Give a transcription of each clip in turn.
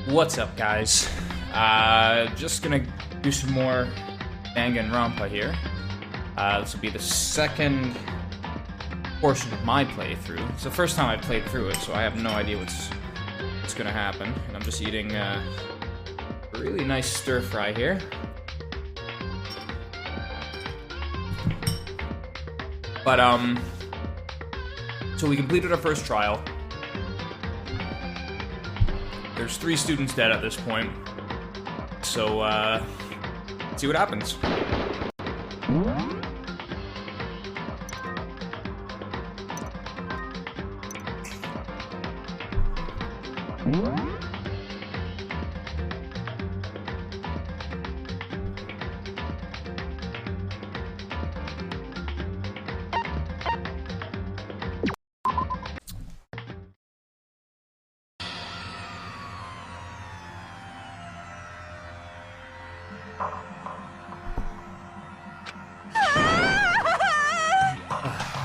What's up, guys? Just gonna do some more Danganronpa here. This will be the second portion of my playthrough. It's the first time I've played through it, so I have no idea what's gonna happen. And I'm just eating a really nice stir fry here. But so we completed our first trial. There's 3 students dead at this point. So, let's see what happens.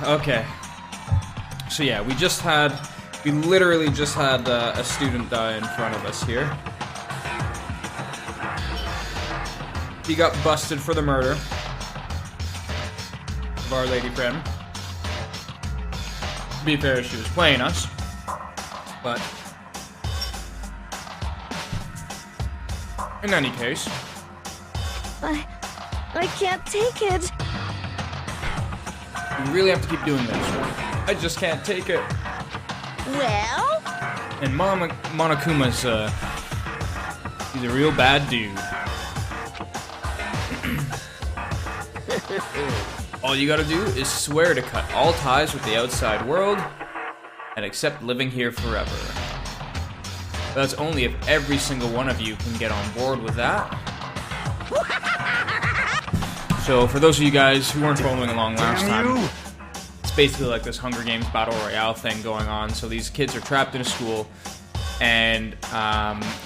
Okay. So yeah, we literally just had a student die in front of us here. He got busted for the murder of our lady friend. To be fair, she was playing us, but in any case. I can't take it. We really have to keep doing this. I just can't take it. Well? And Monokuma's, he's a real bad dude. All you gotta do is swear to cut all ties with the outside world and accept living here forever. That's only if every single one of you can get on board with that. So, for those of you guys who weren't following along last time, it's basically like this Hunger Games Battle Royale thing going on. So these kids are trapped in a school, and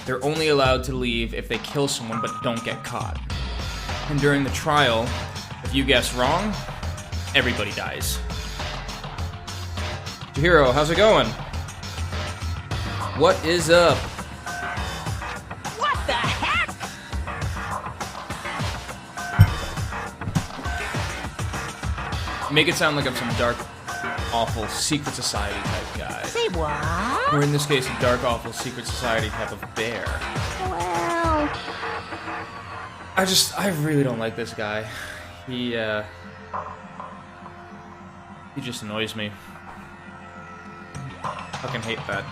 they're only allowed to leave if they kill someone but don't get caught. And during the trial, if you guess wrong, everybody dies. Chihiro, how's it going? What is up? What the heck? Make it sound like I'm some dark, awful secret society type guy. Say what? Or in this case, a dark, awful secret society type of bear. Well... I really don't like this guy. He just annoys me. Fucking hate that.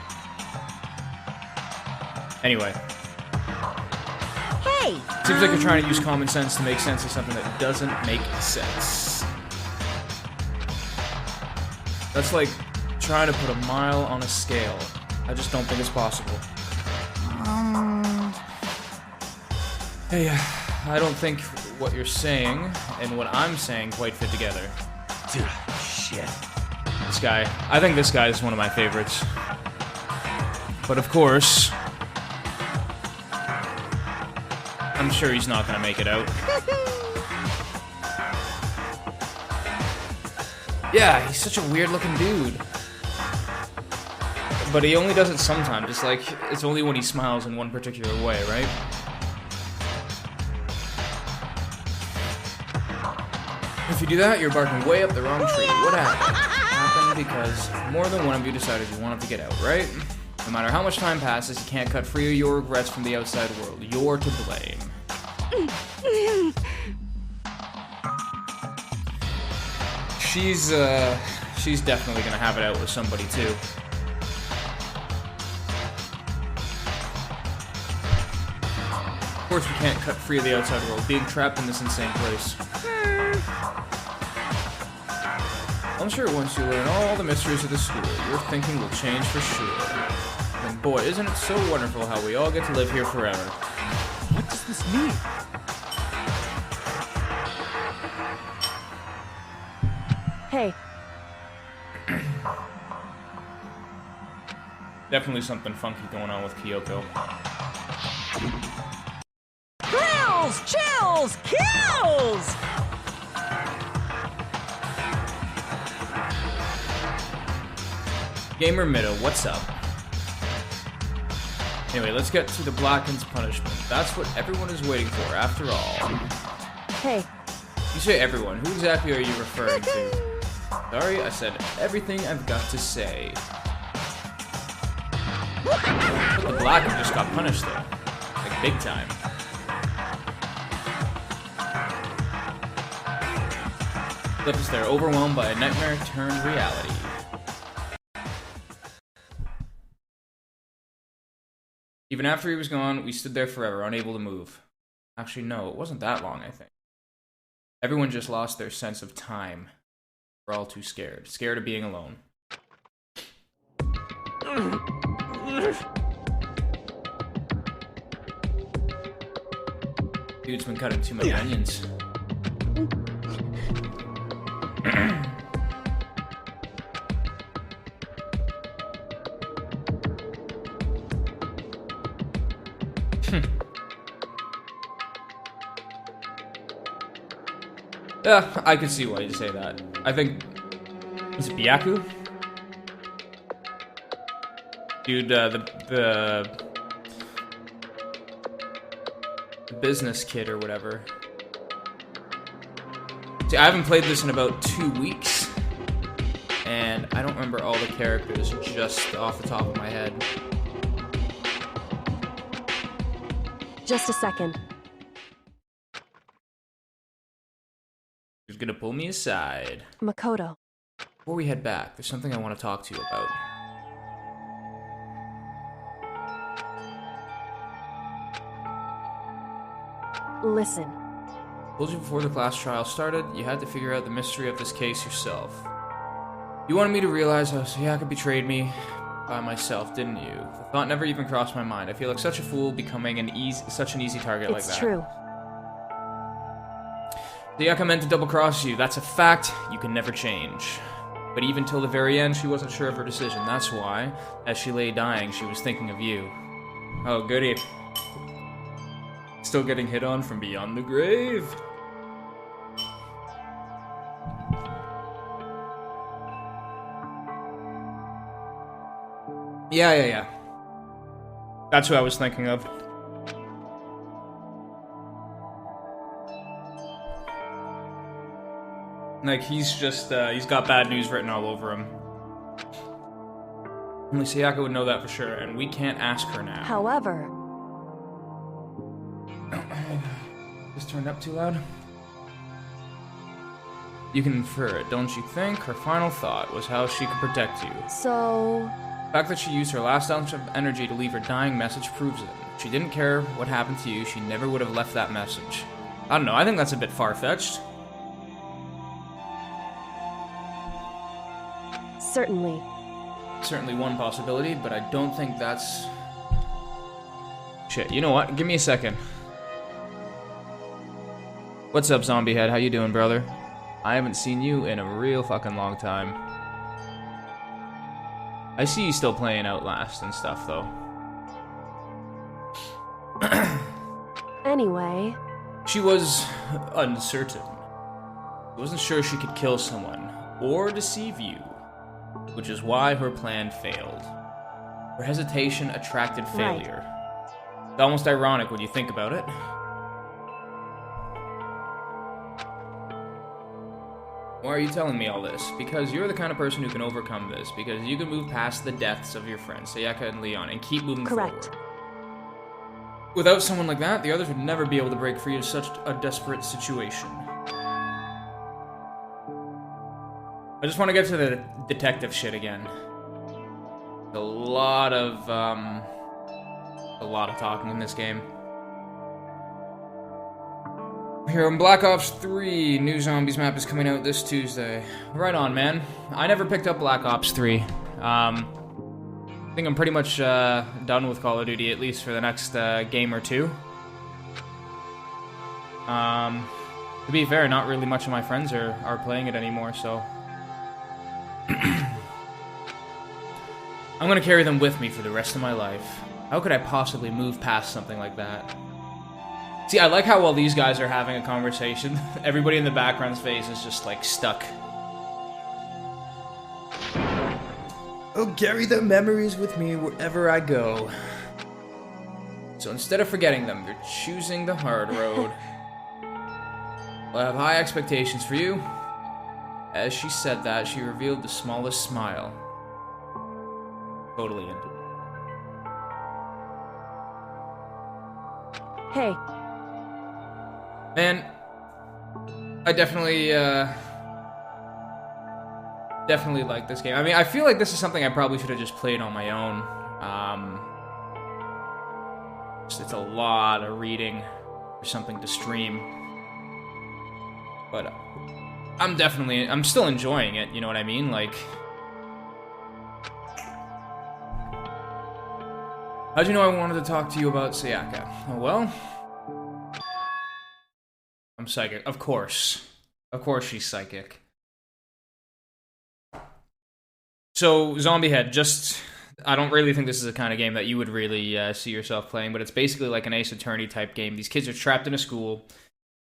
Anyway. Hey! Seems like you're trying to use common sense to make sense of something that doesn't make sense. That's like trying to put a mile on a scale. I just don't think it's possible. Hey, I don't think what you're saying and what I'm saying quite fit together. Dude, shit. This guy, I think this guy is one of my favorites. But of course, I'm sure he's not gonna make it out. Yeah, he's such a weird-looking dude. But he only does it sometimes. It's like, it's only when he smiles in one particular way, right? If you do that, you're barking way up the wrong tree. What happened? Happened because more than one of you decided you wanted to get out, right? No matter how much time passes, you can't cut free of your regrets from the outside world. You're to blame. She's definitely gonna have it out with somebody too. Of course we can't cut free of the outside world, being trapped in this insane place. I'm sure once you learn all the mysteries of the school, your thinking will change for sure. And boy, isn't it so wonderful how we all get to live here forever. What does this mean? Hey. Definitely something funky going on with Kyoko. Thrills! Chills! Kills! Gamer Mido, what's up? Anyway, let's get to the Blacken's punishment. That's what everyone is waiting for, after all. Hey, You say everyone. Who exactly are you referring to? Sorry, I said everything I've got to say. But the Blacken just got punished, though. Like, big time. Left us there, overwhelmed by a nightmare turned reality. Even after he was gone, we stood there forever, unable to move. Actually, no, it wasn't that long, I think. Everyone just lost their sense of time. We're all too scared. Scared of being alone. Dude's been cutting too many onions. Yeah, I can see why you say that. I think... Was it Byaku? Dude, the business kid or whatever. See, I haven't played this in about 2 weeks. And I don't remember all the characters just off the top of my head. just a second. He's gonna pull me aside. Makoto. Before we head back, there's something I want to talk to you about. Listen. I told you before the class trial started, you had to figure out the mystery of this case yourself. You wanted me to realize how Sayaka betrayed me by myself, didn't you? The thought never even crossed my mind. I feel like such a fool becoming such an easy target like that. It's true. Sayaka meant to double-cross you. That's a fact you can never change. But even till the very end, she wasn't sure of her decision. That's why, as she lay dying, she was thinking of you. Oh, goody. Still getting hit on from beyond the grave. Yeah. That's who I was thinking of. Like, he's just, he's got bad news written all over him. Only Sayaka would know that for sure, and we can't ask her now. However... This turned up too loud? You can infer it, don't you think? Her final thought was how she could protect you. So... The fact that she used her last ounce of energy to leave her dying message proves it. If she didn't care what happened to you, she never would have left that message. I don't know, I think that's a bit far-fetched. Certainly. Certainly one possibility, but I don't think that's... Shit, you know what? Give me a second. What's up, Zombie Head? How you doing, brother? I haven't seen you in a real fucking long time. I see you still playing Outlast and stuff, though. Anyway... She was uncertain. She wasn't sure she could kill someone, or deceive you, which is why her plan failed. Her hesitation attracted failure. Right. It's almost ironic when you think about it. Why are you telling me all this? Because you're the kind of person who can overcome this. Because you can move past the deaths of your friends, Sayaka and Leon, and keep moving Correct. forward. Without someone like that, the others would never be able to break free of such a desperate situation. I just want to get to the detective shit again. A lot of talking in this game. Here on Black Ops 3, new Zombies map is coming out this Tuesday. Right on, man. I never picked up Black Ops 3. I think I'm pretty much done with Call of Duty, at least for the next game or two. To be fair, not really much of my friends are playing it anymore, so... I'm gonna carry them with me for the rest of my life. How could I possibly move past something like that? See, I like how while these guys are having a conversation, everybody in the background's face is just, like, stuck. I'll carry the memories with me wherever I go. So instead of forgetting them, you're choosing the hard road. Well, I have high expectations for you. As she said that, she revealed the smallest smile. Totally into it. Hey, Man, I definitely like this game. I mean, I feel like this is something I probably should have just played on my own. It's a lot of reading for something to stream. But I'm still enjoying it, you know what I mean? Like, how'd you know I wanted to talk to you about Sayaka? Oh, well, I'm psychic. Of course. Of course she's psychic. So, Zombie Head, I don't really think this is the kind of game that you would really see yourself playing, but it's basically like an Ace Attorney type game. These kids are trapped in a school,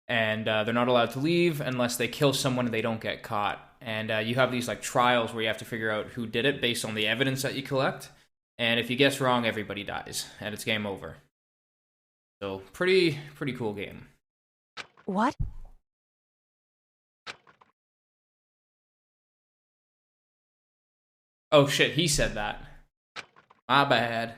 and they're not allowed to leave unless they kill someone and they don't get caught. And you have these like trials where you have to figure out who did it based on the evidence that you collect. And if you guess wrong, everybody dies, and it's game over. So, pretty cool game. what? Oh shit, he said that. My bad.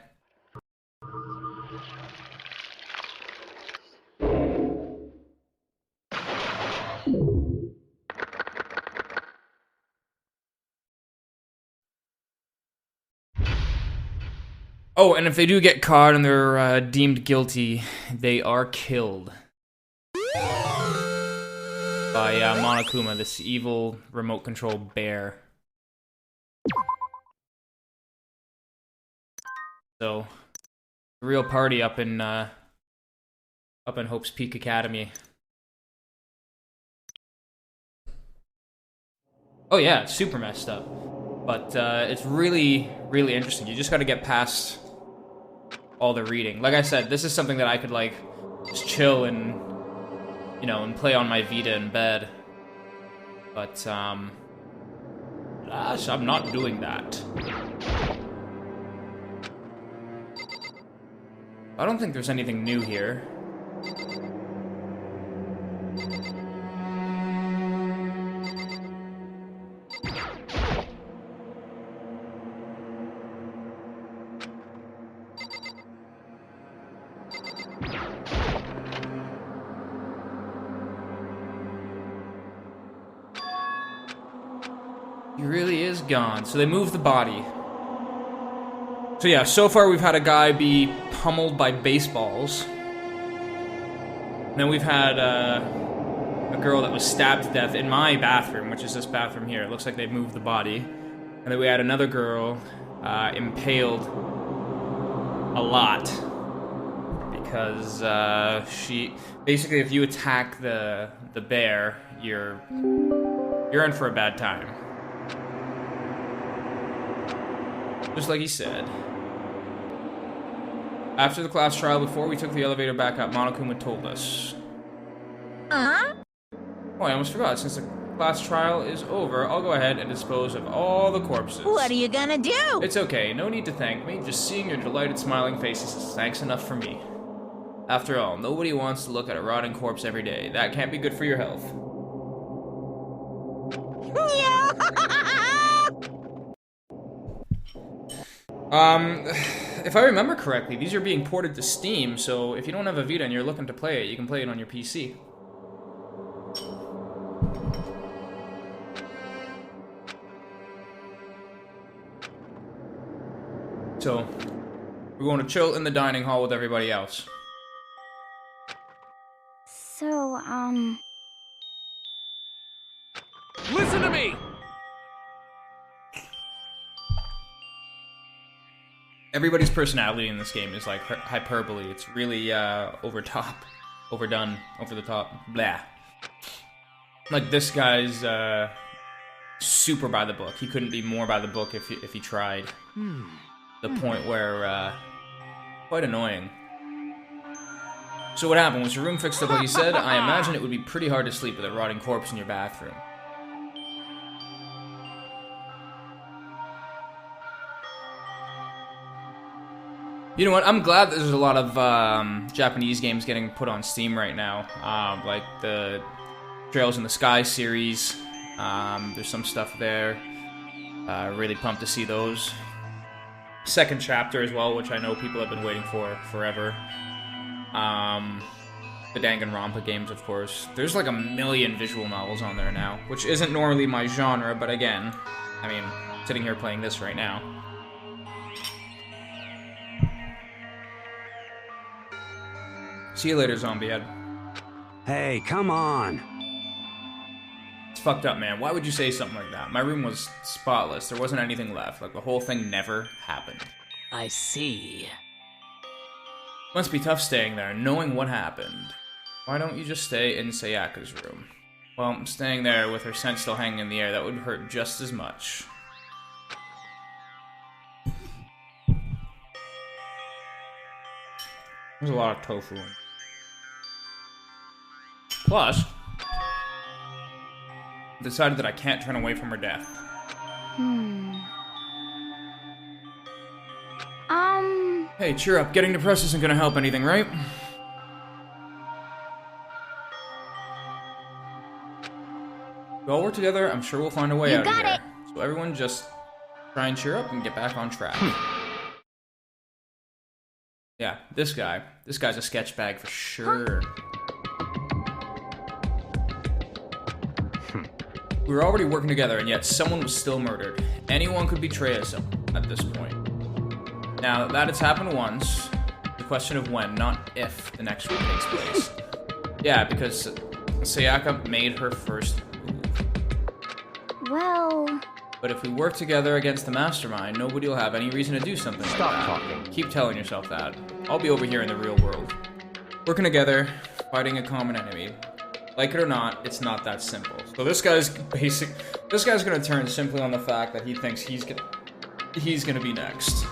Oh, and if they do get caught and they're deemed guilty, they are killed by Monokuma, this evil remote control bear. So, real party up in Hope's Peak Academy. Oh yeah, it's super messed up, but it's really interesting. You just got to get past all the reading. Like I said, this is something that I could like just chill and and play on my Vita in bed. But so I'm not doing that. I don't think there's anything new here. He really is gone. So they moved the body. So yeah, so far we've had a guy be pummeled by baseballs. And then we've had a girl that was stabbed to death in my bathroom, which is this bathroom here. It looks like they've moved the body. And then we had another girl impaled a lot. Because she... Basically, if you attack the bear, you're in for a bad time. Just like he said. After the class trial, before we took the elevator back up, Monokuma told us. Oh, I almost forgot. Since the class trial is over, I'll go ahead and dispose of all the corpses. What are you gonna do? It's okay. No need to thank me. Just seeing your delighted, smiling faces is thanks enough for me. After all, nobody wants to look at a rotting corpse every day. That can't be good for your health. If I remember correctly, these are being ported to Steam, so if you don't have a Vita and you're looking to play it, you can play it on your PC. So, we're going to chill in the dining hall with everybody else. So, Listen to me! Everybody's personality in this game is like hyperbole. It's really over top, overdone, over the top, blah. Like this guy's super by the book. He couldn't be more by the book if he tried. The point where quite annoying. So what happened? Was your room fixed up like you said? I imagine it would be pretty hard to sleep with a rotting corpse in your bathroom. You know what? I'm glad there's a lot of Japanese games getting put on Steam right now. Like the Trails in the Sky series. There's some stuff there. Really pumped to see those. Second chapter as well, which I know people have been waiting for forever. The Danganronpa games, of course. There's like 1 million visual novels on there now, which isn't normally my genre, but again, I mean, sitting here playing this right now. See you later, zombie head. Hey, come on. It's fucked up, man. Why would you say something like that? My room was spotless. There wasn't anything left. Like, the whole thing never happened. I see. Must be tough staying there, knowing what happened. Why don't you just stay in Sayaka's room? Well, I'm staying there with her scent still hanging in the air. That would hurt just as much. There's a lot of tofu in it. Plus, I decided that I can't turn away from her death. Hey, cheer up. Getting depressed isn't gonna help anything, right? We all work together, I'm sure we'll find a way out of here. So everyone just try and cheer up and get back on track. Yeah, this guy's a sketch bag for sure. We were already working together, and yet someone was still murdered. Anyone could betray us at this point. Now, that it's happened once, the question of when, not if, the next one takes place. Yeah, because Sayaka made her first move. Well... But if we work together against the mastermind, nobody will have any reason to do something like that. Stop talking. Keep telling yourself that. I'll be over here in the real world. Working together, fighting a common enemy. Like it or not, it's not that simple. So this guy's gonna turn simply on the fact that he thinks he's gonna be next.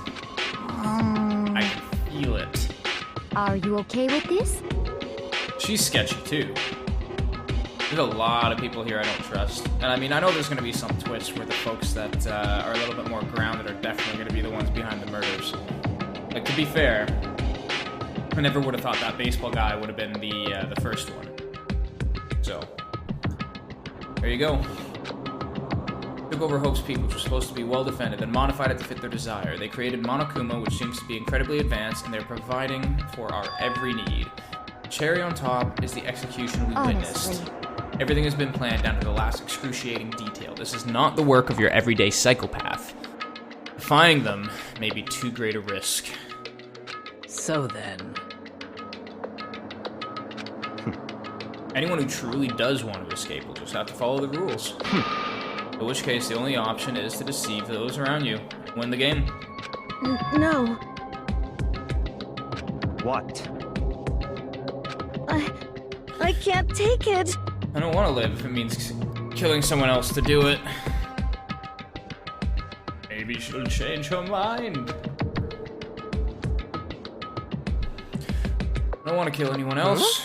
I can feel it. Are you okay with this? She's sketchy too. There's a lot of people here I don't trust. And I mean, I know there's gonna be some twists where the folks that are a little bit more grounded are definitely gonna be the ones behind the murders. Like, to be fair, I never would have thought that baseball guy would have been the first one. So, there you go. Took over Hope's Peak, which was supposed to be well defended, and modified it to fit their desire. They created Monokuma, which seems to be incredibly advanced, and they're providing for our every need. The cherry on top is the execution we witnessed. Everything has been planned down to the last excruciating detail. This is not the work of your everyday psychopath. Defying them may be too great a risk. So then... Anyone who truly does want to escape will just have to follow the rules. In which case, the only option is to deceive those around you. Win the game. No. What? I can't take it. I don't want to live if it means killing someone else to do it. Maybe she'll change her mind. I don't want to kill anyone else.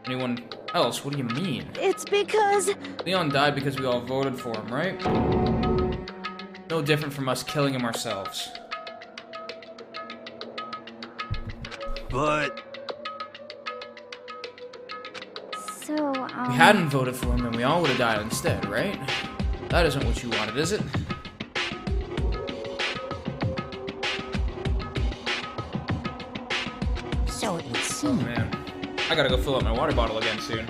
Anyone else? What do you mean? It's because... Leon died because we all voted for him, right? No different from us killing him ourselves. But... So, If we hadn't voted for him, then we all would have died instead, right? That isn't what you wanted, is it? So it would Oh, seem. man. I gotta go fill up my water bottle again soon.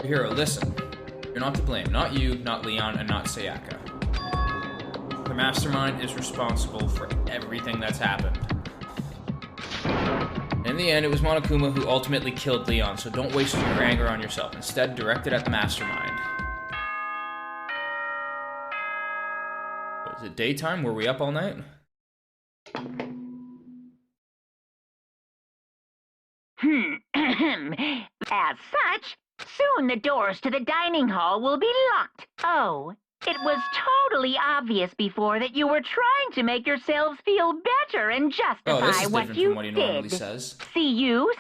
Hero, listen. You're not to blame. Not you, not Leon, and not Sayaka. The mastermind is responsible for everything that's happened. In the end, it was Monokuma who ultimately killed Leon, so don't waste your anger on yourself. Instead, direct it at the mastermind. Is it daytime? Were we up all night? As such, soon the doors to the dining hall will be locked. Oh, it was totally obvious before that you were trying to make yourselves feel better and Oh, this justify is what different you from what he normally did. says. See you,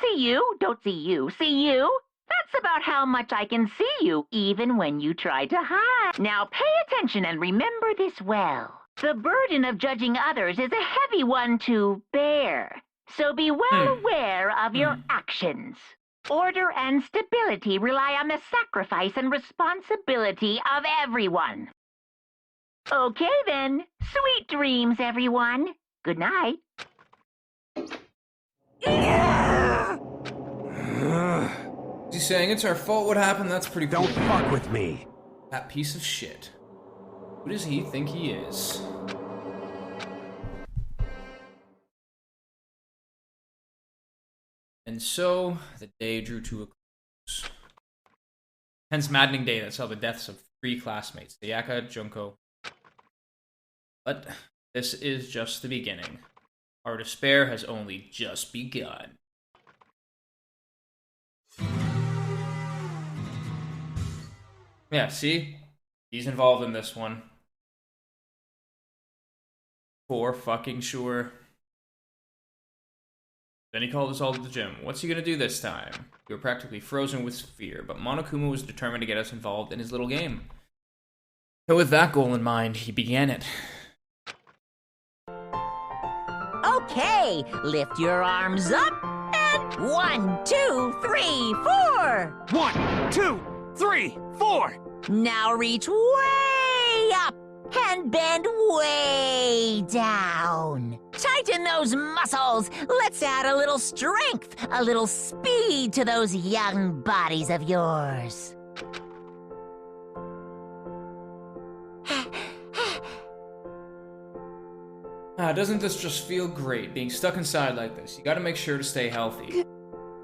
don't see you, see you. That's about how much I can see you, even when you try to hide. Now pay attention and remember this well. The burden of judging others is a heavy one to bear, so be well aware of your actions. Order and stability rely on the sacrifice and responsibility of everyone. Okay then, sweet dreams, everyone. Good night. Is he saying it's our fault what happened? That's pretty cool. Don't fuck with me. That piece of shit. Who does he think he is? And so, the day drew to a close. Hence, maddening day that saw the deaths of 3 classmates, Sayaka, Junko. But this is just the beginning. Our despair has only just begun. Yeah, see? He's involved in this one. For fucking sure. Then he called us all to the gym. What's he gonna do this time? We were practically frozen with fear, but Monokuma was determined to get us involved in his little game. So with that goal in mind, he began it. Okay, lift your arms up, and 1, 2, 3, 4. 1, 2, 3, 4. Now reach way up and bend way down. Tighten those muscles. Let's add a little strength, a little speed to those young bodies of yours. Doesn't this just feel great, being stuck inside like this? You gotta make sure to stay healthy.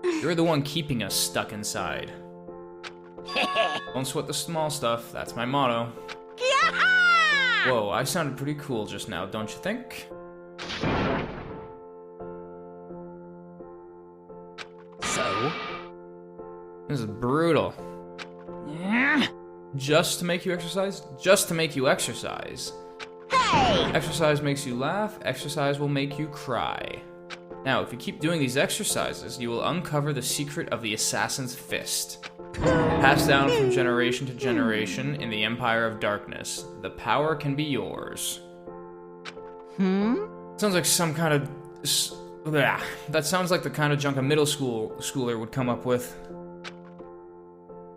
You're the one keeping us stuck inside. Don't sweat the small stuff, that's my motto. Whoa, I sounded pretty cool just now, don't you think? So? This is brutal. Just to make you exercise? Just to make you exercise. Hey! Exercise makes you laugh, exercise will make you cry. Now, if you keep doing these exercises, you will uncover the secret of the Assassin's Fist. Passed down from generation to generation in the Empire of Darkness. The power can be yours. Sounds like some kind of... That sounds like the kind of junk a middle schooler would come up with.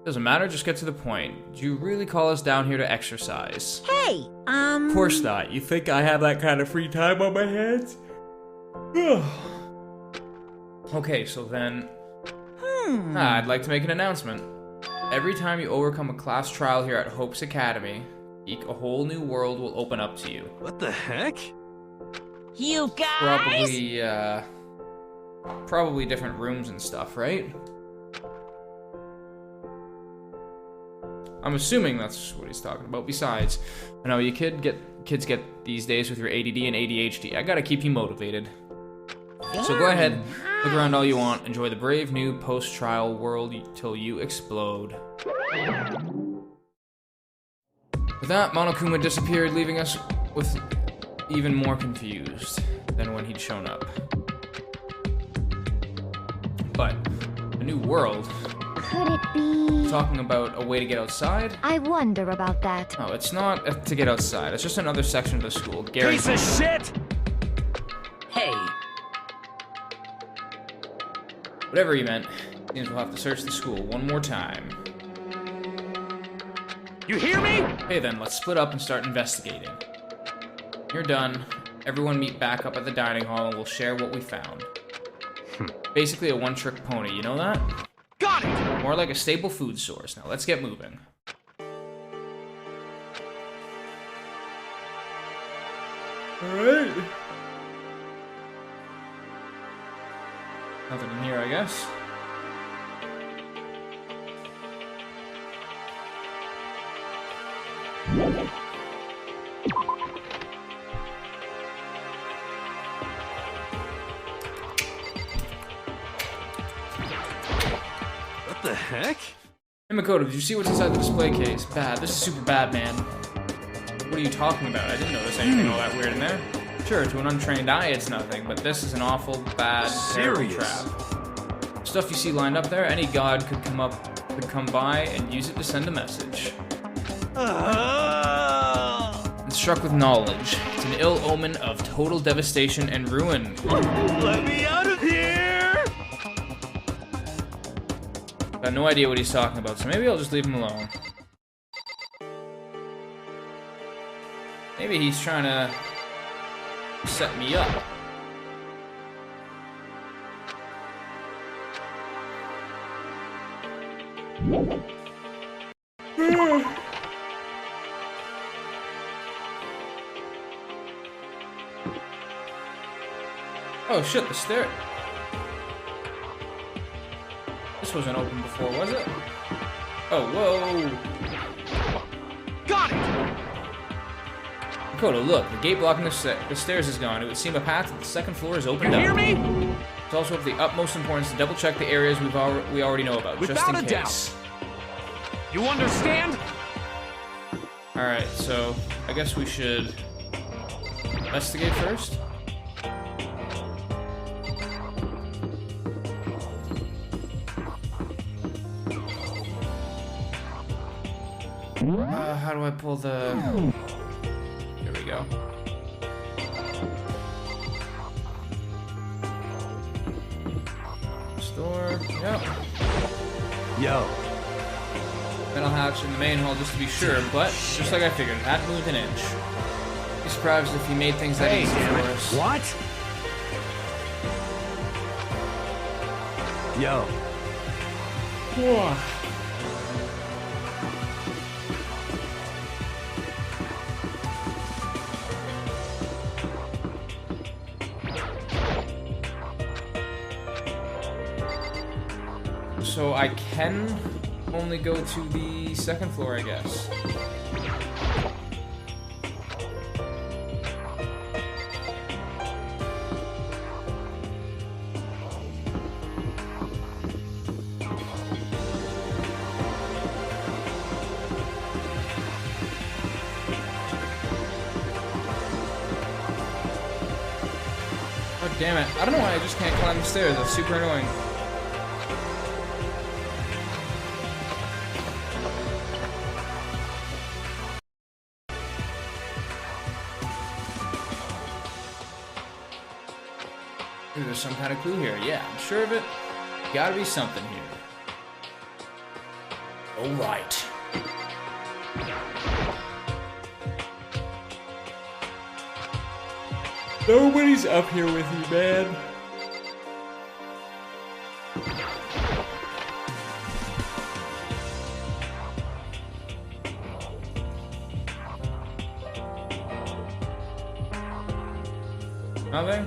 Doesn't matter, just get to the point. Do you really call us down here to exercise? Hey, Of course not. You think I have that kind of free time on my hands? Okay, so then... I'd like to make an announcement. Every time you overcome a class trial here at Hope's Academy, a whole new world will open up to you. What the heck? you guys! Probably different rooms and stuff, right? I'm assuming that's what he's talking about. Besides, I know you kids get these days with your ADD and ADHD. I gotta keep you motivated. So go ahead, look around all you want, enjoy the brave new post-trial world till you explode. With that, Monokuma disappeared, leaving us with even more confused than when he'd shown up. But, a new world? Could it be... Talking about a way to get outside? I wonder about that. No, it's not to get outside. It's just another section of the school. Gary. Piece of shit! Hey, Whatever he meant, means we'll have to search the school one more time. You hear me? Okay then, let's split up and start investigating. You're done. Everyone meet back up at the dining hall and we'll share what we found. Basically a one-trick pony, you know that? Got it! More like a staple food source. Now let's get moving. Alright. Nothing in here, I guess. What the heck? Hey Makoto, did you see what's inside the display case? Bad. This is super bad, man. What are you talking about? I didn't notice anything all that weird in there. Sure, to an untrained eye, it's nothing, but this is an awful, bad, terrible Serious? trap. Stuff you see lined up there, any god could come by and use it to send a message. And struck with knowledge. It's an ill omen of total devastation and ruin. Let me out of here! Got no idea what he's talking about, so maybe I'll just leave him alone. Maybe he's trying to set me up. Oh shit, the stair. This wasn't open before, was it? Oh, whoa. Got it! Dakota, look, the gate blocking the stairs is gone. It would seem a path to the second floor is opened You up. hear me? It's also of the utmost importance to double check the areas we already know about, just Without in a case. doubt. You understand? Alright, so I guess we should investigate first. How do I pull the... There we go. Store, yep. Yo. Metal hatch in the main hall just to be sure, but just like I figured, it hadn't moved an inch. Be surprised if he made things that easy for us. What? Yo. So I can only go to the second floor, I guess. Oh, damn it. I don't know why I just can't climb the stairs. That's super annoying. Ooh, there's some kind of clue here. Yeah, I'm sure of it. Gotta be something here. Alright. Nobody's up here with you, man. Nothing?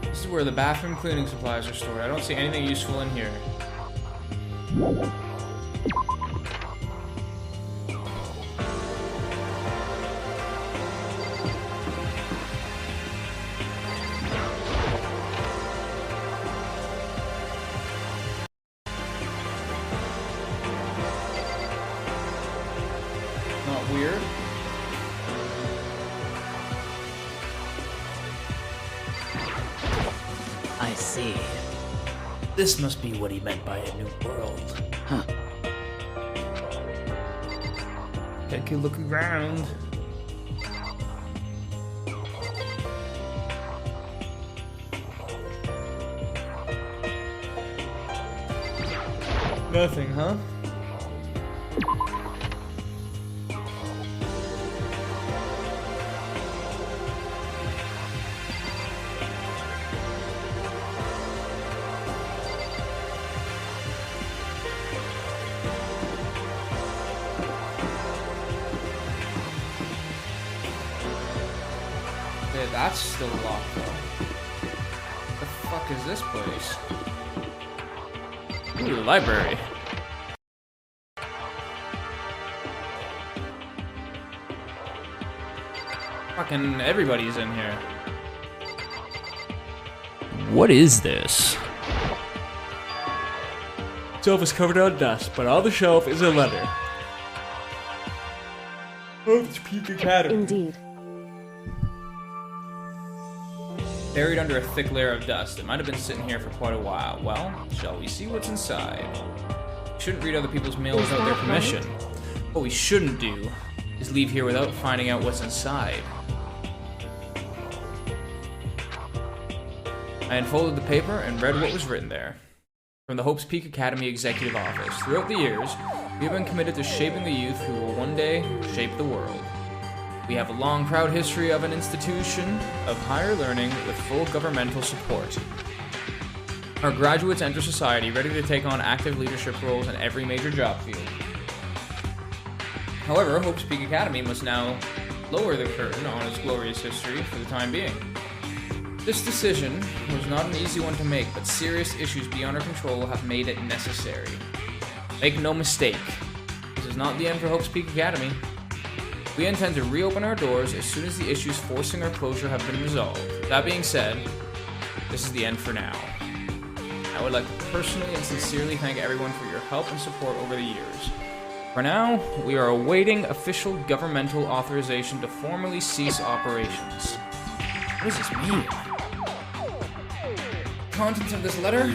This is where the bathroom cleaning supplies are stored. I don't see anything useful in here. Not weird. I see. This must be what he meant by a new world. Huh. Take a look around. Nothing, huh? Yeah, that's still locked though. What the fuck is this place? Ooh, the library. Fucking everybody's in here. What is this? Shelf is covered in dust, but on the shelf is a letter. Oath's Peak Academy. Indeed. Buried under a thick layer of dust. It might have been sitting here for quite a while. Well, shall we see what's inside? We shouldn't read other people's mail without their permission. What we shouldn't do is leave here without finding out what's inside. I unfolded the paper and read what was written there. From the Hope's Peak Academy Executive Office. Throughout the years, we have been committed to shaping the youth who will one day shape the world. We have a long, proud history of an institution of higher learning with full governmental support. Our graduates enter society ready to take on active leadership roles in every major job field. However, Hope's Peak Academy must now lower the curtain on its glorious history for the time being. This decision was not an easy one to make, but serious issues beyond our control have made it necessary. Make no mistake, this is not the end for Hope's Peak Academy. We intend to reopen our doors as soon as the issues forcing our closure have been resolved. That being said, this is the end for now. I would like to personally and sincerely thank everyone for your help and support over the years. For now, we are awaiting official governmental authorization to formally cease operations. What does this mean? Contents of this letter?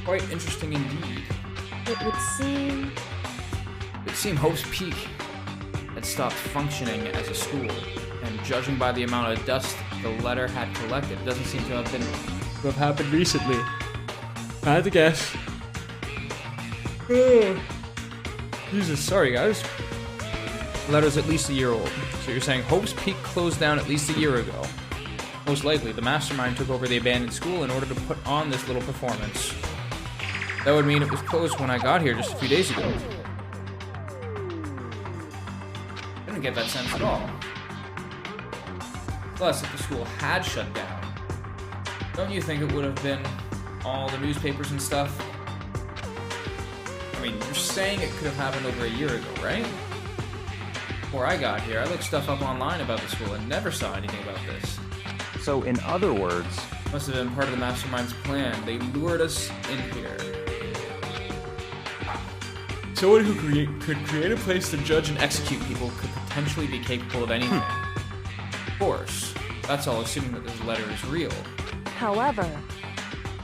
Quite interesting indeed. It would seem... It seemed Hope's Peak had stopped functioning as a school, and judging by the amount of dust the letter had collected, it doesn't seem to have happened recently. I had to guess. Jesus, sorry guys. The letter's at least a year old. So you're saying Hope's Peak closed down at least a year ago. Most likely, the mastermind took over the abandoned school in order to put on this little performance. That would mean it was closed when I got here just a few days ago. I didn't get that sense at all. Plus, if the school had shut down, don't you think it would have been all the newspapers and stuff? I mean, you're saying it could have happened over a year ago, right? Before I got here, I looked stuff up online about the school and never saw anything about this. So, in other words... Must have been part of the mastermind's plan. They lured us in here. Someone who could create a place to judge and execute people could potentially be capable of anything. Of course, that's all assuming that this letter is real. However...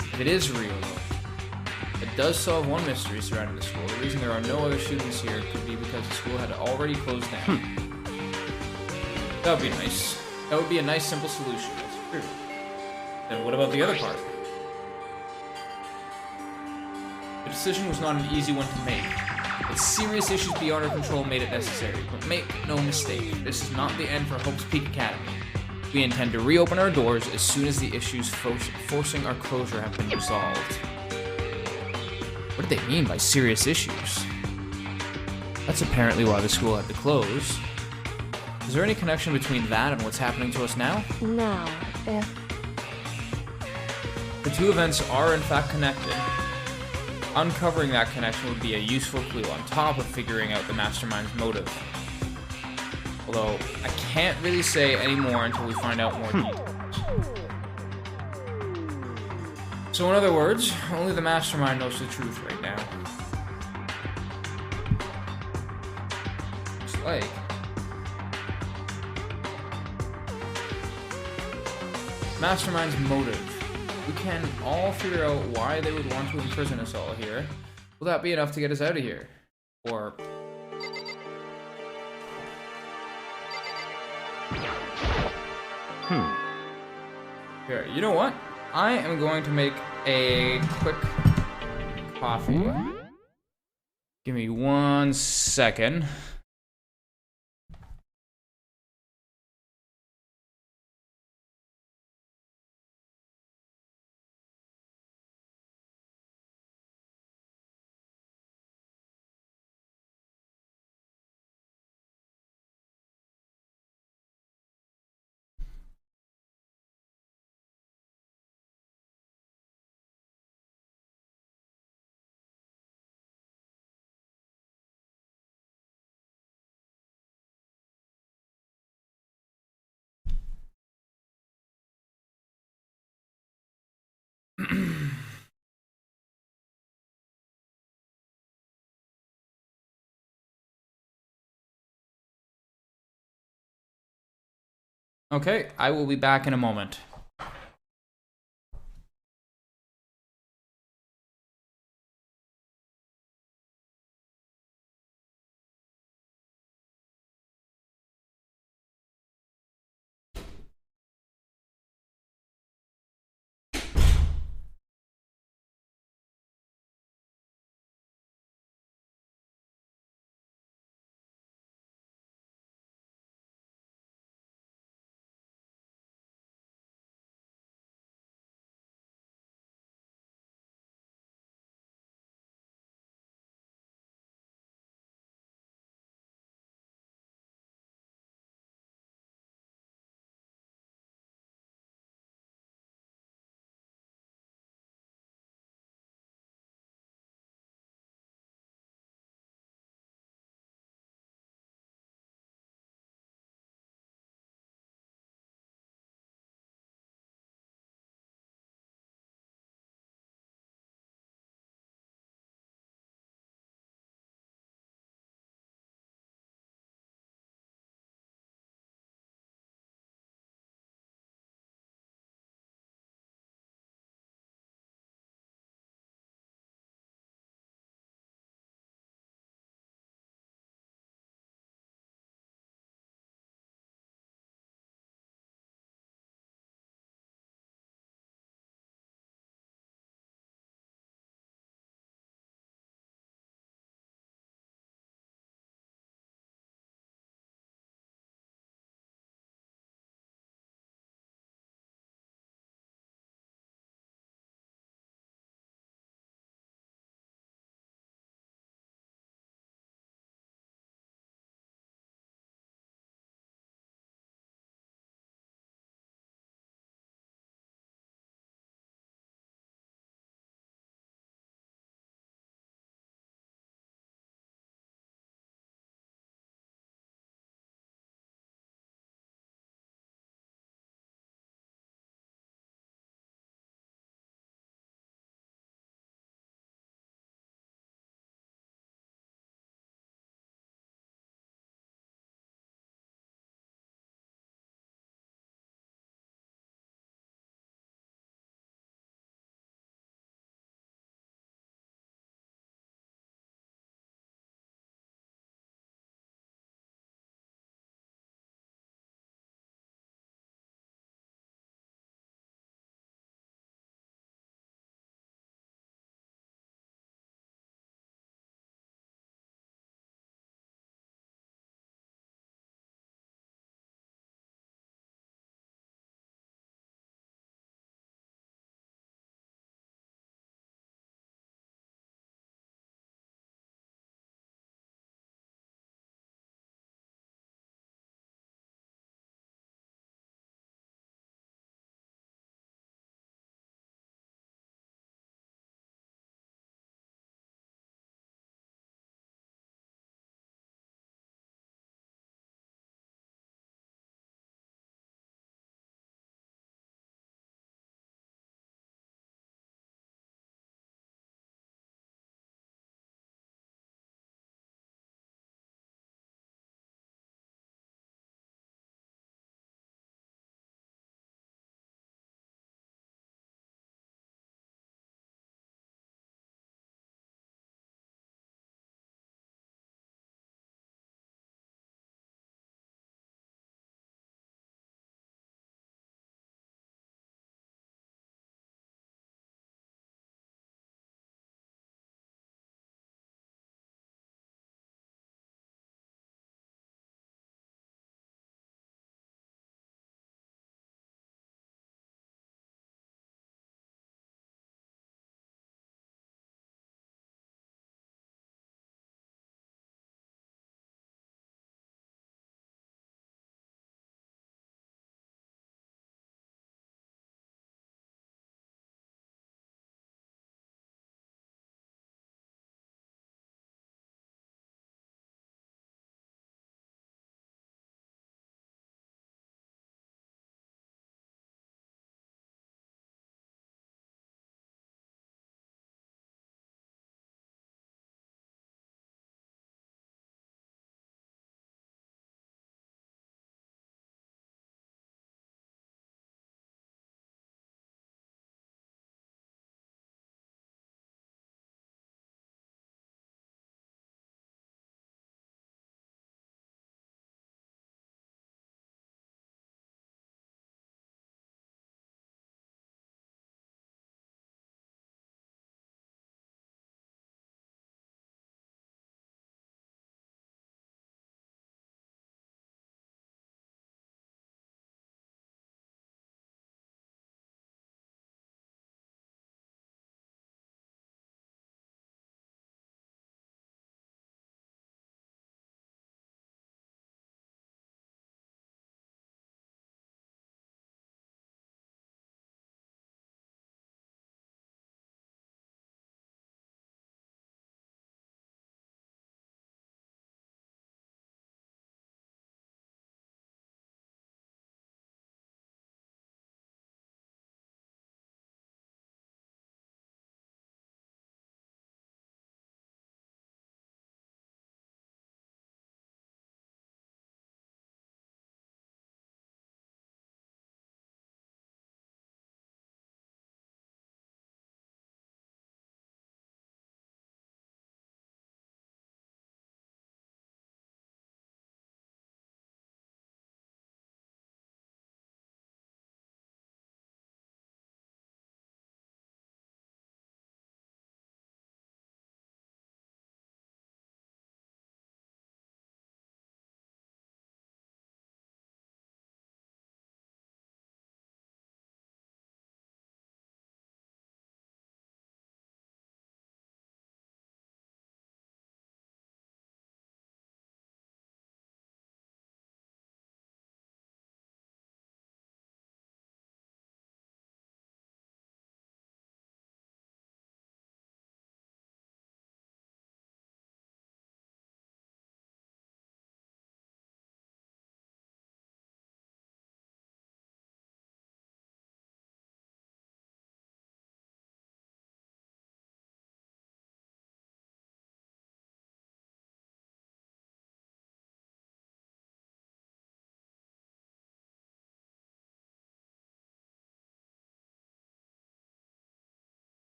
If it is real, though, it does solve one mystery surrounding the school. The reason there are no other students here could be because the school had already closed down. That would be nice. That would be a nice, simple solution. That's true. Then what about the other part? The decision was not an easy one to make. But serious issues beyond our control made it necessary. But make no mistake, this is not the end for Hope's Peak Academy. We intend to reopen our doors as soon as the issues forcing our closure have been resolved. What do they mean by serious issues? That's apparently why the school had to close. Is there any connection between that and what's happening to us now? Now, if... The two events are in fact connected. Uncovering that connection would be a useful clue on top of figuring out the mastermind's motive. Although, I can't really say any more until we find out more details. So in other words, only the mastermind knows the truth right now. Looks like... Mastermind's motive. We can all figure out why they would want to imprison us all here. Will that be enough to get us out of here? Or... Here, you know what? I am going to make a quick coffee. Give me 1 second. Okay, I will be back in a moment.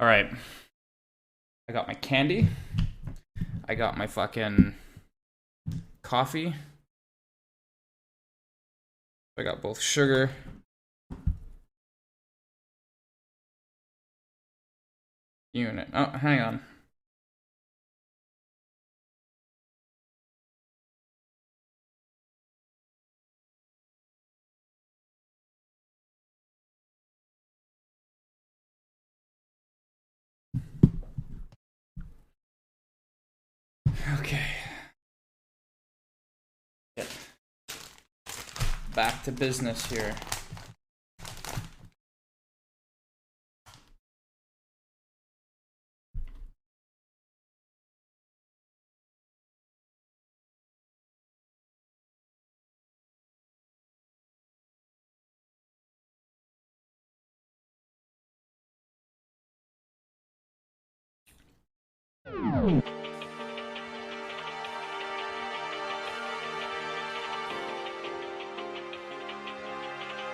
All right. I got my candy. I got my fucking coffee. I got both sugar. Unit. Oh, hang on. Okay. Get back to business here.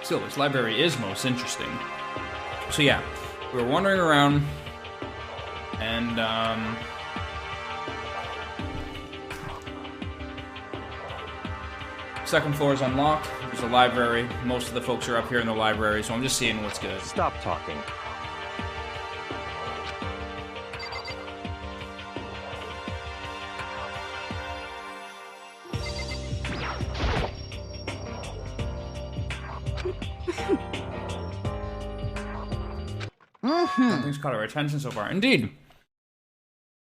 Still, this library is most interesting. So yeah, we were wandering around, and second floor is unlocked. There's a library. Most of the folks are up here in the library, so I'm just seeing what's good. Stop talking. Nothing's caught our attention so far. Indeed,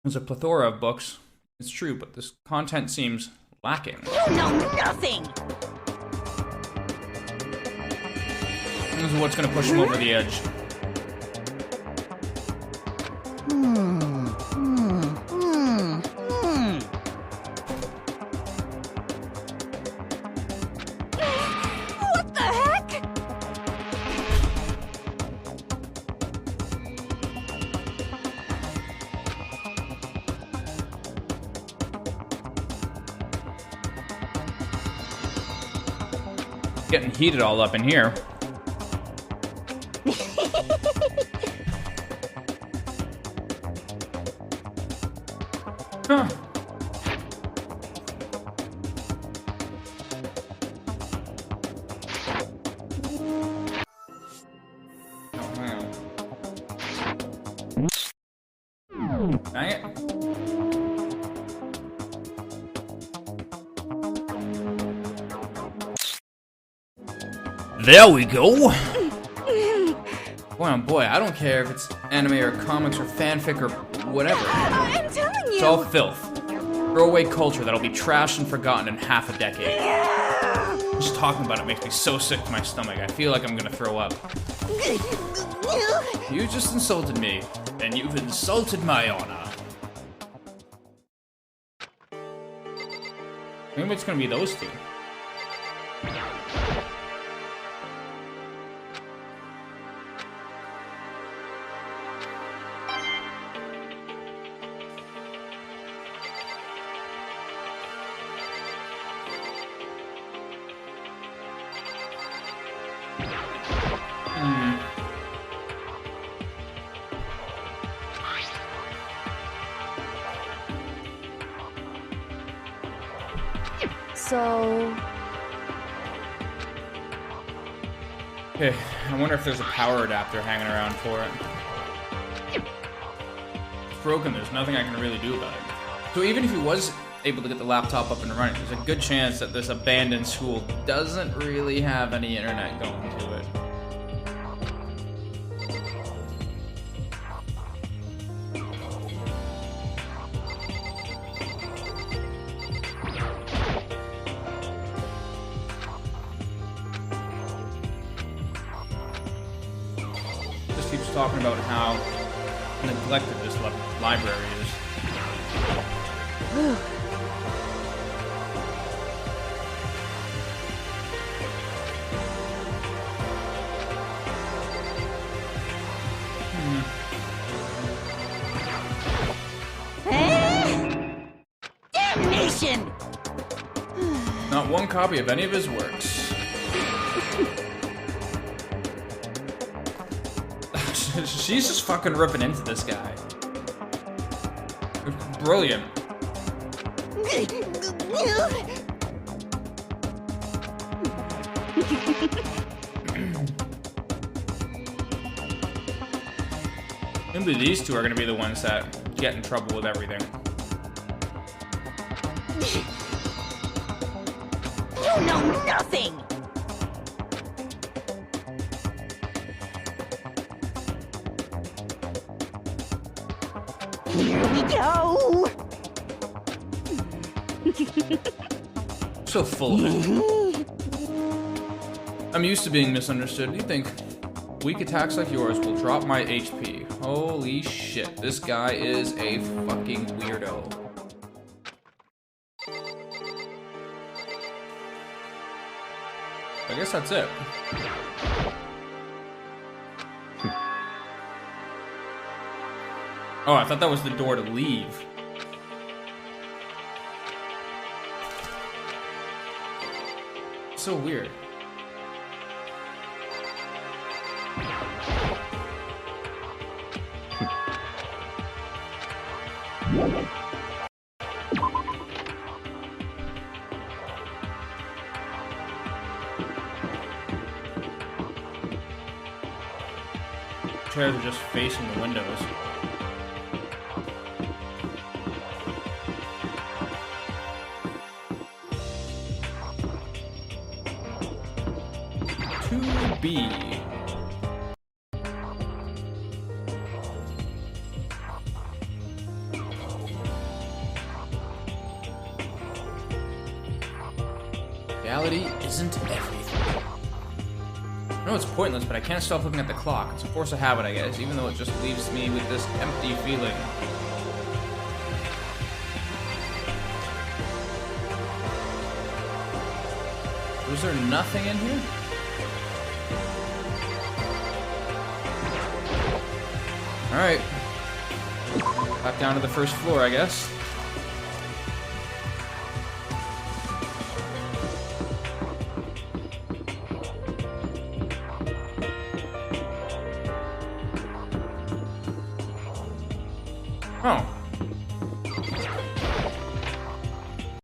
there's a plethora of books. It's true, but this content seems lacking. You know nothing! This is what's going to push them over the edge. What the heck? Getting heated all up in here. Huh. Oh, hang on. Dang it. There we go! Boy, oh boy, I don't care if it's anime or comics or fanfic or whatever. I'm telling you! It's all filth. Throwaway culture that'll be trashed and forgotten in half a decade. Just talking about it makes me so sick to my stomach. I feel like I'm gonna throw up. You just insulted me, and you've insulted my honor. Maybe it's gonna be those two. So, Okay, I wonder if there's a power adapter hanging around for it. It's broken, there's nothing I can really do about it. So even if he was able to get the laptop up and running, there's a good chance that this abandoned school doesn't really have any internet going to it. Just keeps talking about how neglected this library is. Damnation! Not one copy of any of his works. She's just fucking ripping into this guy. Brilliant. Maybe these two are gonna be the ones that get in trouble with everything. You know nothing! Here we go! So full of it. I'm used to being misunderstood. Do you think weak attacks like yours will drop my HP? Holy shit, this guy is a fucking weirdo. I guess that's it. Oh, I thought that was the door to leave. So weird. Chairs are just facing the windows. To be. Reality isn't everything. I know it's pointless, but I can't stop looking at the clock. It's a force of habit, I guess, even though it just leaves me with this empty feeling. Was there nothing in here? Alright. Back down to the first floor, I guess. Oh.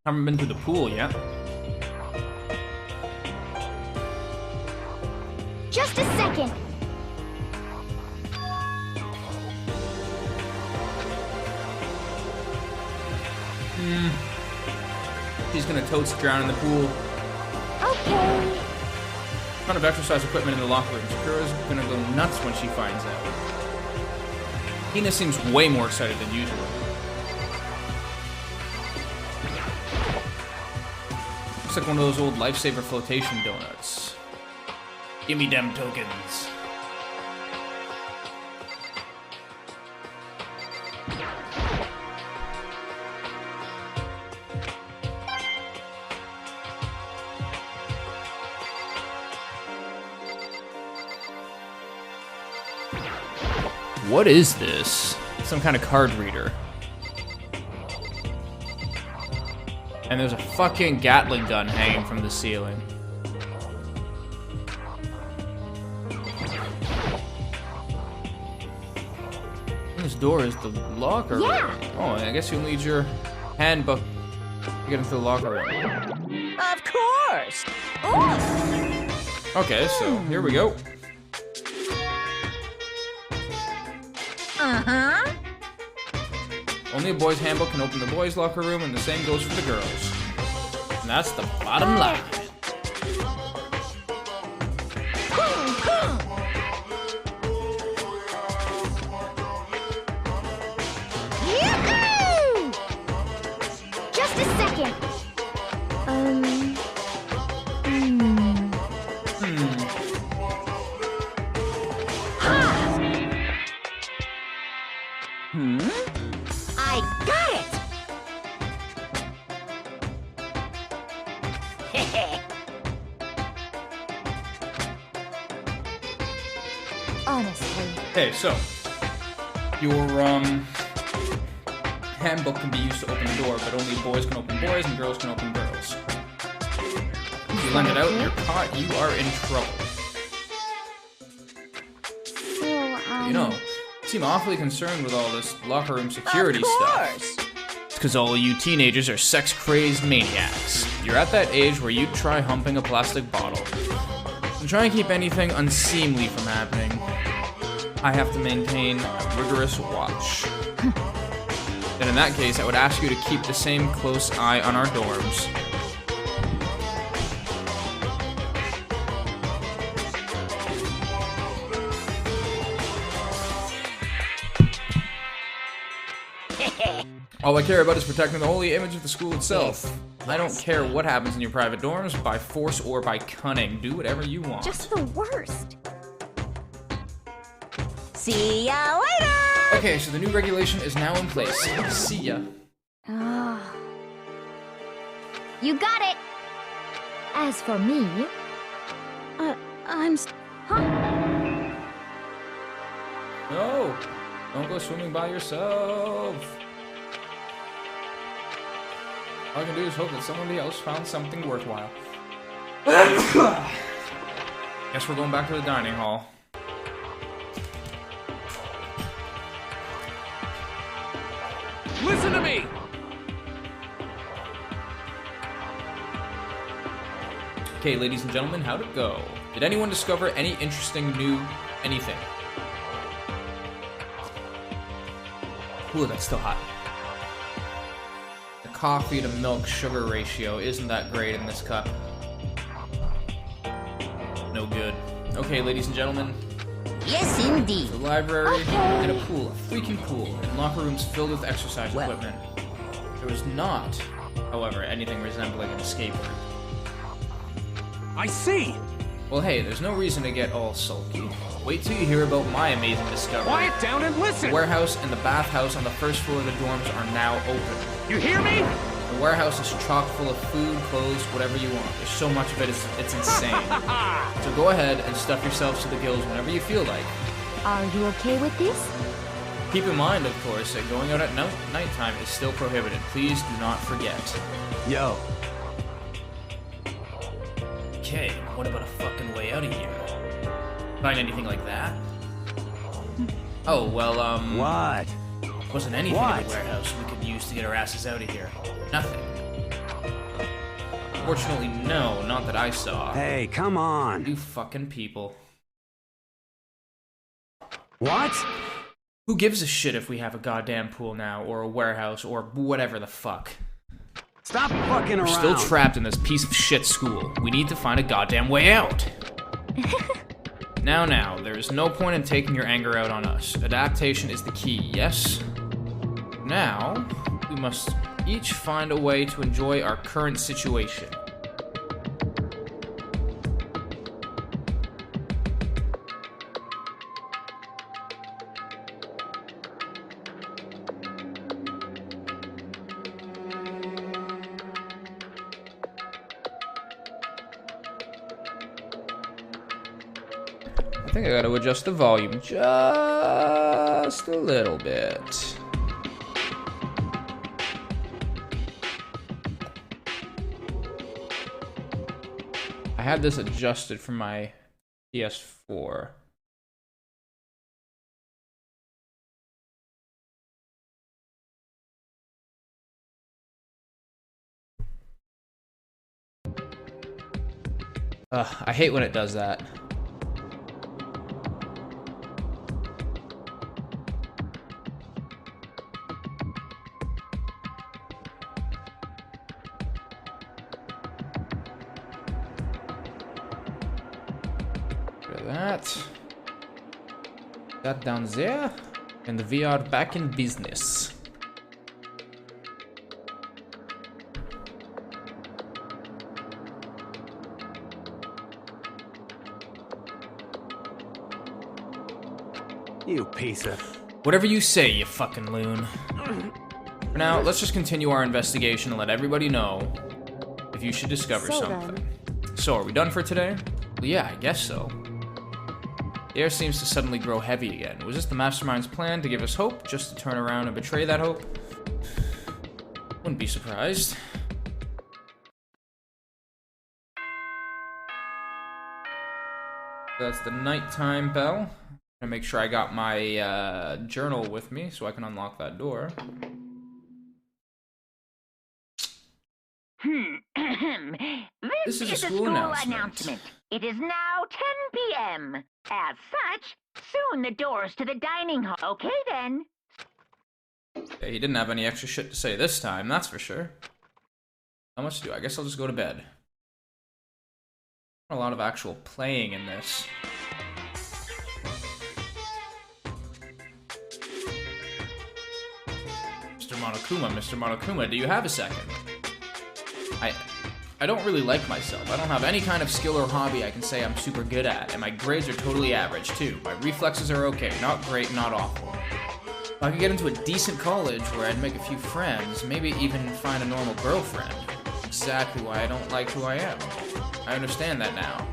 Haven't been to the pool yet. Just a second. He's gonna totes drown in the pool. Okay. Ton of exercise equipment in the locker room. Sakura's gonna go nuts when she finds out. Hina seems way more excited than usual. Looks like one of those old lifesaver flotation donuts. Give me them tokens. What is this? Some kind of card reader. And there's a fucking Gatling gun hanging from the ceiling. This door is the locker room. Oh, I guess you'll need your handbook to get into the locker room. Of course! Ooh. Okay, so here we go. Uh-huh. Only a boy's handbook can open the boys' locker room, and the same goes for the girls. And that's the bottom line. Yoo-hoo! Just a second. I got it! Honestly. Okay, so your handbook can be used to open the door, but only boys can open boys and girls can open girls. If you lend it out and you're caught, you are in trouble. So, know, you seem awfully concerned with all this locker room security Of stuff. course. It's because all of you teenagers are sex-crazed maniacs. You're at that age where you'd try humping a plastic bottle. To try and keep anything unseemly from happening, I have to maintain a rigorous watch. And in that case, I would ask you to keep the same close eye on our dorms. All I care about is protecting the holy image of the school itself. I don't care what happens in your private dorms, by force or by cunning. Do whatever you want. Just the worst. See ya later! Okay, so the new regulation is now in place. See ya. Ah. You got it. As for me, huh? No! Don't go swimming by yourself. All I can do is hope that somebody else found something worthwhile. Guess we're going back to the dining hall. Listen to me! Okay, ladies and gentlemen, how'd it go? Did anyone discover any interesting new anything? Ooh, that's still hot. The coffee to milk sugar ratio isn't that great in this cup. No good. Okay, ladies and gentlemen, Yes, indeed. the library Okay. and a pool, a freaking pool, and locker rooms filled with exercise Well. equipment. There was not, however, anything resembling an escape room. I see! Well, hey, there's no reason to get all sulky. Wait till you hear about my amazing discovery. Quiet down and listen! The warehouse and the bathhouse on the first floor of the dorms are now open. You hear me? The warehouse is chock full of food, clothes, whatever you want. There's so much of it, it's insane. So go ahead and stuff yourselves to the gills whenever you feel like. Are you okay with this? Keep in mind, of course, that going out at nighttime is still prohibited. Please do not forget. Yo, Okay, what about a fucking way out of here? Find anything like that? Oh, well, what? wasn't anything What? in the warehouse we could use to get our asses out of here. Nothing. Fortunately, no, not that I saw. Hey, come on. You fucking people. What? Who gives a shit if we have a goddamn pool now, or a warehouse, or whatever the fuck? Stop fucking We're around. still trapped in this piece of shit school. We need to find a goddamn way out. Now, there is no point in taking your anger out on us. Adaptation is the key, yes? Now, we must each find a way to enjoy our current situation. I think I gotta adjust the volume just a little bit. I had this adjusted from my PS4. I hate when it does that. That down there, and we are back in business. You piece of... Whatever you say, you fucking loon. For now, let's just continue our investigation and let everybody know if you should discover So something. then. So, are we done for today? Well, yeah, I guess so. The air seems to suddenly grow heavy again. Was this the mastermind's plan to give us hope, just to turn around and betray that hope? Wouldn't be surprised. That's the nighttime bell. I make sure I got my journal with me so I can unlock that door. This is a school announcement. It is now 10 p.m. As such, soon the doors to the dining hall. Okay then. Yeah, he didn't have any extra shit to say this time, that's for sure. How much to do? I guess I'll just go to bed. A lot of actual playing in this. Mr. Monokuma, do you have a second? I don't really like myself. I don't have any kind of skill or hobby I can say I'm super good at, and my grades are totally average too. My reflexes are okay, not great, not awful. If I could get into a decent college where I'd make a few friends, maybe even find a normal girlfriend. Exactly why I don't like who I am. I understand that now.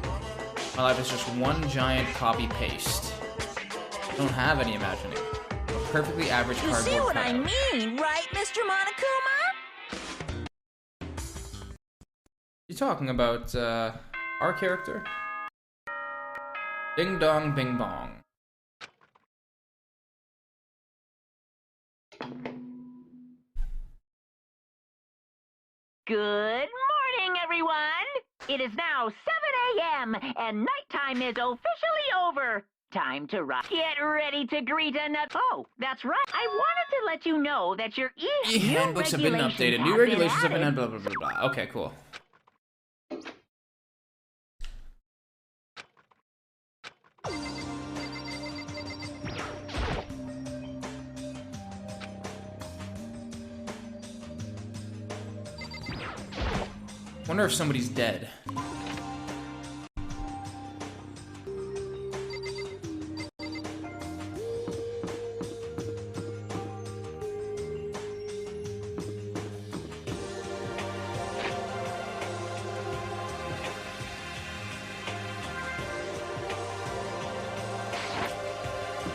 My life is just one giant copy-paste. I don't have any imagining. I'm a perfectly average You cardboard see what cutout. I mean, right, Mr. Monokuma? You talking about, our character? Ding dong bing bong. Good morning, everyone. It is now 7 a.m. and nighttime is officially over. Time to rock. Get ready to greet another. Oh, that's right. I wanted to let you know that your Handbooks have been updated. New regulations have been added. Blah blah blah blah. Okay, cool. Wonder if somebody's dead.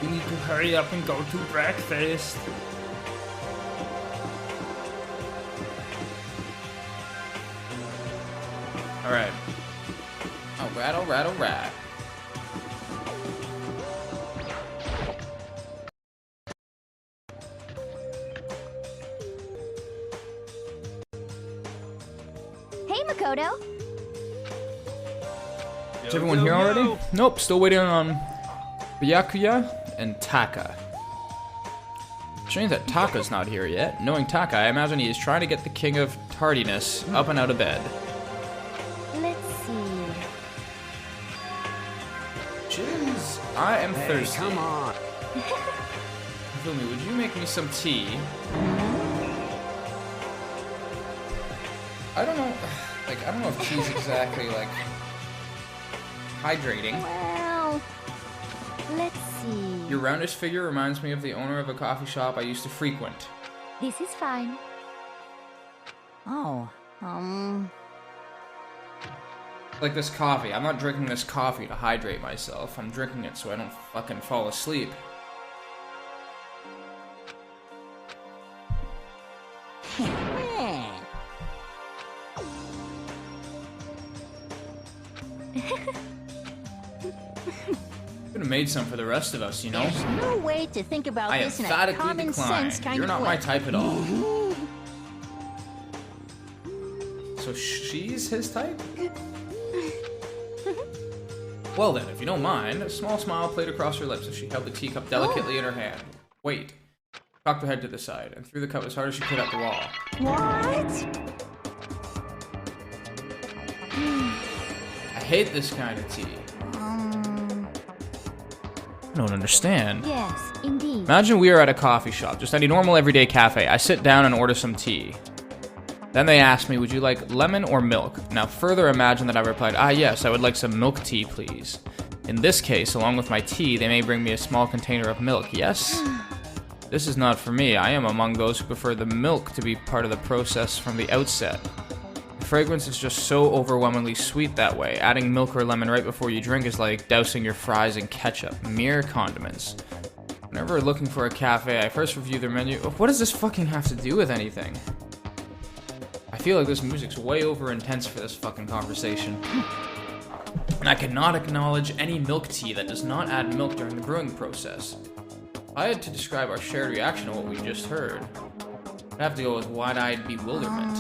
We need to hurry up and go to breakfast. Alright. Alright. Hey, Makoto. Is everyone here already? Nope, still waiting on Byakuya and Taka. Strange that Taka's not here yet. Knowing Taka, I imagine he is trying to get the king of tardiness up and out of bed. Let's see. Jeez, I am thirsty. Come on. Fumi, would you make me some tea? I don't know, I don't know if tea's exactly, hydrating. Well, let's see. Your roundish figure reminds me of the owner of a coffee shop I used to frequent. This is fine. Oh, Like this coffee. I'm not drinking this coffee to hydrate myself. I'm drinking it so I don't fucking fall asleep. Could have made some for the rest of us, you know? There's no way to think about I this in a emphatically common decline. sense kind You're of not way. my type at all. So she's his type? Well then, if you don't mind, a small smile played across her lips as she held the teacup delicately in her hand. Wait. Cocked her head to the side and threw the cup as hard as she could at the wall. What? I hate this kind of tea. I don't understand. Yes, indeed. Imagine we are at a coffee shop, just any normal everyday cafe. I sit down and order some tea. Then they ask me, would you like lemon or milk? Now further imagine that I replied, yes, I would like some milk tea, please. In this case, along with my tea, they may bring me a small container of milk, yes? This is not for me. I am among those who prefer the milk to be part of the process from the outset. The fragrance is just so overwhelmingly sweet that way. Adding milk or lemon right before you drink is like dousing your fries in ketchup. Mere condiments. Whenever looking for a cafe, I first review their menu. What does this fucking have to do with anything? I feel like this music's way over intense for this fucking conversation. And I cannot acknowledge any milk tea that does not add milk during the brewing process. If I had to describe our shared reaction to what we just heard, I'd have to go with wide-eyed bewilderment.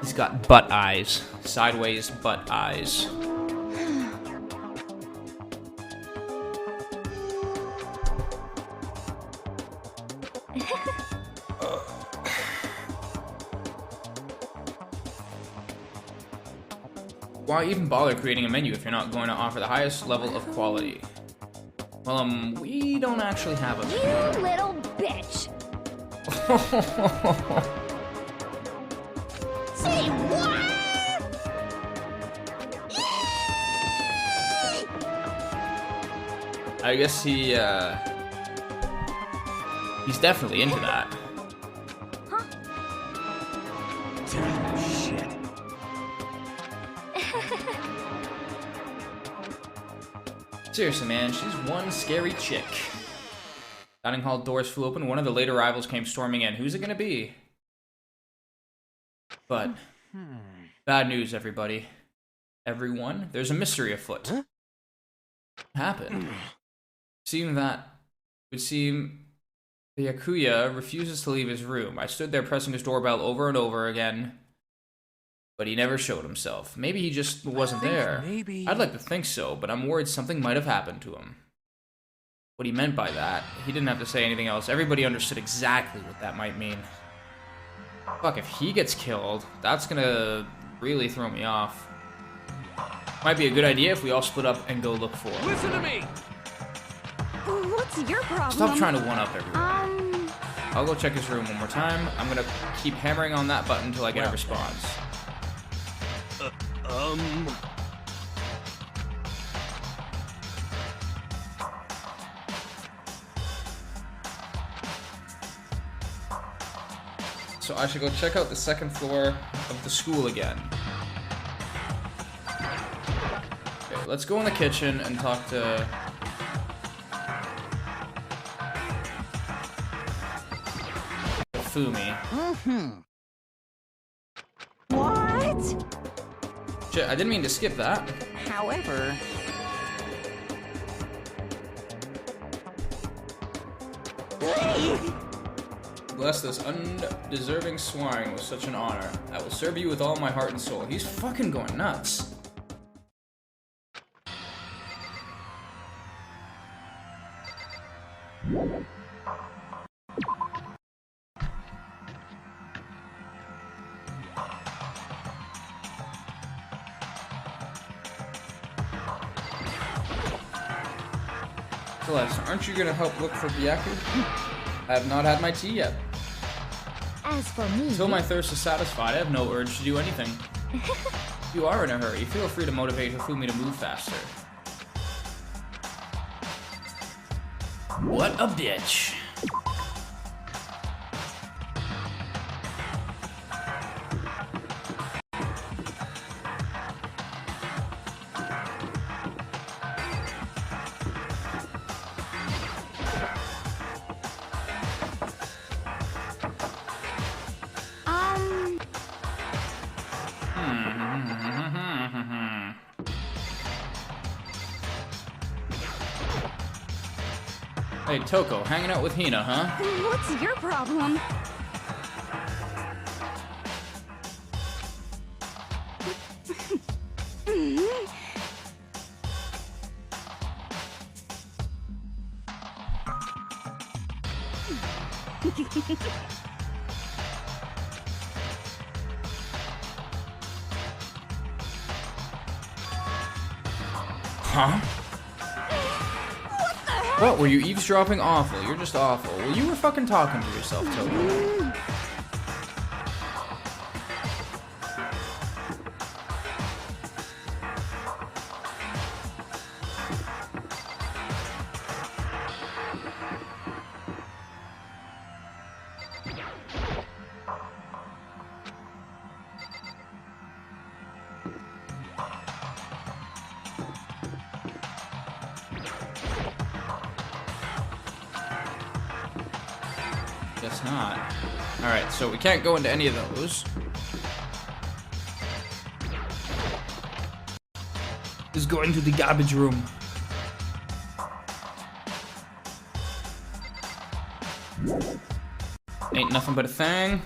He's got butt eyes. Sideways butt eyes. Why even bother creating a menu if you're not going to offer the highest level of quality? Well, we don't actually have a menu. You little bitch! Say what? I guess he's definitely into that. Shit. Seriously, man, she's one scary chick. Dining hall doors flew open. One of the late arrivals came storming in. Who's it gonna be? But bad news, everybody. Everyone, there's a mystery afoot. What happened? It would seem the Yakuya refuses to leave his room. I stood there pressing his doorbell over and over again, but he never showed himself. Maybe he just wasn't there. Maybe. I'd like to think so, but I'm worried something might have happened to him. What he meant by that, he didn't have to say anything else. Everybody understood exactly what that might mean. Fuck, if he gets killed, that's gonna really throw me off. Might be a good idea if we all split up and go look for him. Listen to me! What's your problem? Stop trying to one-up everyone. I'll go check his room one more time. I'm gonna keep hammering on that button until I get a response. So I should go check out the second floor of the school again. Okay, let's go in the kitchen and talk to... Fumi. What? Shit, I didn't mean to skip that. However, Bless this undeserving swine with such an honor. I will serve you with all my heart and soul. He's fucking going nuts. Celeste, aren't you gonna help look for Byaku? I have not had my tea yet. As for me... Until my thirst is satisfied, I have no urge to do anything. If you are in a hurry, feel free to motivate Hifumi to move faster. What a bitch. Hey, Toko, hanging out with Hina, huh? What's your problem? Huh? What, were you eavesdropping? Awful, you're just awful. Well, you were fucking talking to yourself, Toko. Guess not. Alright, so we can't go into any of those. was going to the garbage room. Ain't nothing but a thing.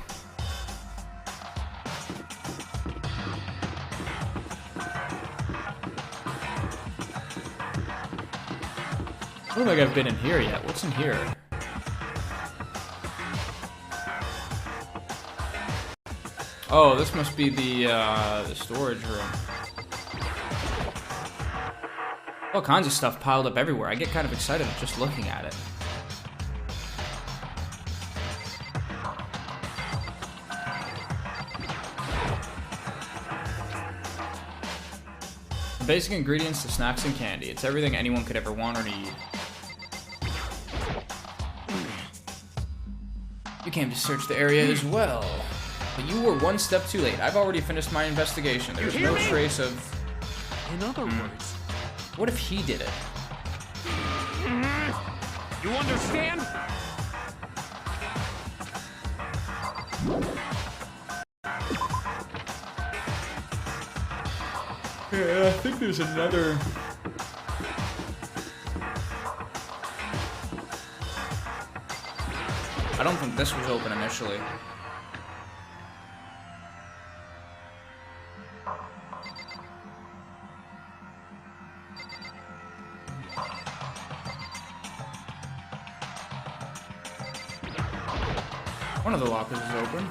I don't think I've been in here yet. What's in here? Oh, this must be the storage room. All kinds of stuff piled up everywhere. I get kind of excited just looking at it. The basic ingredients to snacks and candy. It's everything anyone could ever want or need. You came to search the area as well. But you were one step too late. I've already finished my investigation. There's no trace of... In other words, What if he did it? you understand? Yeah, I think there's another... I don't think this was open initially. One of the lockers is open.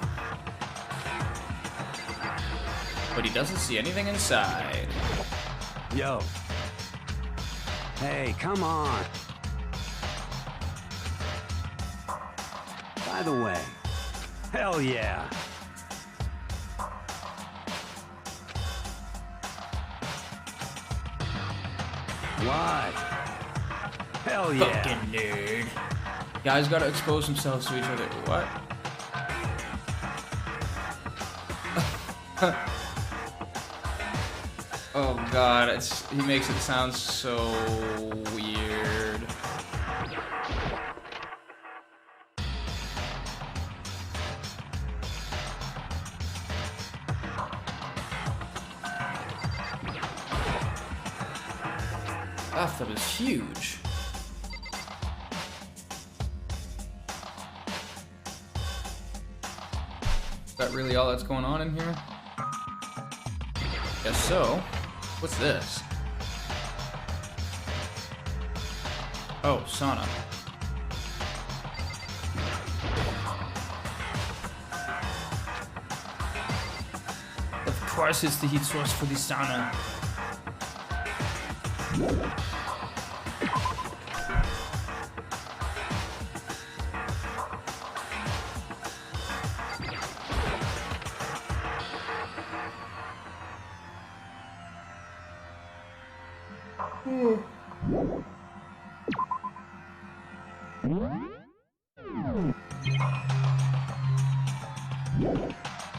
But he doesn't see anything inside. Yo. Hey, come on. By the way, hell yeah. What? Hell yeah. Fucking nerd. Guys gotta expose themselves to each other. What? Oh god, he makes it sound so weird. Bathtub is huge. Is that really all that's going on in here? Guess so. What's this? Oh, sauna. Of course it's the heat source for the sauna.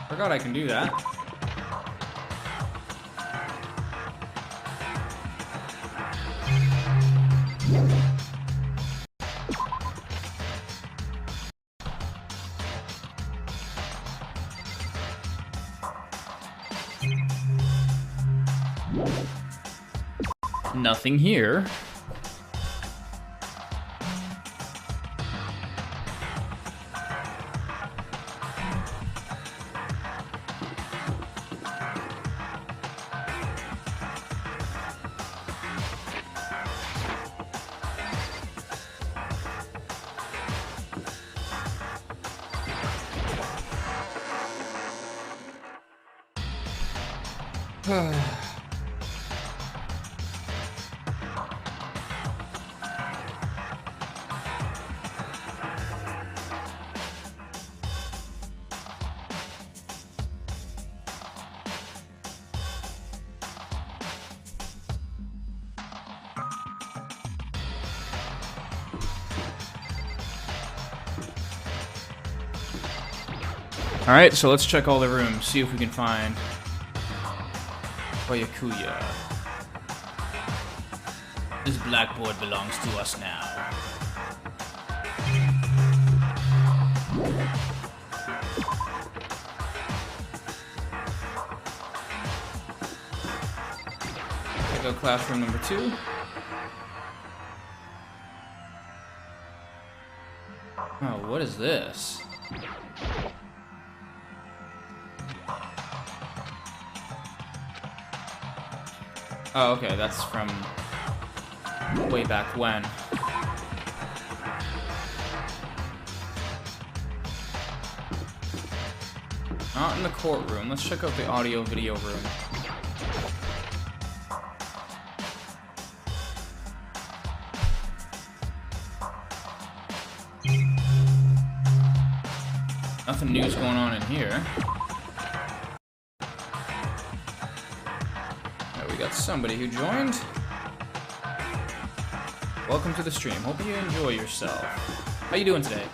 Forgot I can do that. Nothing here. Alright, so let's check all the rooms, see if we can find Oyakuya. This blackboard belongs to us now. Check out classroom number 2. Oh, what is this? Oh, okay, that's from way back when. Not in the courtroom. Let's check out the audio-video room. Nothing new's going on in here. We got somebody who joined. Welcome to the stream. Hope you enjoy yourself. How you doing today?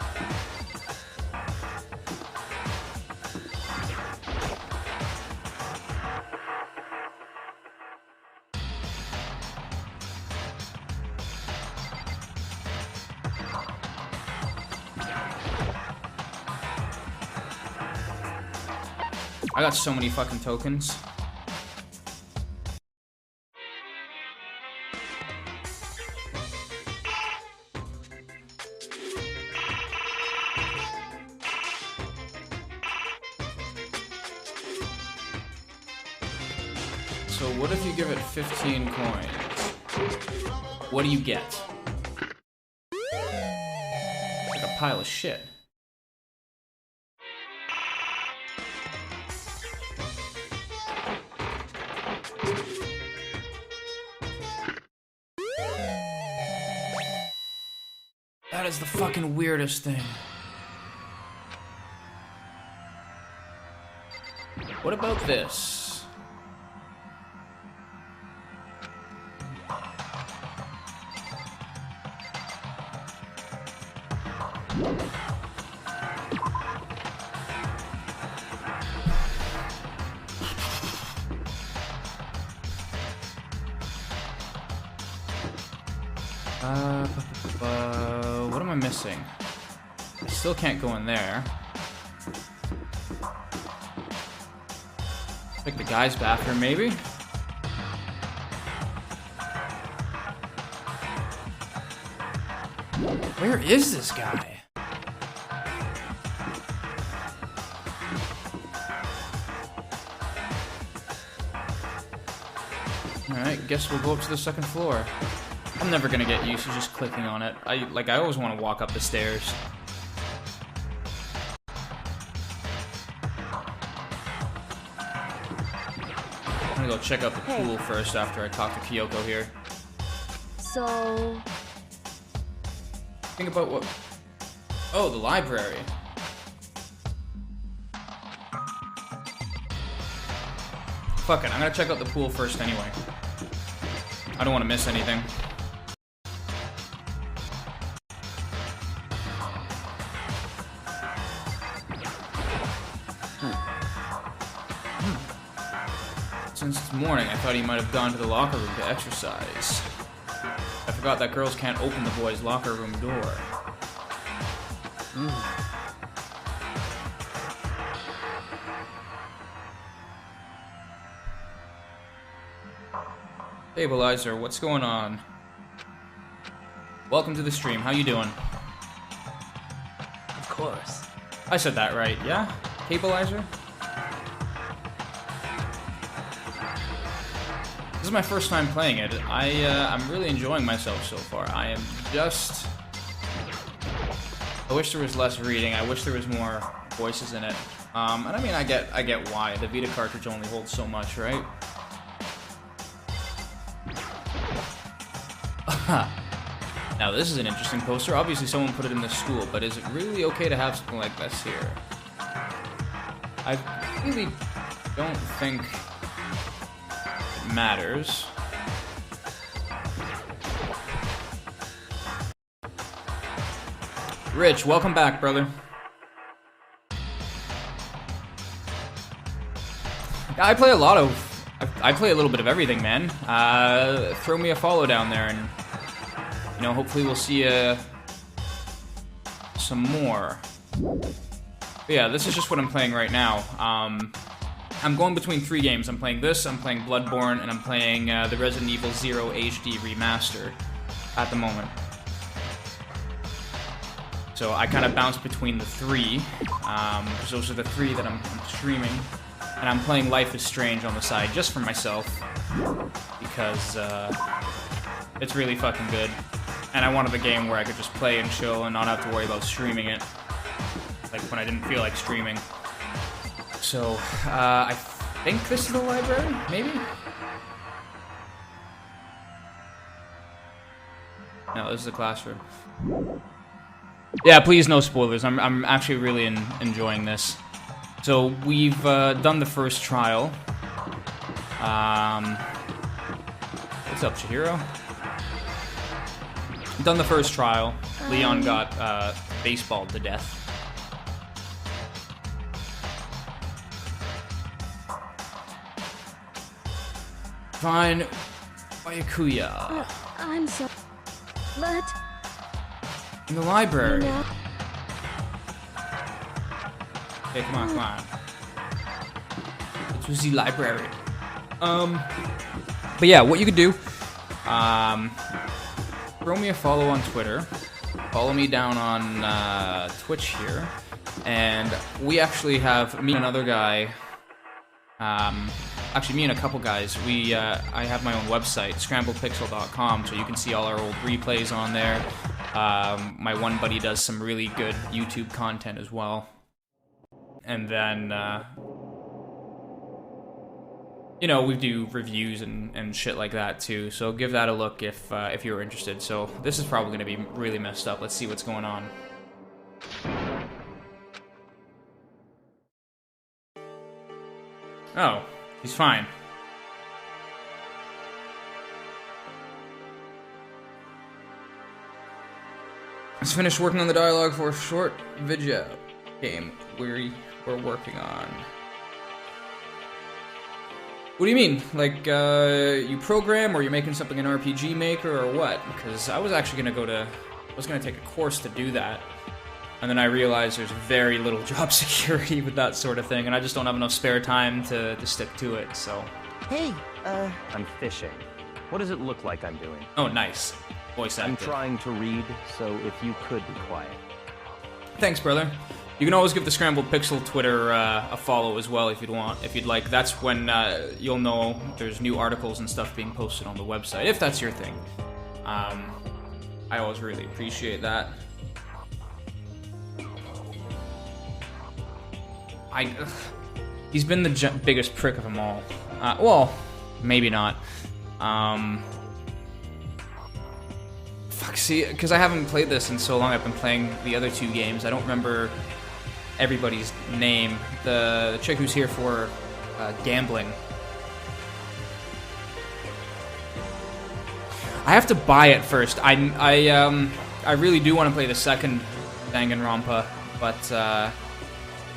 I got so many fucking tokens. So what if you give it 15 coins? What do you get? Like a pile of shit. That is the fucking weirdest thing. What about this? What am I missing? I still can't go in there. Like the guy's bathroom, maybe? Where is this guy? Alright, guess we'll go up to the second floor. I'm never gonna get used to just clicking on it. I always want to walk up the stairs. I'm gonna go check out the pool first after I talk to Kyoko here. So... Think about what... Oh, the library. Fuck it, I'm gonna check out the pool first anyway. I don't want to miss anything. Since it's morning, I thought he might have gone to the locker room to exercise. I forgot that girls can't open the boys' locker room door. Stabilizer, what's going on? Welcome to the stream. How you doing? Of course. I said that right, yeah? Stabilizer? This is my first time playing it. I'm really enjoying myself so far. I am just... I wish there was less reading. I wish there was more voices in it. And I mean, I get why. The Vita cartridge only holds so much, right? Now this is an interesting poster. Obviously someone put it in the school, but is it really okay to have something like this here? I really don't think it matters. Rich, welcome back, brother. Yeah, I play a lot of... I play a little bit of everything, man. Throw me a follow down there, and you know, hopefully we'll see some more. But yeah, this is just what I'm playing right now. I'm going between 3 games. I'm playing this, I'm playing Bloodborne, and I'm playing the Resident Evil 0 HD remaster at the moment. So I kind of bounce between the 3, because those are the 3 that I'm streaming. And I'm playing Life is Strange on the side just for myself, because it's really fucking good. And I wanted a game where I could just play and chill and not have to worry about streaming it, like when I didn't feel like streaming. So, I think this is the library, maybe? No, this is the classroom. Yeah, please no spoilers. I'm actually really enjoying this. So we've done the first trial. What's up, Chihiro? Done the first trial. Leon got baseballed to death. Fine. Wayakuya. I'm so... But... In the library. You know, Okay, come on, come on. It was the library. But yeah, what you could do, throw me a follow on Twitter, follow me down on Twitch here, and we actually have, me and another guy, actually me and a couple guys, I have my own website, scrambledpixel.com, so you can see all our old replays on there. My one buddy does some really good YouTube content as well. And then, you know, we do reviews and shit like that too. So give that a look if you're interested. So this is probably going to be really messed up. Let's see what's going on. Oh, he's fine. Let's finish working on the dialogue for a short video game we're working on. What do you mean? Like, you program, or you're making something an RPG maker, or what? Because I was actually gonna take a course to do that. And then I realized there's very little job security with that sort of thing, and I just don't have enough spare time to stick to it, so. Hey, I'm fishing. What does it look like I'm doing? Oh, nice. Voice acting. I'm trying to read, so if you could be quiet. Thanks, brother. You can always give the Scrambled Pixel Twitter a follow as well if you'd like. That's when you'll know there's new articles and stuff being posted on the website, if that's your thing. I always really appreciate that. He's been the biggest prick of them all. Well, maybe not. Fuck, see, because I haven't played this in so long, I've been playing the other 2 games. I don't remember everybody's name. The chick who's here for gambling. I have to buy it first. I really do want to play the second Danganronpa, but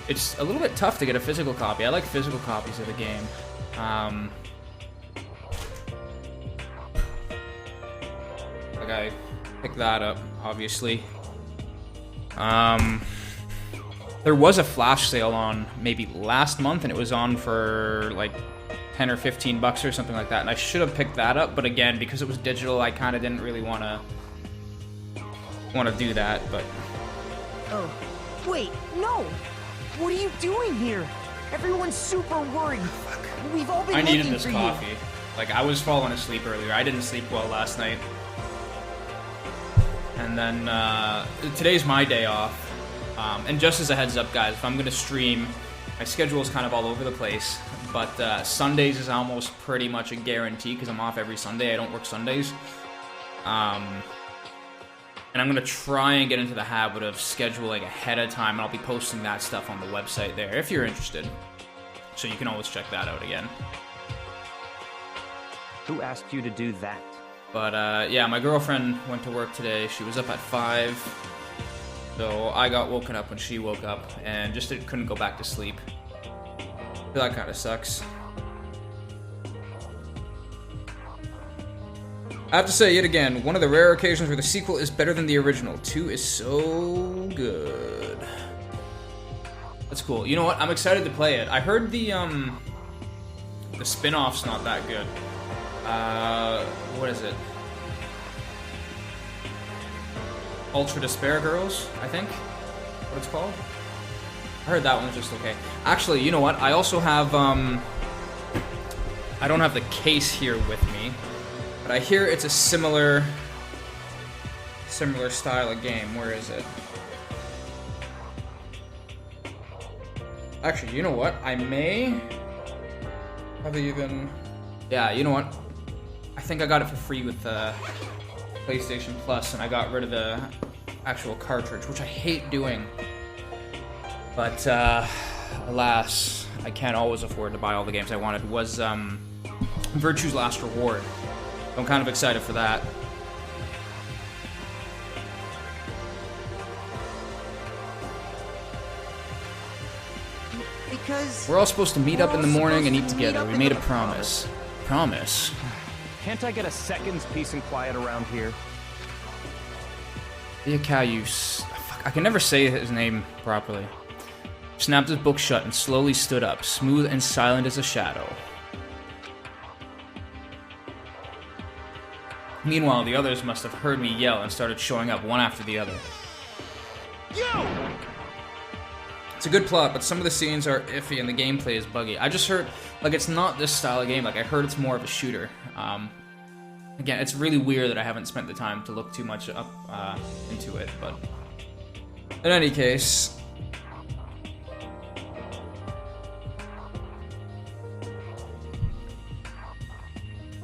it's a little bit tough to get a physical copy. I like physical copies of the game. Like I picked that up, obviously. There was a flash sale on maybe last month, and it was on for like 10 or 15 bucks or something like that, and I should have picked that up, but again, because it was digital, I kind of didn't really want to do that, but... Oh, wait, no! What are you doing here? Everyone's super worried. We've all been I needed looking this for coffee. you. Like, I was falling asleep earlier. I didn't sleep well last night. And then, today's my day off. And just as a heads up, guys, if I'm going to stream, my schedule is kind of all over the place. But Sundays is almost pretty much a guarantee because I'm off every Sunday. I don't work Sundays. And I'm going to try and get into the habit of scheduling ahead of time. And I'll be posting that stuff on the website there if you're interested. So you can always check that out again. Who asked you to do that? But yeah, my girlfriend went to work today. She was up at 5. So I got woken up when she woke up and just couldn't go back to sleep. That kind of sucks. I have to say yet again, one of the rare occasions where the sequel is better than the original. 2 is so good. That's cool. You know what? I'm excited to play it. I heard the spin-off's not that good. What is it? Ultra Despair Girls, I think. What it's called? I heard that one's just okay. Actually, you know what? I also have I don't have the case here with me, but I hear it's a similar style of game. Where is it? Actually, you know what? I may have even... Yeah, you know what? I think I got it for free with PlayStation Plus, and I got rid of the actual cartridge, which I hate doing. But, alas, I can't always afford to buy all the games I wanted. Was Virtue's Last Reward. I'm kind of excited for that. Because We're all supposed to meet up in the morning and eat together. We made a promise. Promise? Can't I get a second's peace and quiet around here? Iacayus. Fuck, I can never say his name properly. Snapped his book shut and slowly stood up, smooth and silent as a shadow. Meanwhile, the others must have heard me yell and started showing up one after the other. It's a good plot, but some of the scenes are iffy and the gameplay is buggy. I just heard, like, it's not this style of game. Like, I heard it's more of a shooter. Again, it's really weird that I haven't spent the time to look too much up into it, but... In any case...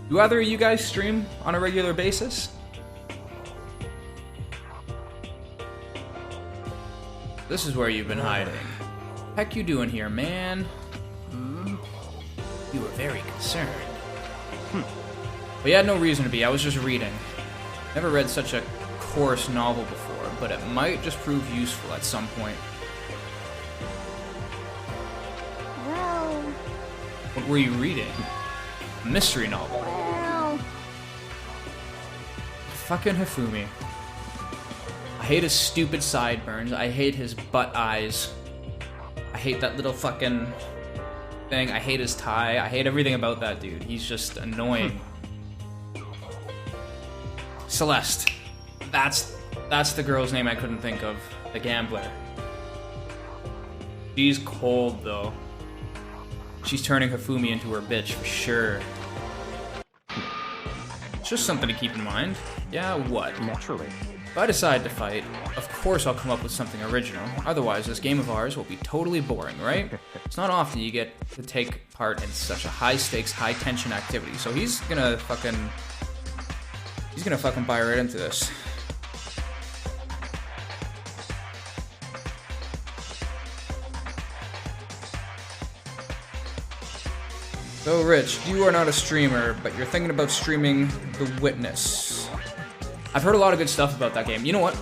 Do either of you guys stream on a regular basis? This is where you've been hiding. Heck you doing here, man? You were very concerned. But you had no reason to be, I was just reading. Never read such a coarse novel before, but it might just prove useful at some point. Well, What were you reading? A mystery novel. well. Fucking Hifumi. I hate his stupid sideburns. I hate his butt eyes. I hate that little fucking thing. I hate his tie. I hate everything about that dude. He's just annoying. Celeste. That's the girl's name I couldn't think of. The gambler. She's cold, though. She's turning Hifumi into her bitch, for sure. It's just something to keep in mind. Yeah, what? Naturally. If I decide to fight, of course I'll come up with something original. Otherwise, this game of ours will be totally boring, right? It's not often you get to take part in such a high-stakes, high-tension activity. So he's gonna fucking buy right into this. So, Rich, you are not a streamer, but you're thinking about streaming The Witness. I've heard a lot of good stuff about that game. You know what?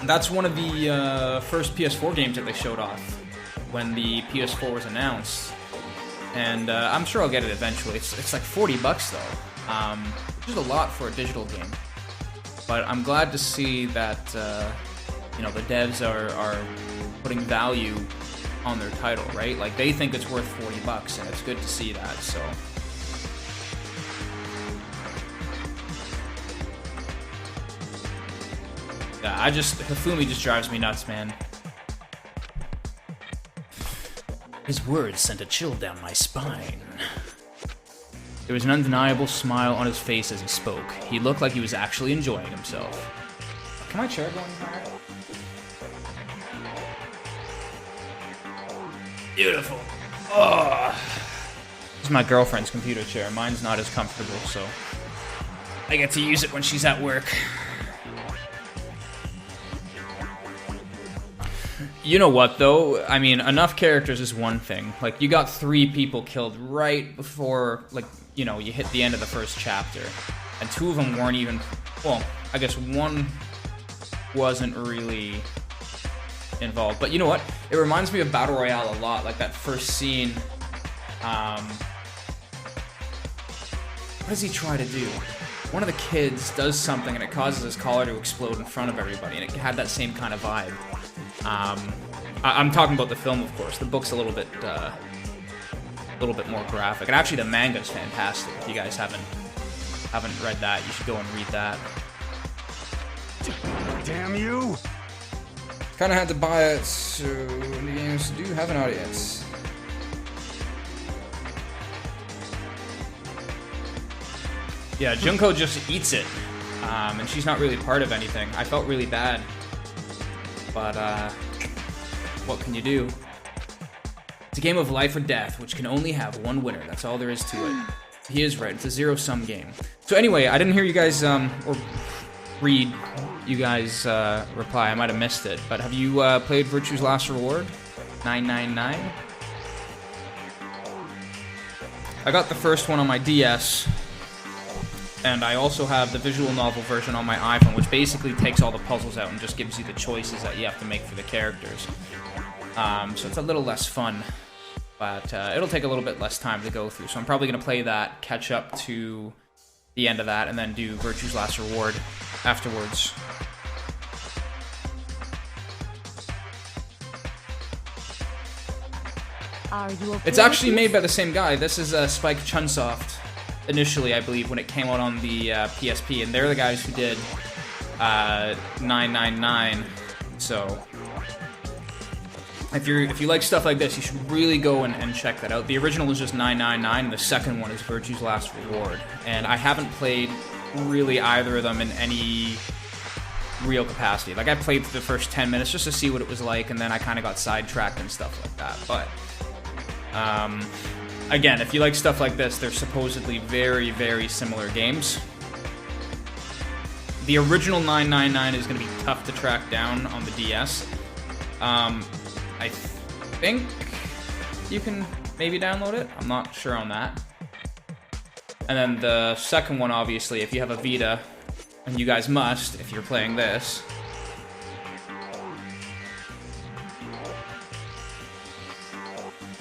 That's one of the first PS4 games that they showed off when the PS4 was announced. And I'm sure I'll get it eventually. It's like $40 though, which is a lot for a digital game. But I'm glad to see that you know, the devs are putting value on their title, right? Like, they think it's worth $40, and it's good to see that, so. Yeah, Hifumi just drives me nuts, man. His words sent a chill down my spine. There was an undeniable smile on his face as he spoke. He looked like he was actually enjoying himself. Can my chair go in here? Beautiful. Oh. This is my girlfriend's computer chair. Mine's not as comfortable, so I get to use it when she's at work. You know what, though? I mean, enough characters is one thing. Like, you got 3 people killed right before, like, you know, you hit the end of the first chapter. And 2 of them weren't even... Well, I guess 1 wasn't really involved. But you know what? It reminds me of Battle Royale a lot. Like, that first scene... what does he try to do? One of the kids does something and it causes his collar to explode in front of everybody. And it had that same kind of vibe. I'm talking about the film, of course. The book's a little bit more graphic. And actually, the manga's fantastic. If you guys haven't read that, you should go and read that. Damn you! Kind of had to buy it, so the games do have an audience. Yeah, Junko just eats it, and she's not really part of anything. I felt really bad, but what can you do? It's a game of life or death, which can only have one winner. That's all there is to it. He is right. It's a zero-sum game. So anyway, I didn't hear you guys or read you guys reply. I might have missed it, but have you played Virtue's Last Reward? 999. I got the first one on my DS. And I also have the visual novel version on my iPhone, which basically takes all the puzzles out and just gives you the choices that you have to make for the characters. So it's a little less fun, but it'll take a little bit less time to go through. So I'm probably going to play that, catch up to the end of that, and then do Virtue's Last Reward afterwards. Are you okay? It's actually made by the same guy. This is Spike Chunsoft. Initially, I believe, when it came out on the PSP, and they're the guys who did 999. So, if you like stuff like this, you should really go and check that out. The original is just 999, and the second one is Virtue's Last Reward. And I haven't played really either of them in any real capacity. Like, I played the first 10 minutes just to see what it was like, and then I kind of got sidetracked and stuff like that. But, again, if you like stuff like this, they're supposedly very, very similar games. The original 999 is going to be tough to track down on the DS. I think you can maybe download it. I'm not sure on that. And then the second one, obviously, if you have a Vita, and you guys must if you're playing this.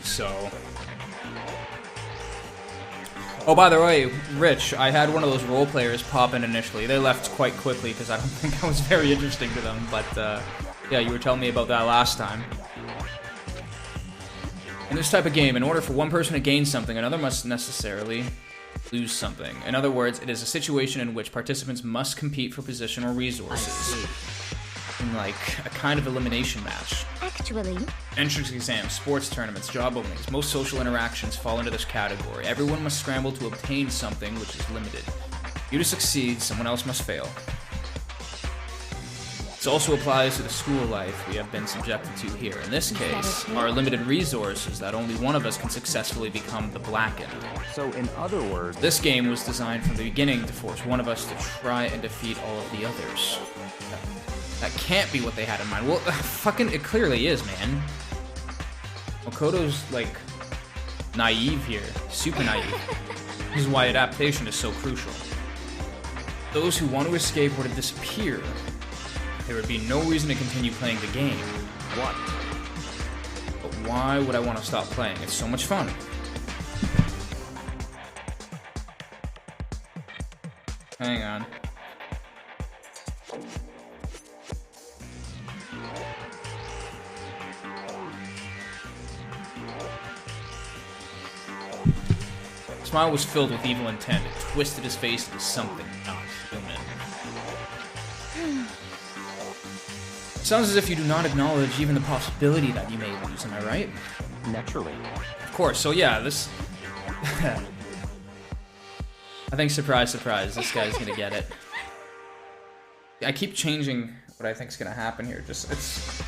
So... Oh, by the way, Rich, I had one of those role players pop in initially. They left quite quickly because I don't think I was very interesting to them, but yeah, you were telling me about that last time. In this type of game, in order for one person to gain something, another must necessarily lose something. In other words, it is a situation in which participants must compete for position or resources. In like a kind of elimination match. Actually, Entrance exams, sports tournaments, job openings, most social interactions fall into this category. Everyone must scramble to obtain something which is limited. For you to succeed, someone else must fail. This also applies to the school life we have been subjected to here. In this case, our limited resources that only one of us can successfully become the Blackened. So, in other words, This game was designed from the beginning to force one of us to try and defeat all of the others. That can't be what they had in mind. Well, fucking, it clearly is, man. Makoto's, like, naive here. Super naive. This is why adaptation is so crucial. Those who want to escape were to disappear. There would be no reason to continue playing the game. what? But why would I want to stop playing? It's so much fun. Hang on. Smile was filled with evil intent. It twisted his face into something not human. Sounds as if you do not acknowledge even the possibility that you may lose, am I right? Naturally. Of course, so yeah, this... I think, surprise, surprise, this guy's gonna get it. I keep changing what I think's gonna happen here. Just, it's...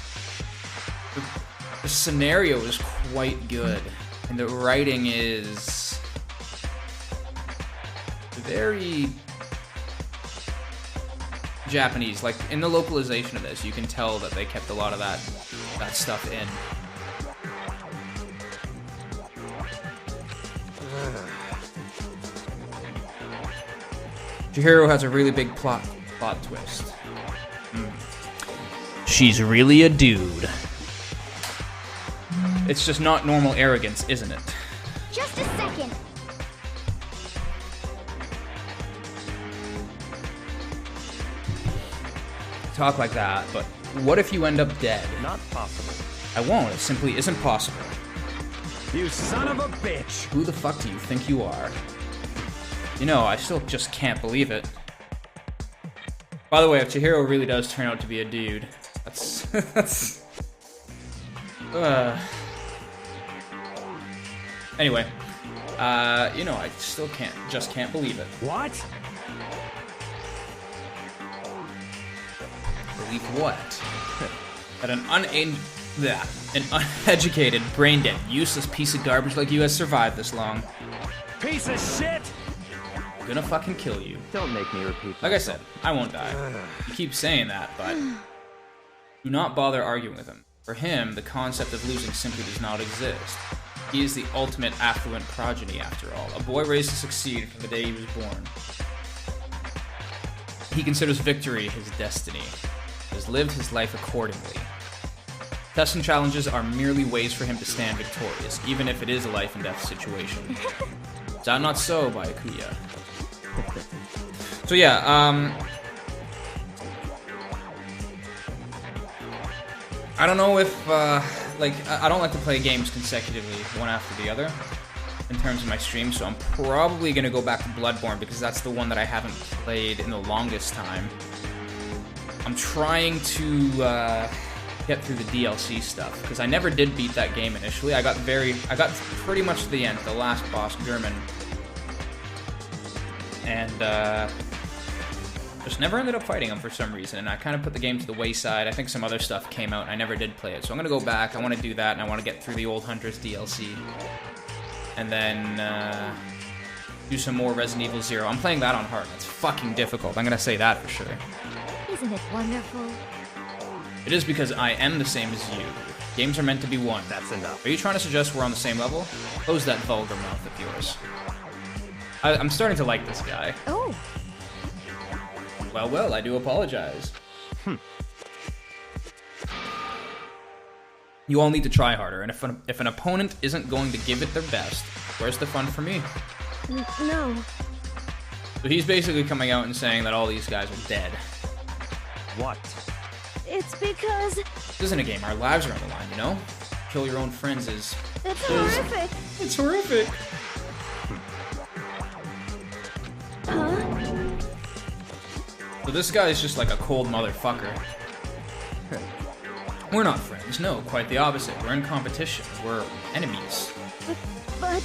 The scenario is quite good, and the writing is... very Japanese. Like, in the localization of this, you can tell that they kept a lot of that stuff in. Chihiro has a really big plot twist. She's really a dude. It's just not normal arrogance, isn't it? just a second. Talk like that, but what if you end up dead? Not possible. I won't. It simply isn't possible. You son of a bitch! Who the fuck do you think you are? You know, I still just can't believe it. By the way, if Chihiro really does turn out to be a dude, that's... Anyway, you know, I still can't believe it. What? Believe what? That an uneducated, brain-dead, useless piece of garbage like you has survived this long. Piece of shit! I'm gonna fucking kill you. Don't make me repeat Like I said, I won't die. You keep saying that, but do not bother arguing with him. For him, the concept of losing simply does not exist. He is the ultimate affluent progeny, after all. A boy raised to succeed from the day he was born. He considers victory his destiny. He has lived his life accordingly. Tests and challenges are merely ways for him to stand victorious, even if it is a life and death situation. Is that not so, Byakuya? So yeah, I don't know if, like, I don't like to play games consecutively, one after the other, in terms of my stream, so I'm probably gonna go back to Bloodborne, because that's the one that I haven't played in the longest time. I'm trying to, get through the DLC stuff, because I never did beat that game initially. I got pretty much to the end, the last boss, German, and, just never ended up fighting him for some reason, and I kind of put the game to the wayside. I think some other stuff came out, and I never did play it, so I'm gonna go back. I want to do that, and I want to get through the Old Hunters DLC, and then do some more Resident Evil 0. I'm playing that on hard. It's fucking difficult. I'm gonna say that for sure. Isn't it wonderful? It is, because I am the same as you. Games are meant to be one. That's enough. Are you trying to suggest we're on the same level? Close that vulgar mouth of yours. I'm starting to like this guy. Oh. Well, I do apologize. You all need to try harder, and if an opponent isn't going to give it their best, where's the fun for me? No. So he's basically coming out and saying that all these guys are dead. What? It's because This isn't a game, our lives are on the line, you know? Kill your own friends is... it's horrific. It's horrific! Huh? So this guy is just like a cold motherfucker. We're not friends, no, quite the opposite. We're in competition. We're enemies. But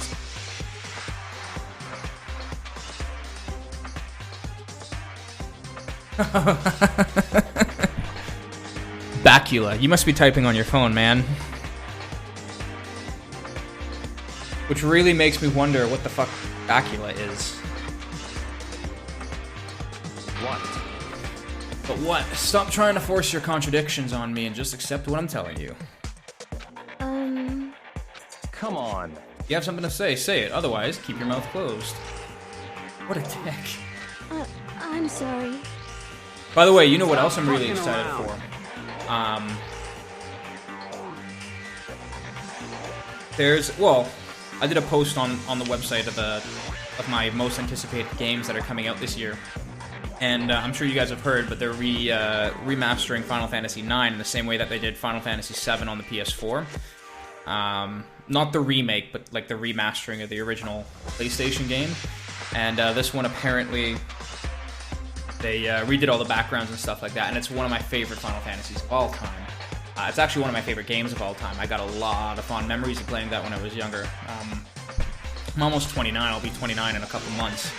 Bacula, you must be typing on your phone, man. Which really makes me wonder what the fuck Bacula is. What? But what? Stop trying to force your contradictions on me and just accept what I'm telling you. Come on. You have something to say it. Otherwise, keep your mouth closed. What a dick. I'm sorry. By the way, you know what else I'm really excited for? I did a post on the website of my most anticipated games that are coming out this year. And I'm sure you guys have heard, but they're remastering Final Fantasy IX in the same way that they did Final Fantasy VII on the PS4. Not the remake, but like the remastering of the original PlayStation game. And this one apparently, they redid all the backgrounds and stuff like that, and it's one of my favorite Final Fantasies of all time. It's actually one of my favorite games of all time. I got a lot of fond memories of playing that when I was younger. I'm almost 29, I'll be 29 in a couple months.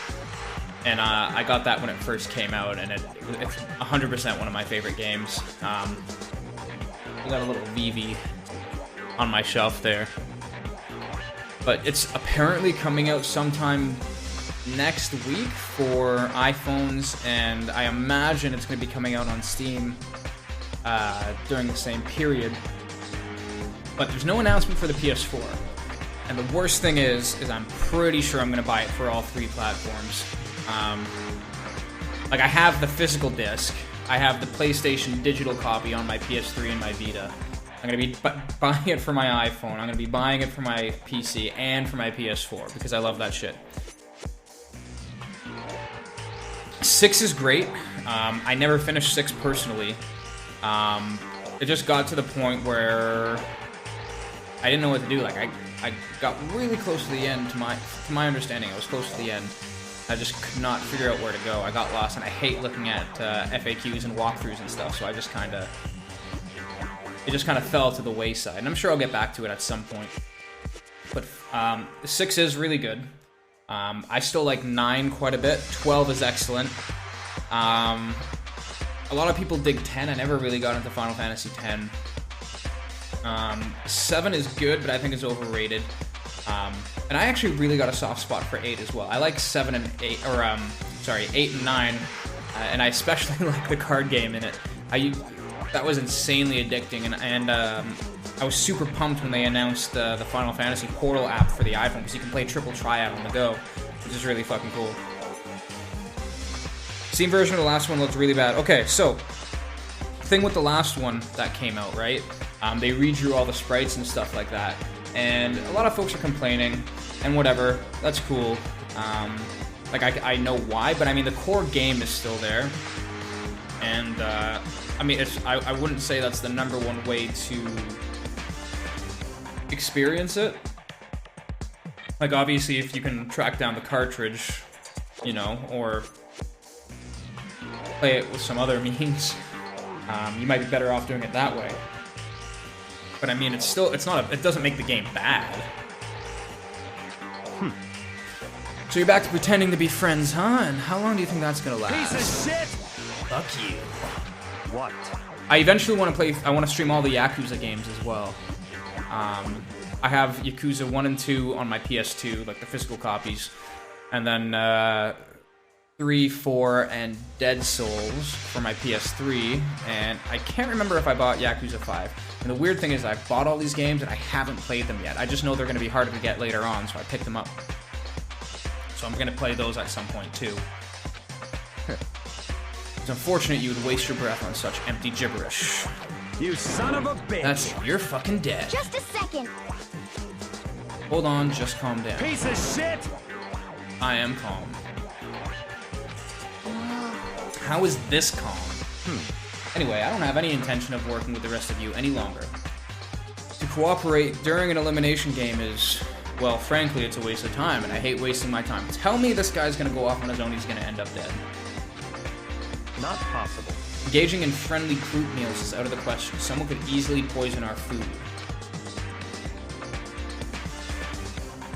And I got that when it first came out, and it's 100% one of my favorite games. I got a little VV on my shelf there. But it's apparently coming out sometime next week for iPhones, and I imagine it's going to be coming out on Steam during the same period. But there's no announcement for the PS4. And the worst thing is I'm pretty sure I'm going to buy it for all three platforms. Like, I have the physical disc, I have the PlayStation digital copy on my PS3 and my Vita. I'm going to be buying it for my iPhone, I'm going to be buying it for my PC and for my PS4, because I love that shit. 6 is great. I never finished 6 personally. It just got to the point where I didn't know what to do. Like I got really close to the end. To my understanding, I was close to the end. I just could not figure out where to go. I got lost, and I hate looking at FAQs and walkthroughs and stuff. So I just kind of fell to the wayside. And I'm sure I'll get back to it at some point. But 6 is really good. I still like 9 quite a bit. 12 is excellent. A lot of people dig 10. I never really got into Final Fantasy X. 7 is good, but I think it's overrated. And I actually really got a soft spot for 8 as well. I like 7 and 8, or 8 and 9, and I especially like the card game in it. That was insanely addicting, and I was super pumped when they announced the Final Fantasy Portal app for the iPhone, because you can play Triple Triad on the go, which is really fucking cool. Steam version of the last one looked really bad. Okay, so, thing with the last one that came out, right? They redrew all the sprites and stuff like that, and a lot of folks are complaining, and whatever, that's cool. Like, I know why, but I mean, the core game is still there, and, I mean, I wouldn't say that's the #1 way to experience it. Like, obviously, if you can track down the cartridge, you know, or play it with some other means, you might be better off doing it that way. But I mean, it doesn't make the game bad. So you're back to pretending to be friends, huh? And how long do you think that's gonna last? Piece of shit! Fuck you. What? I eventually want to stream all the Yakuza games as well. I have Yakuza 1 and 2 on my PS2, like the physical copies. And then 3, 4, and Dead Souls for my PS3. And I can't remember if I bought Yakuza 5. And the weird thing is I bought all these games and I haven't played them yet. I just know they're going to be harder to get later on, so I picked them up. So I'm going to play those at some point too. It's unfortunate you would waste your breath on such empty gibberish. You son of a bitch! That's it, you're fucking dead. Just a second. Hold on, just calm down. Piece of shit! I am calm. How is this calm? Anyway, I don't have any intention of working with the rest of you any longer. To cooperate during an elimination game is, well, frankly, it's a waste of time, and I hate wasting my time. Tell me this guy's gonna go off on his own, he's gonna end up dead. Not possible. Engaging in friendly group meals is out of the question. Someone could easily poison our food.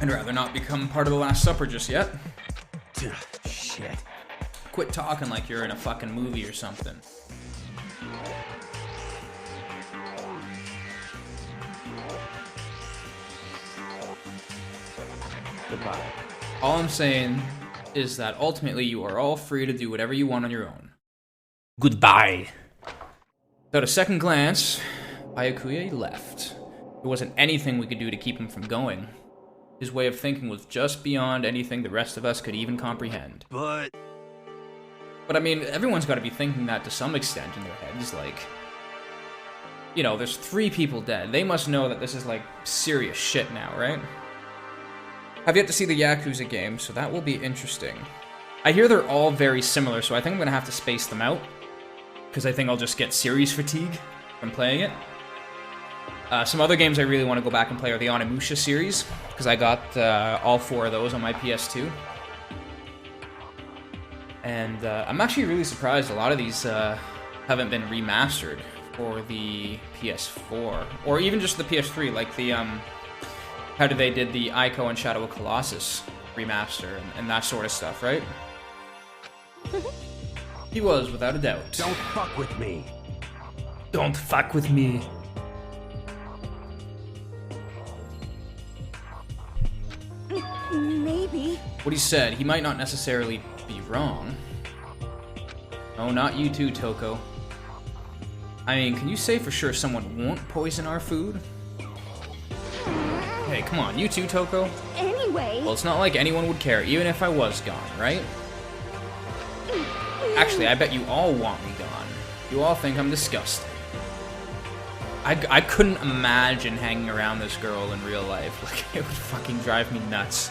I'd rather not become part of the Last Supper just yet. Shit. Quit talking like you're in a fucking movie or something. Goodbye. All I'm saying is that ultimately you are all free to do whatever you want on your own. Goodbye. Without a second glance, Byakuya left. There wasn't anything we could do to keep him from going. His way of thinking was just beyond anything the rest of us could even comprehend. But I mean, everyone's got to be thinking that to some extent in their heads, like... You know, there's 3 people dead. They must know that this is, like, serious shit now, right? I've yet to see the Yakuza game, so that will be interesting. I hear they're all very similar, so I think I'm gonna have to space them out. Because I think I'll just get series fatigue from playing it. Some other games I really want to go back and play are the Onimusha series, because I got all 4 of those on my PS2. And I'm actually really surprised a lot of these haven't been remastered for the PS4, or even just the PS3, like the, how they did the Ico and Shadow of Colossus remaster and that sort of stuff, right? He was, without a doubt. don't fuck with me. Don't fuck with me. Maybe. What he said, he might not necessarily be wrong. No, not you too, Toko. I mean, can you say for sure someone won't poison our food? Hey, come on, you too, Toko? Anyway. Well, it's not like anyone would care, even if I was gone, right? Actually, I bet you all want me gone. You all think I'm disgusting. I couldn't imagine hanging around this girl in real life. Like, it would fucking drive me nuts.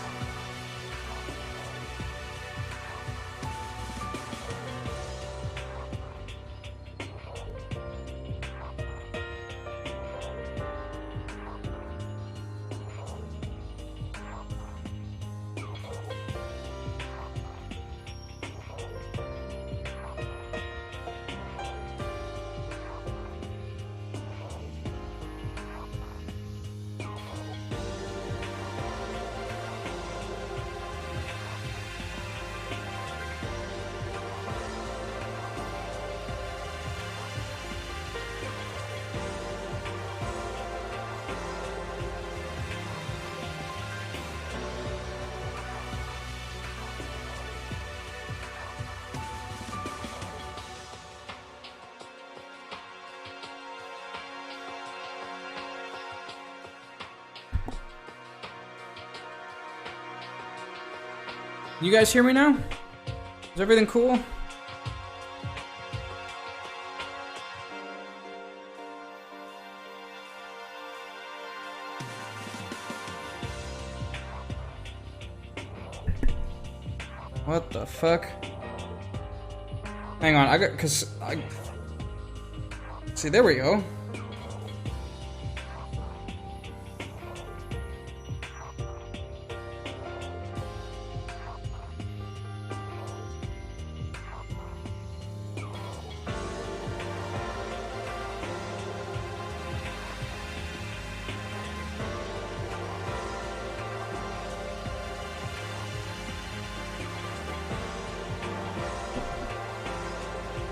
You guys hear me now? Is everything cool? What the fuck? Hang on, see, there we go.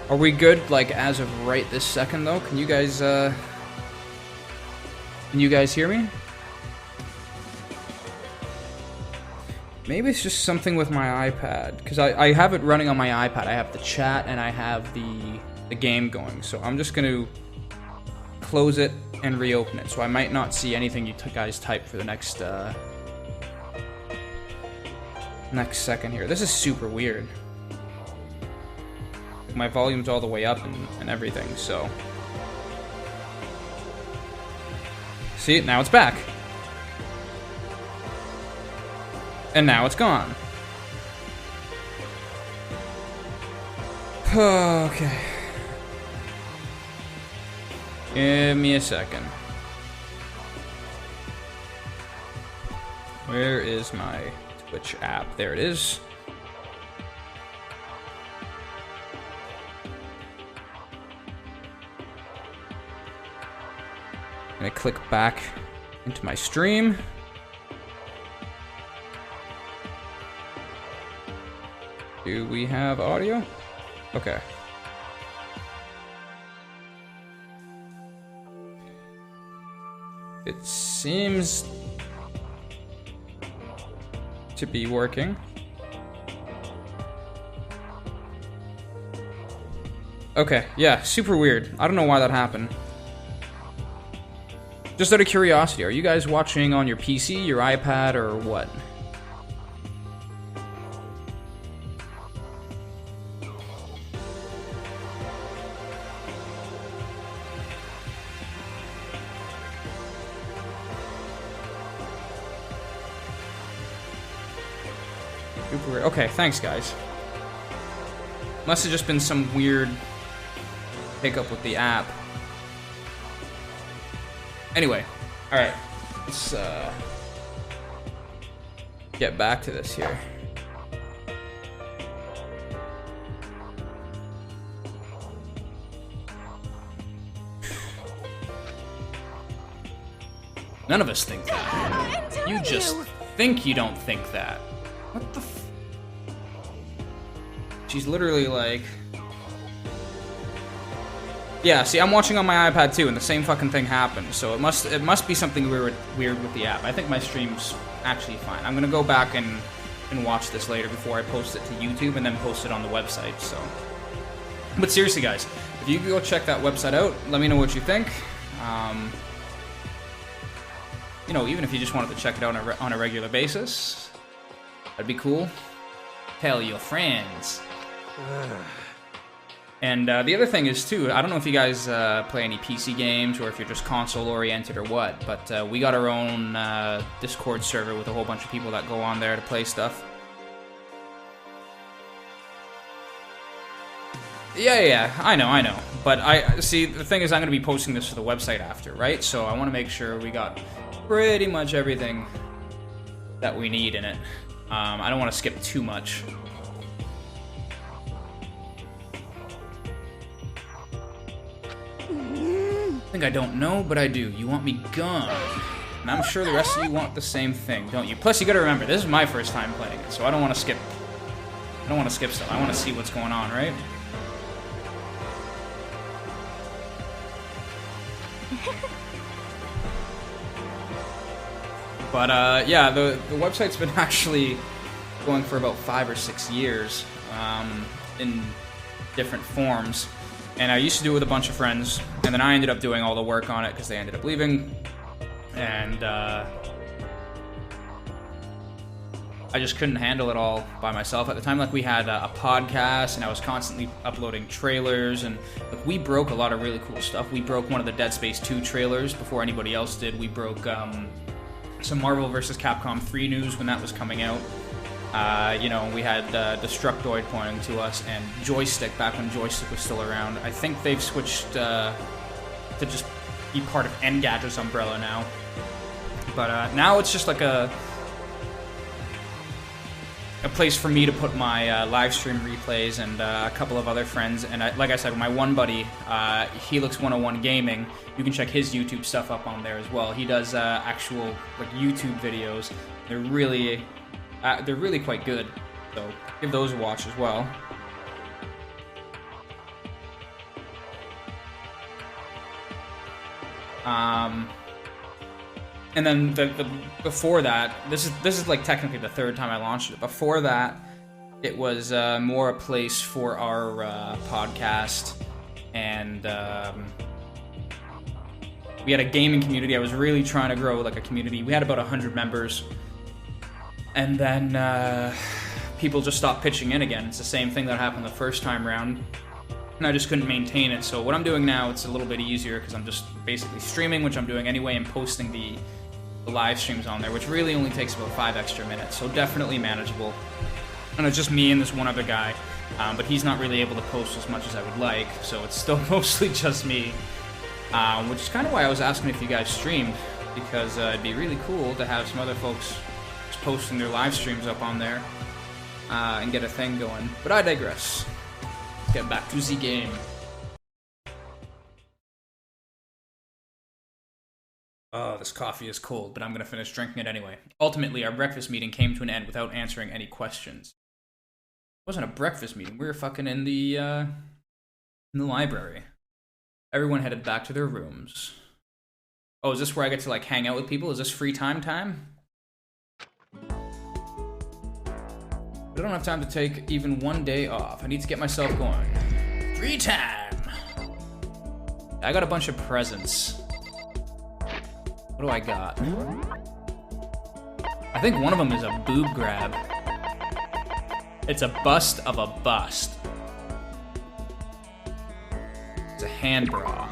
Are we good, like, as of right this second, though? Can you guys hear me? Maybe it's just something with my iPad, because I have it running on my iPad. I have the chat, and I have the game going, so I'm just going to close it and reopen it, so I might not see anything you guys type for the next second here. This is super weird. My volume's all the way up and everything, so... See, now it's back. And now it's gone. Okay. Give me a second. Where is my Twitch app? There it is. I'm gonna click back into my stream. Do we have audio? Okay. It seems to be working. Okay, yeah, super weird. I don't know why that happened. Just out of curiosity, are you guys watching on your PC, your iPad, or what? Super weird. Okay, thanks guys. Must have just been some weird hiccup with the app. Anyway, alright, let's get back to this here. None of us think that. You just think you don't think that. What the f... She's literally like... Yeah, see, I'm watching on my iPad too, and the same fucking thing happened. So it must be something weird with the app. I think my stream's actually fine. I'm gonna go back and watch this later before I post it to YouTube and then post it on the website. So, but seriously, guys, if you go check that website out, let me know what you think. You know, even if you just wanted to check it out on a regular basis, that'd be cool. Tell your friends. And the other thing is, too, I don't know if you guys play any PC games or if you're just console-oriented or what, but we got our own Discord server with a whole bunch of people that go on there to play stuff. Yeah, I know. But see, the thing is, I'm going to be posting this to the website after, right? So I want to make sure we got pretty much everything that we need in it. I don't want to skip too much. I think I don't know, but I do. You want me gone. And I'm sure the rest of you want the same thing, don't you? Plus, you gotta remember, this is my first time playing it, so I don't want to skip... stuff. I want to see what's going on, right? But, yeah, the website's been actually going for about 5 or 6 years, in different forms. And I used to do it with a bunch of friends, and then I ended up doing all the work on it because they ended up leaving. And I I just couldn't handle it all by myself at the time. Like, we had a podcast, and I was constantly uploading trailers, and like, we broke a lot of really cool stuff. We broke one of the Dead Space 2 trailers before anybody else did. We broke some Marvel vs. Capcom 3 news when that was coming out. You know, we had Destructoid pointing to us, and Joystick, back when Joystick was still around. I think they've switched to just be part of Engadget's umbrella now. But now it's just like a place for me to put my live stream replays and a couple of other friends. And like I said, my one buddy, Helix 101 Gaming, you can check his YouTube stuff up on there as well. He does actual like YouTube videos. They're really quite good. So give those a watch as well. And then the before that, this is like technically the third time I launched it. Before that, it was more a place for our podcast, and we had a gaming community. I was really trying to grow like a community. We had about 100 members, and then people just stopped pitching in again. It's the same thing that happened the first time around, and I just couldn't maintain it. So what I'm doing now, it's a little bit easier because I'm just basically streaming, which I'm doing anyway, and posting the live streams on there, which really only takes about 5 extra minutes, so definitely manageable. And it's just me and this one other guy, but he's not really able to post as much as I would like, so it's still mostly just me, which is kind of why I was asking if you guys streamed, because it'd be really cool to have some other folks just posting their live streams up on there and get a thing going. But I digress. Get back to the game. Oh, this coffee is cold, but I'm going to finish drinking it anyway. Ultimately, our breakfast meeting came to an end without answering any questions. It wasn't a breakfast meeting. We were fucking in the library. Everyone headed back to their rooms. Oh, is this where I get to, like, hang out with people? Is this free time? I don't have time to take even one day off. I need to get myself going. Free time! I got a bunch of presents. What do I got? I think one of them is a boob grab. It's a bust of a bust. It's a hand bra.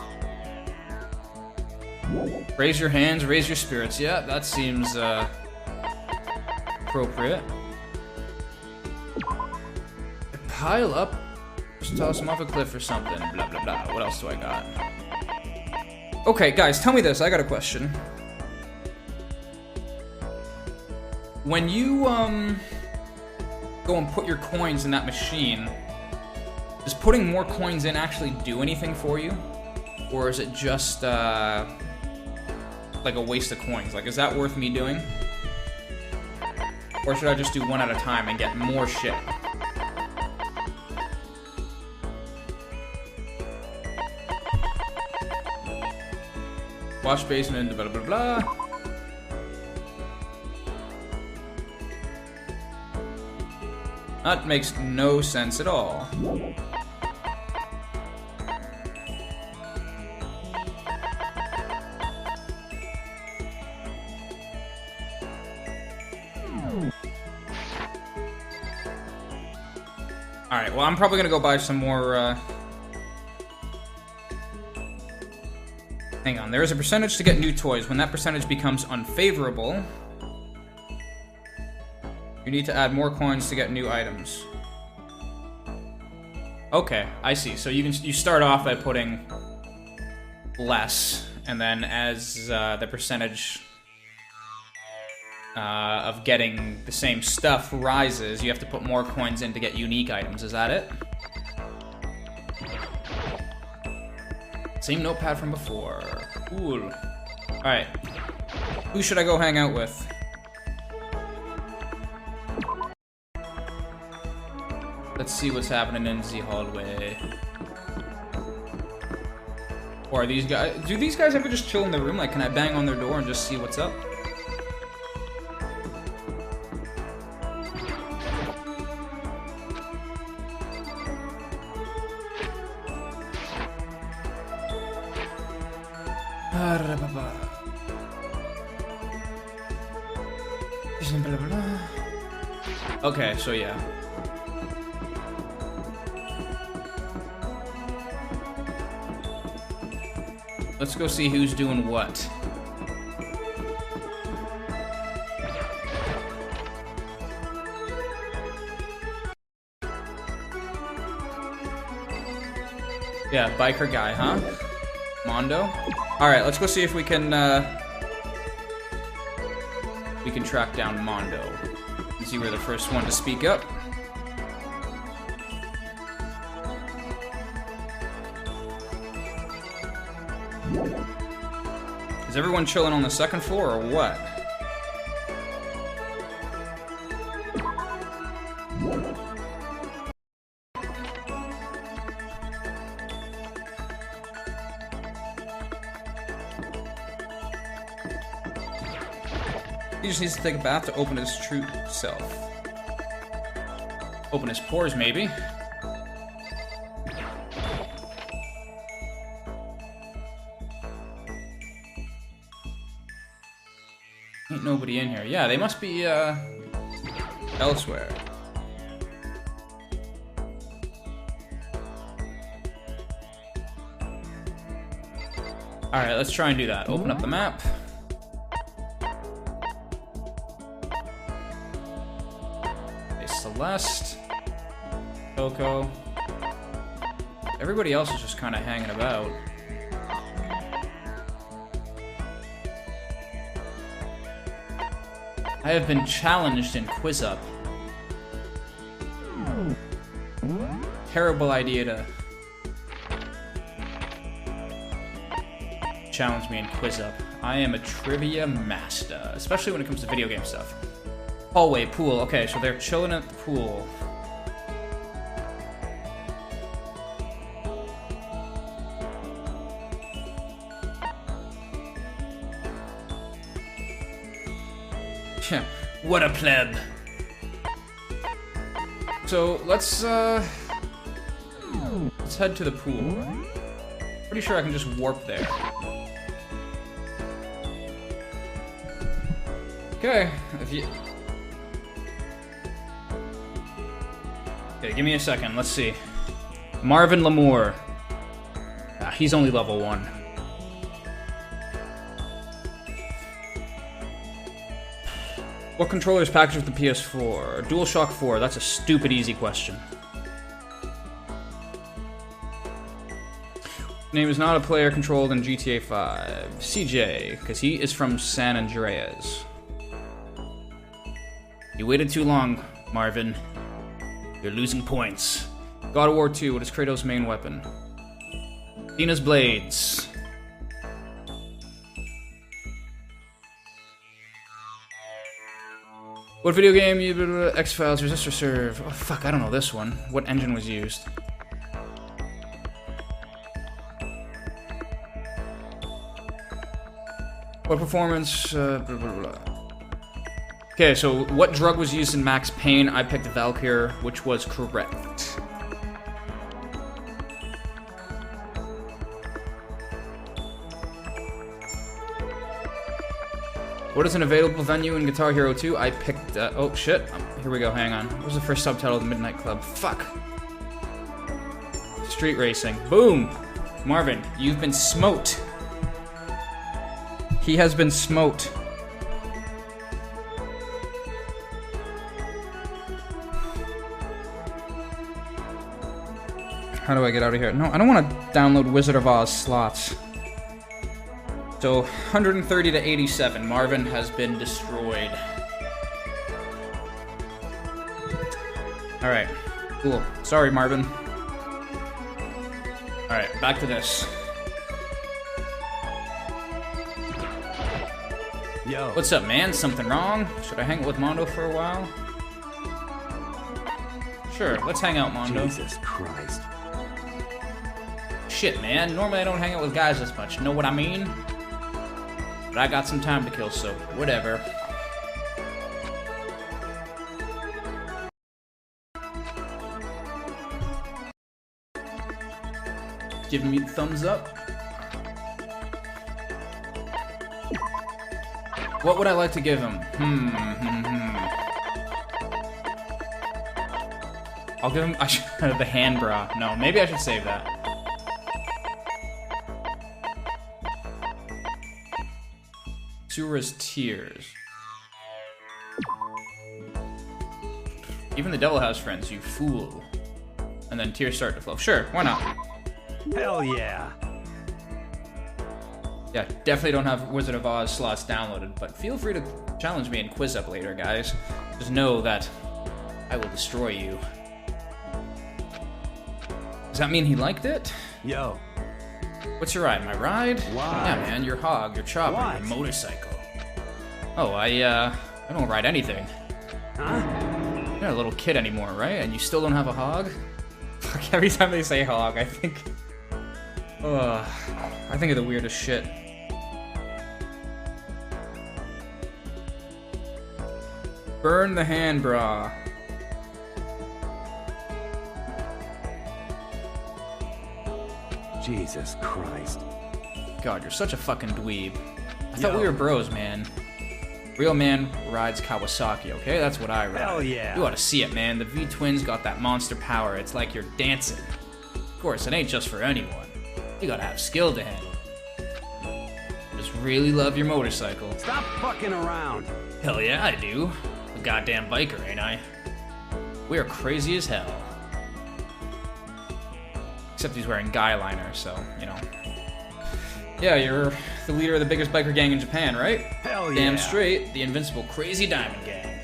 Raise your hands, raise your spirits. Yeah, that seems appropriate. Pile up. Just toss them off a cliff or something. Blah, blah, blah. What else do I got? Okay, guys, tell me this. I got a question. When you go and put your coins in that machine, does putting more coins in actually do anything for you? Or is it just like a waste of coins? Like, is that worth me doing? Or should I just do one at a time and get more shit? Wash basin and blah blah blah. That makes no sense at all. Alright, well, I'm probably gonna go buy some more, Hang on, there is a percentage to get new toys. When that percentage becomes unfavorable, you need to add more coins to get new items. Okay, I see. So you start off by putting less, and then as the percentage of getting the same stuff rises, you have to put more coins in to get unique items. Is that it? Same notepad from before. Cool. Alright. Who should I go hang out with? Let's see what's happening in the hallway. Or are these guys... Do these guys ever just chill in their room? Like, can I bang on their door and just see what's up? Okay, so yeah. Let's go see who's doing what. Yeah, biker guy, huh? Mondo? Alright, let's go see if we can track down Mondo. And see we're the first one to speak up. Is everyone chilling on the second floor or what? He just needs to take a bath to open his true self. Open his pores, maybe. Ain't nobody in here. Yeah, they must be, elsewhere. Alright, let's try and do that. Open up the map. Okay, Celeste. Coco. Everybody else is just kind of hanging about. I have been challenged in Quiz Up. Terrible idea to challenge me in Quiz Up. I am a trivia master, especially when it comes to video game stuff. Hallway, pool. Okay, so they're chilling at the pool. What a pleb. So let's head to the pool. Pretty sure I can just warp there. Okay, if you... Okay, give me a second, let's see. Marvin Lamour. Ah, he's only level 1. What controller is packaged with the PS4? DualShock 4, that's a stupid easy question. Name is not a player controlled in GTA 5. CJ, because he is from San Andreas. You waited too long, Marvin. You're losing points. God of War 2, what is Kratos' main weapon? Athena's blades. What video game you... X-Files, Resist or Serve? Oh, fuck, I don't know this one. What engine was used? What performance? Blah, blah, blah. Okay, so what drug was used in Max Payne? I picked Valkyr, which was correct. What is an available venue in Guitar Hero 2? I picked, oh shit. Here we go, hang on. What was the first subtitle of the Midnight Club? Fuck. Street Racing. Boom! Marvin, you've been smote. He has been smote. How do I get out of here? No, I don't want to download Wizard of Oz slots. So, 130 to 87. Marvin has been destroyed. Alright. Cool. Sorry, Marvin. Alright, back to this. Yo. What's up, man? Something wrong? Should I hang out with Mondo for a while? Sure, let's hang out, Mondo. Jesus Christ. Shit, man. Normally I don't hang out with guys this much. Know what I mean? But I got some time to kill, so whatever. Give me the thumbs up. What would I like to give him? I'll give him the hand bra. No, maybe I should save that. Sura's tears. Even the devil has friends, you fool. And then tears start to flow. Sure, why not? Hell yeah. Yeah, definitely don't have Wizard of Oz slots downloaded, but feel free to challenge me in Quiz Up later, guys. Just know that I will destroy you. Does that mean he liked it? Yo. What's your ride? My ride? Why? Yeah, man, your hog, your chopper, What? your motorcycle. Oh, I don't ride anything. Huh? You're not a little kid anymore, right? And you still don't have a hog? Fuck, every time they say hog, I think of the weirdest shit. Burn the hand bra. Jesus Christ. God, you're such a fucking dweeb. I thought we were bros, man. Real man rides Kawasaki, okay? That's what I ride. Hell yeah. You ought to see it, man. The V-twins got that monster power. It's like you're dancing. Of course, it ain't just for anyone. You gotta have skill to handle it. Just really love your motorcycle. Stop fucking around. Hell yeah, I do. A goddamn biker, ain't I? We're crazy as hell. Except he's wearing guy liner, so, you know. Yeah, you're the leader of the biggest biker gang in Japan, right? Hell yeah. Damn straight, the invincible Crazy Diamond Gang.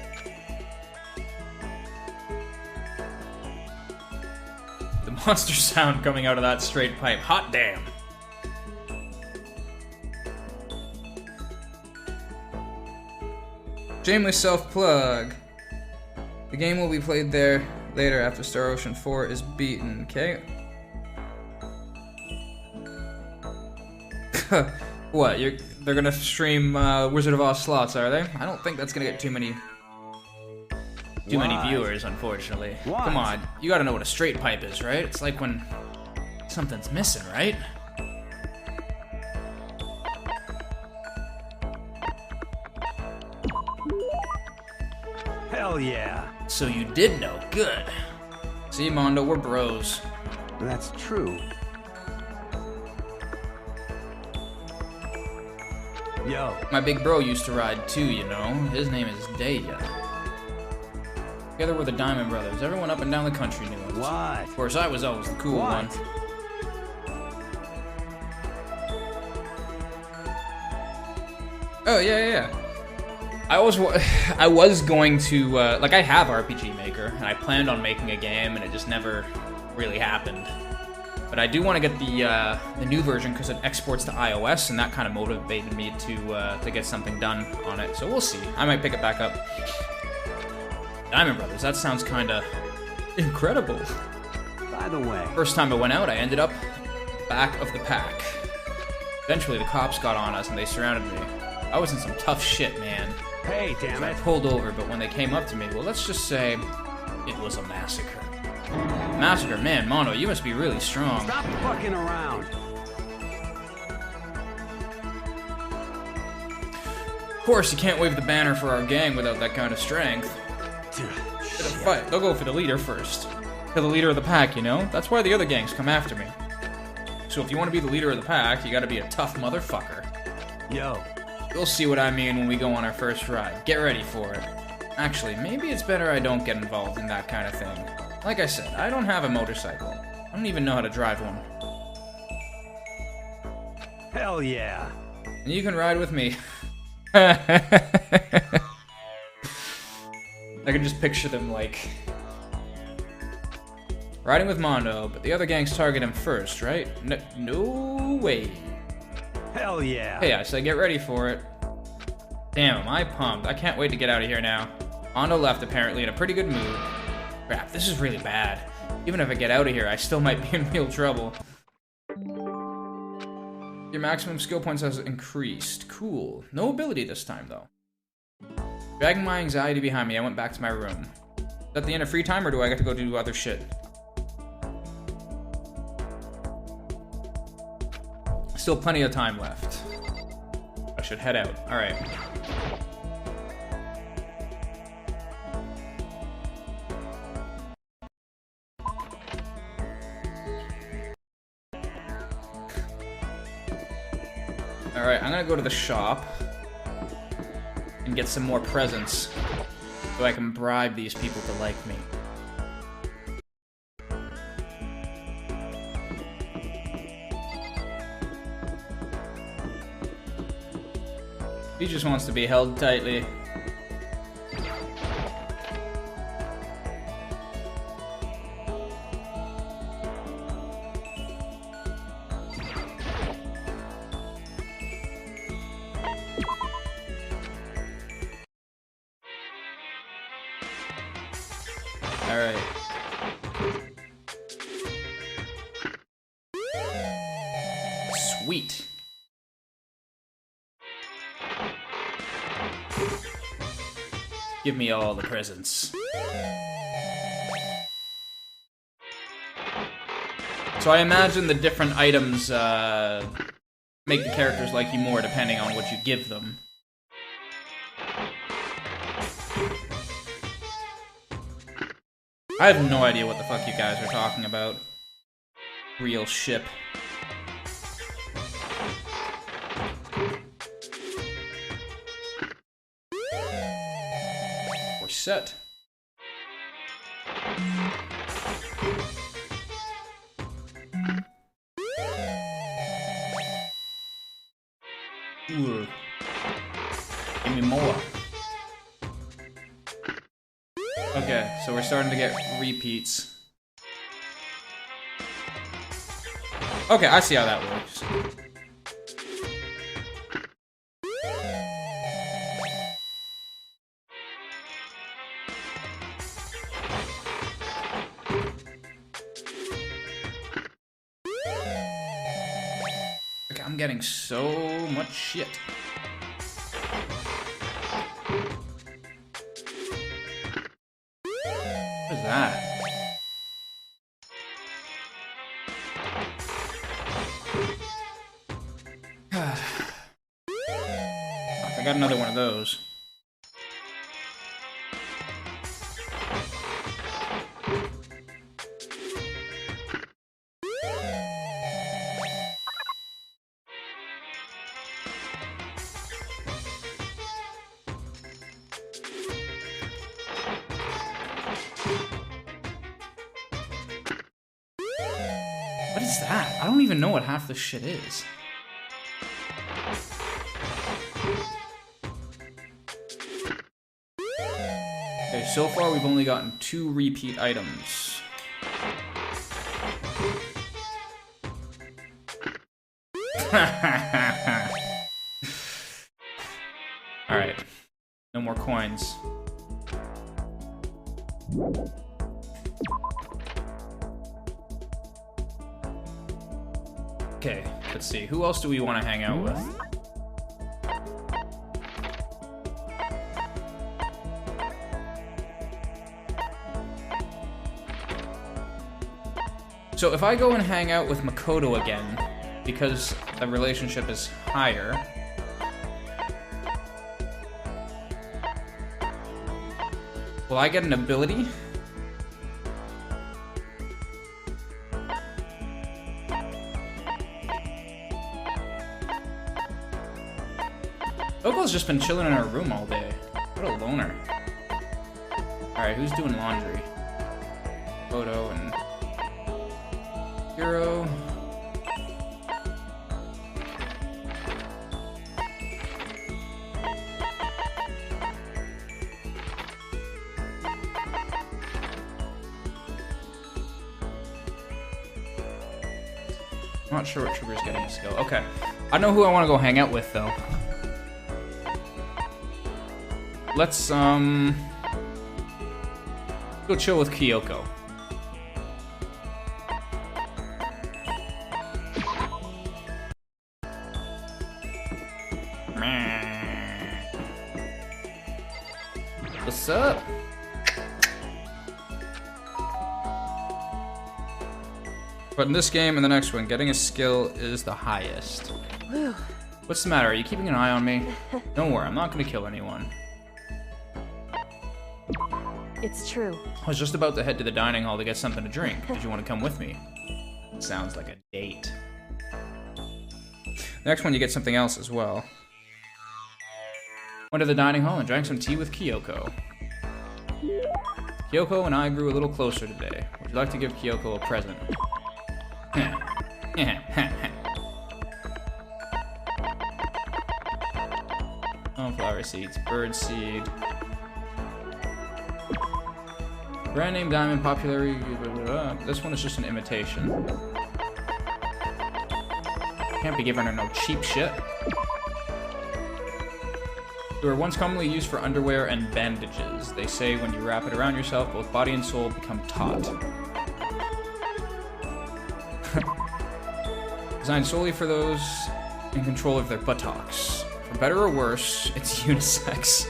The monster sound coming out of that straight pipe. Hot damn. Shameless self-plug. The game will be played there later after Star Ocean 4 is beaten, okay? What? They're gonna stream Wizard of Oz slots, are they? I don't think that's gonna get too many viewers, unfortunately. What? Come on, you gotta know what a straight pipe is, right? It's like when something's missing, right? Hell yeah. So you did know. Good. See, Mondo, we're bros. That's true. Yo. My big bro used to ride too, you know. His name is Deya. Together we're the Diamond Brothers. Everyone up and down the country knew it. What? Of course, I was always the cool What? one. Oh, yeah. I was going to, like, I have RPG Maker, and I planned on making a game, and it just never really happened. But I do want to get the new version because it exports to iOS, and that kind of motivated me to get something done on it. So we'll see. I might pick it back up. Diamond Brothers, that sounds kind of incredible. By the way. First time I went out, I ended up back of the pack. Eventually, the cops got on us, and they surrounded me. I was in some tough shit, man. Hey, damn So I it. pulled over, but when they came up to me, well, let's just say it was a massacre. Massacre? Man, Mono, you must be really strong. Stop fucking around. Of course, you can't wave the banner for our gang without that kind of strength. Bit of fight. They'll go for the leader first. Kill the leader of the pack, you know? That's why the other gangs come after me. So if you want to be the leader of the pack, you gotta be a tough motherfucker. Yo. You'll see what I mean when we go on our first ride. Get ready for it. Actually, maybe it's better I don't get involved in that kind of thing. Like I said, I don't have a motorcycle. I don't even know how to drive one. Hell yeah. And you can ride with me. I can just picture them, like, riding with Mondo, but the other gangs target him first, right? No way. Hell yeah. Hey, I said get ready for it. Damn, am I pumped. I can't wait to get out of here now. Mondo left, apparently, in a pretty good mood. Crap, this is really bad. Even if I get out of here, I still might be in real trouble. Your maximum skill points has increased. Cool. No ability this time, though. Dragging my anxiety behind me, I went back to my room. Is that the end of free time, or do I get to go do other shit? Still plenty of time left. I should head out. Alright. Alright, I'm gonna go to the shop and get some more presents so I can bribe these people to like me. He just wants to be held tightly. Alright. Sweet. Give me all the presents. So I imagine the different items make the characters like you more depending on what you give them. I have no idea what the fuck you guys are talking about. Real ship. We're set. Ooh. Give me more. Okay, so we're starting to get repeats. Okay, I see how that works. Okay, I'm getting so much shit. What is that? I got another one of those. What is that? I don't even know what half this shit is. Okay, so far we've only gotten 2 repeat items. Alright. No more coins. Okay, let's see. Who else do we want to hang out with? So if I go and hang out with Makoto again, because the relationship is higher, will I get an ability? Oko's just been chilling in her room all day. What a loner. Alright, who's doing laundry? Photo and Hero. I'm not sure what triggers getting a skill. Okay. I know who I want to go hang out with, though. Let's, go chill with Kyoko. What's up? But in this game and the next one, getting a skill is the highest. What's the matter? Are you keeping an eye on me? Don't worry, I'm not gonna kill anyone. It's true. I was just about to head to the dining hall to get something to drink. Did you want to come with me? Sounds like a date. Next one, you get something else as well. Went to the dining hall and drank some tea with Kyoko. Kyoko and I grew a little closer today. Would you like to give Kyoko a present? Sunflower seeds, bird seed. Brand name diamond popularity. This one is just an imitation. Can't be giving her no cheap shit. They were once commonly used for underwear and bandages. They say when you wrap it around yourself, both body and soul become taut. Designed solely for those in control of their buttocks. For better or worse, it's unisex.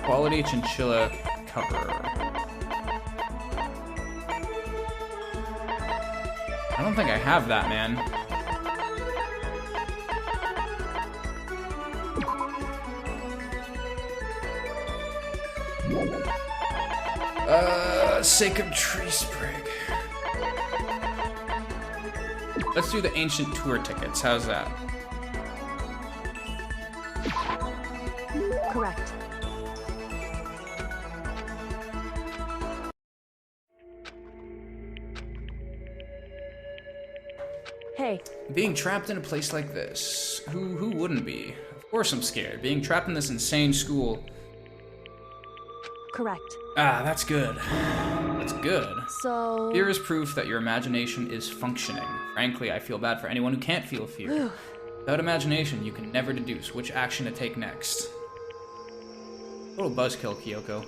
Quality chinchilla cover. I don't think I have that, man. Sacred tree sprig. Let's do the ancient tour tickets. How's that? Correct. Hey. Being trapped in a place like this. Who wouldn't be? Of course I'm scared. Being trapped in this insane school. Correct. Ah, that's good. That's good. So... Fear is proof that your imagination is functioning. Frankly, I feel bad for anyone who can't feel fear. Without imagination, you can never deduce which action to take next. Little buzzkill, Kyoko.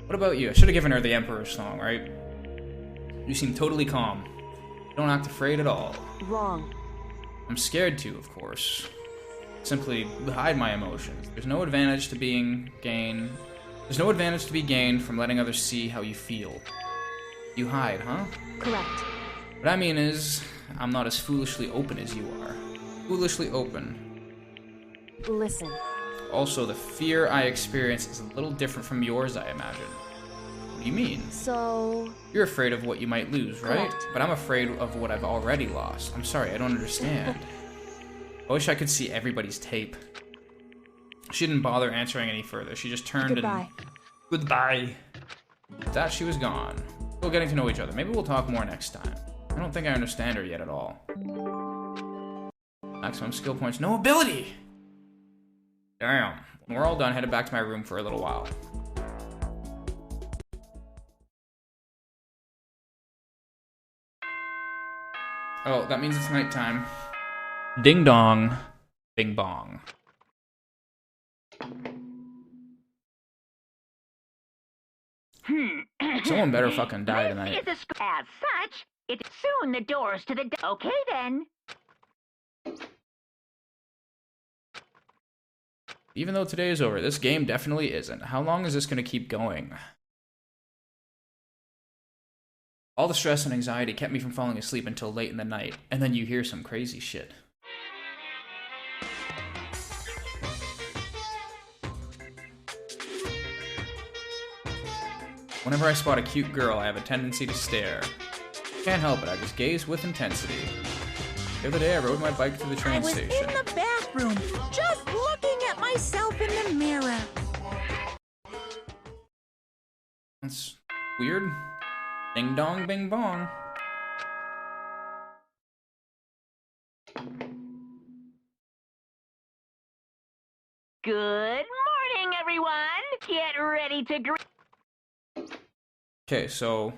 What about you? I should have given her the Emperor's song, right? You seem totally calm. You don't act afraid at all. Wrong. I'm scared too, of course. Simply hide my emotions. There's no advantage to be gained from letting others see how you feel. You hide, huh? Correct. What I mean is, I'm not as foolishly open as you are. Foolishly open. Listen. Also, the fear I experience is a little different from yours, I imagine. What do you mean? So... You're afraid of what you might lose, right? Correct. But I'm afraid of what I've already lost. I'm sorry, I don't understand. I wish I could see everybody's tape. She didn't bother answering any further. She just turned Goodbye. and... Goodbye. With that, she was gone. Still getting to know each other. Maybe we'll talk more next time. I don't think I understand her yet at all. Maximum skill points. No ability! Damn. When we're all done, headed back to my room for a little while. Oh, that means it's nighttime. Ding dong. Bing bong. Someone better fucking die tonight. As such, it's soon the doors to the... Okay, then. Even though today is over, this game definitely isn't. How long is this going to keep going? All the stress and anxiety kept me from falling asleep until late in the night, and then you hear some crazy shit. Whenever I spot a cute girl, I have a tendency to stare. Can't help it, I just gaze with intensity. The other day, I rode my bike to the train station. I was in the bathroom, just looking at myself in the mirror. That's weird. Ding dong, bing bong. Good morning, everyone. Get ready to greet... Okay, so...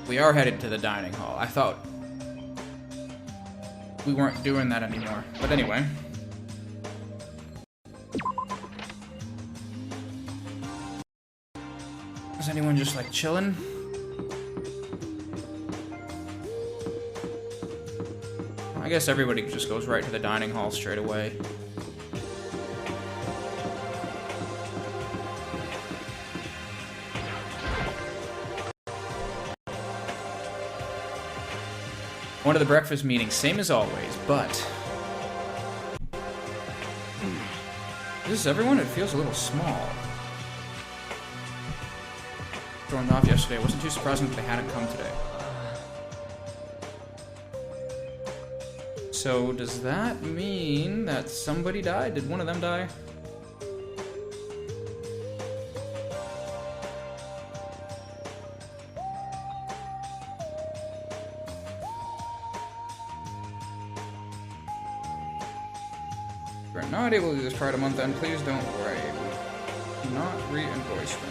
we are headed to the dining hall. I thought we weren't doing that anymore. But anyway. Is anyone just like chilling? I guess everybody just goes right to the dining hall straight away. One of the breakfast meetings, same as always, but... Is this everyone? It feels a little small. stormed off yesterday. It wasn't too surprising that they hadn't come today. So does that mean that somebody died? Did one of them die? We're not able to do this part of the month then. Please don't worry. We do not re-invoice them.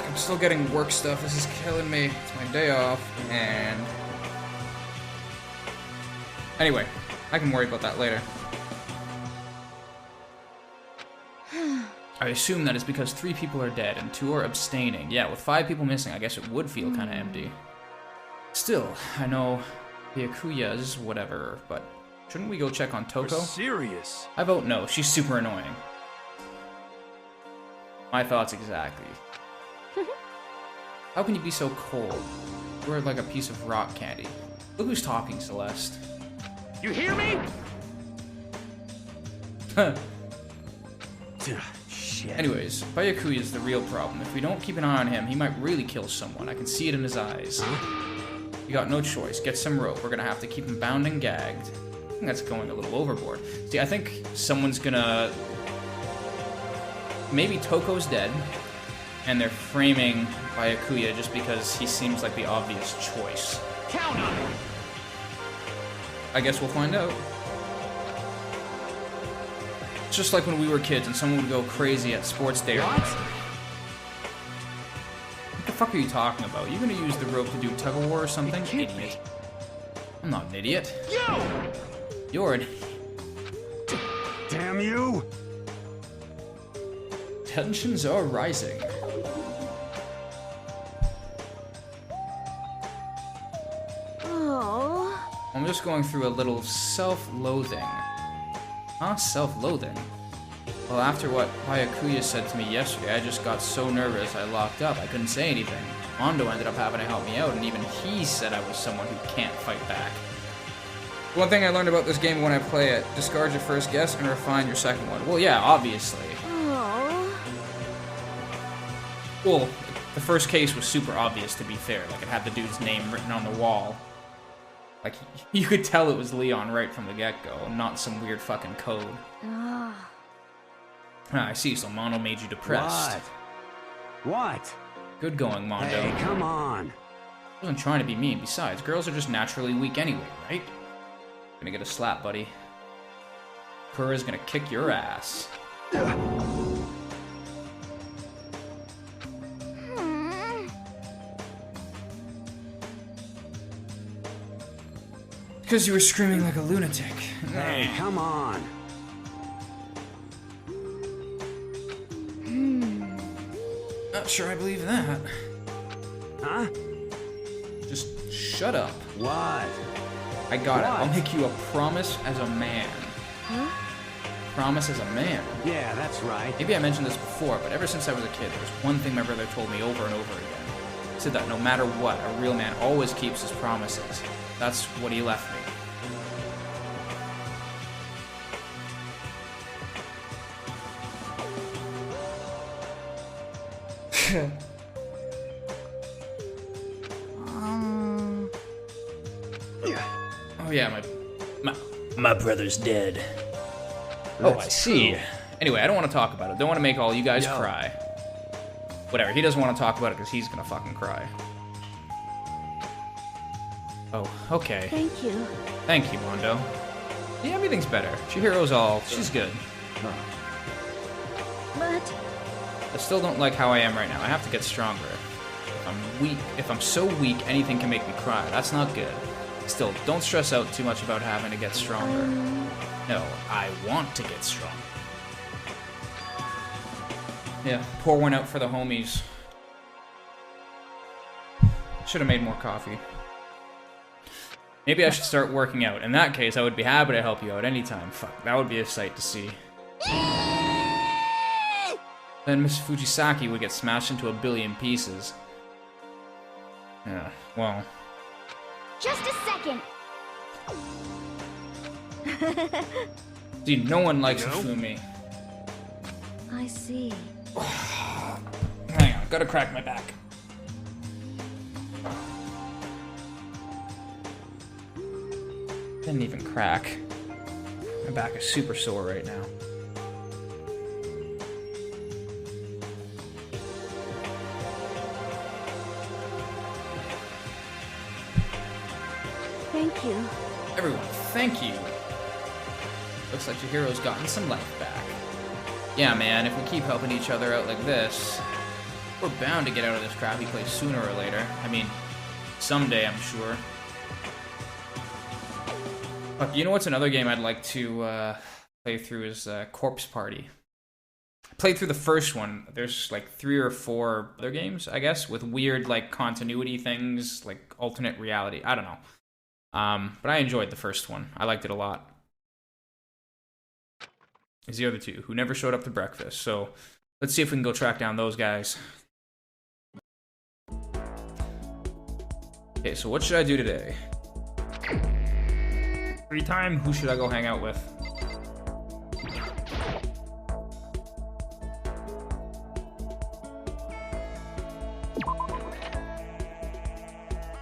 I'm still getting work stuff. This is killing me. It's my day off, and anyway, I can worry about that later. I assume that is because 3 people are dead and 2 are abstaining. Yeah, with 5 people missing, I guess it would feel kind of empty. Still, I know the Akuyas, whatever, but shouldn't we go check on Toko? We're serious. I vote no. She's super annoying. My thoughts exactly. How can you be so cold? You're like a piece of rock candy. Look who's talking, Celeste. You hear me? Shit. Anyways, Byakuya is the real problem. If we don't keep an eye on him, he might really kill someone. I can see it in his eyes. You got no choice. Get some rope. We're gonna have to keep him bound and gagged. I think that's going a little overboard. See, I think someone's gonna... Maybe Toko's dead, and they're framing Byakuya just because he seems like the obvious choice. Count on it. I guess we'll find out. It's just like when we were kids and someone would go crazy at sports day. What the fuck are you talking about? You gonna use the rope to do tug-of-war or something? Idiot. I'm not an idiot. You're an idiot. Damn you! Tensions are rising. Oh. I'm just going through a little self-loathing. Huh? Self-loathing? Well, after what Byakuya said to me yesterday, I just got so nervous I locked up. I couldn't say anything. Mondo ended up having to help me out, and even he said I was someone who can't fight back. One thing I learned about this game when I play it, discard your first guess and refine your second one. Well, yeah, obviously. Oh. Well, the first case was super obvious, to be fair. Like, it had the dude's name written on the wall. Like, you could tell it was Leon right from the get-go, not some weird fucking code. Ah, I see, so Mondo made you depressed. What? Good going, Mondo. Hey, come on. I wasn't trying to be mean. Besides, girls are just naturally weak anyway, right? Gonna get a slap, buddy. Kura's gonna kick your ass. Because you were screaming like a lunatic. Hey, come on. Not sure I believe that. Huh? Just shut up. What? I got it. What? I'll make you a promise as a man. Huh? Promise as a man. Yeah, that's right. Maybe I mentioned this before, but ever since I was a kid, there was one thing my brother told me over and over again. He said that no matter what, a real man always keeps his promises. That's what he left me. Oh yeah, my brother's dead. Oh, I see. Anyway, I don't want to talk about it. Don't want to make all you guys cry. Whatever, he doesn't want to talk about it because he's gonna fucking cry. Oh, okay. Thank you. Thank you, Mondo. Yeah, everything's better. Chihiro's all... she's good. But... I still don't like how I am right now. I have to get stronger. If I'm weak, if I'm so weak, anything can make me cry. That's not good. Still, don't stress out too much about having to get stronger. No, I want to get strong. Yeah, pour one out for the homies. Should have made more coffee. Maybe I should start working out. In that case, I would be happy to help you out anytime. Fuck, that would be a sight to see. Then Miss Fujisaki would get smashed into a billion pieces. Yeah, well... Just a second. Dude, no one likes Hifumi. I see. Hang on, gotta crack my back. Didn't even crack. My back is super sore right now. Thank you. Everyone, thank you. Looks like your hero's gotten some life back. Yeah, man, if we keep helping each other out like this, we're bound to get out of this crappy place sooner or later. I mean, someday, I'm sure. But you know what's another game I'd like to play through is Corpse Party. I played through the first one. There's like 3 or 4 other games, I guess, with weird like continuity things, like alternate reality. I don't know. But I enjoyed the first one. I liked it a lot. Is the other 2 who never showed up to breakfast. So let's see if we can go track down those guys. Okay, so what should I do today? Free time, who should I go hang out with?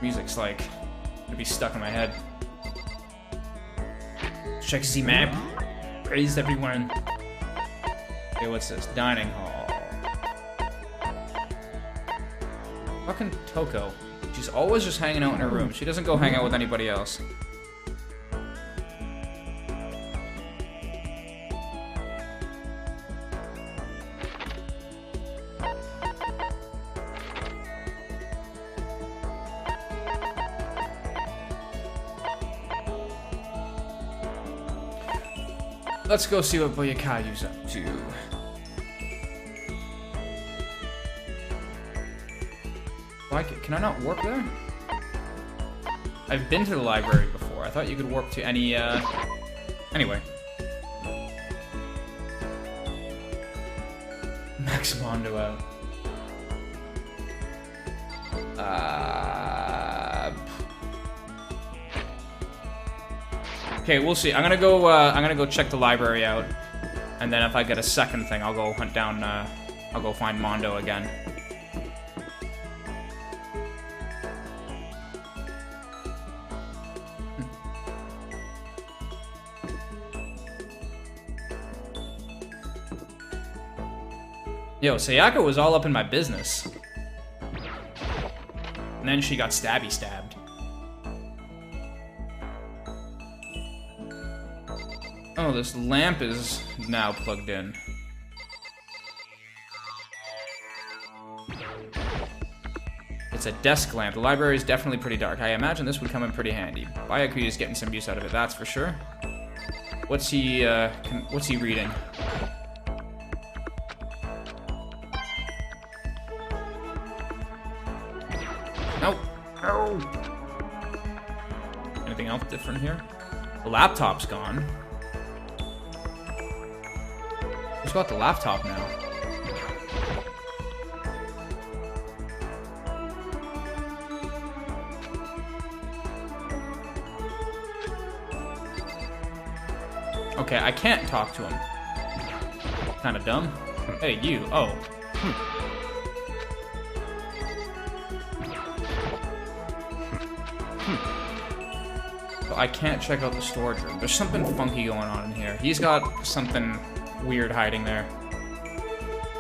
Music's like gonna be stuck in my head. Check the map. Praise everyone. Okay, what's this? Dining hall. Fucking Toko. She's always just hanging out in her room. She doesn't go hang out with anybody else. Let's go see what Boyakayu's up to. Can I not warp there? I've been to the library before. I thought you could warp to any, Anyway. Max Mondo out. Okay, we'll see. I'm gonna go check the library out, and then if I get a second thing, I'll go hunt down. I'll go find Mondo again. Yo, Sayaka was all up in my business, and then she got stabby stabbed. Oh, this lamp is now plugged in. It's a desk lamp. The library is definitely pretty dark. I imagine this would come in pretty handy. Byakuya is getting some use out of it, that's for sure. What's he reading? Nope. No. Anything else different here? The laptop's gone. Who's got the laptop now? Okay, I can't talk to him. Kinda dumb. Hey, you. Oh. But I can't check out the storage room. There's something funky going on in here. He's got something weird hiding there.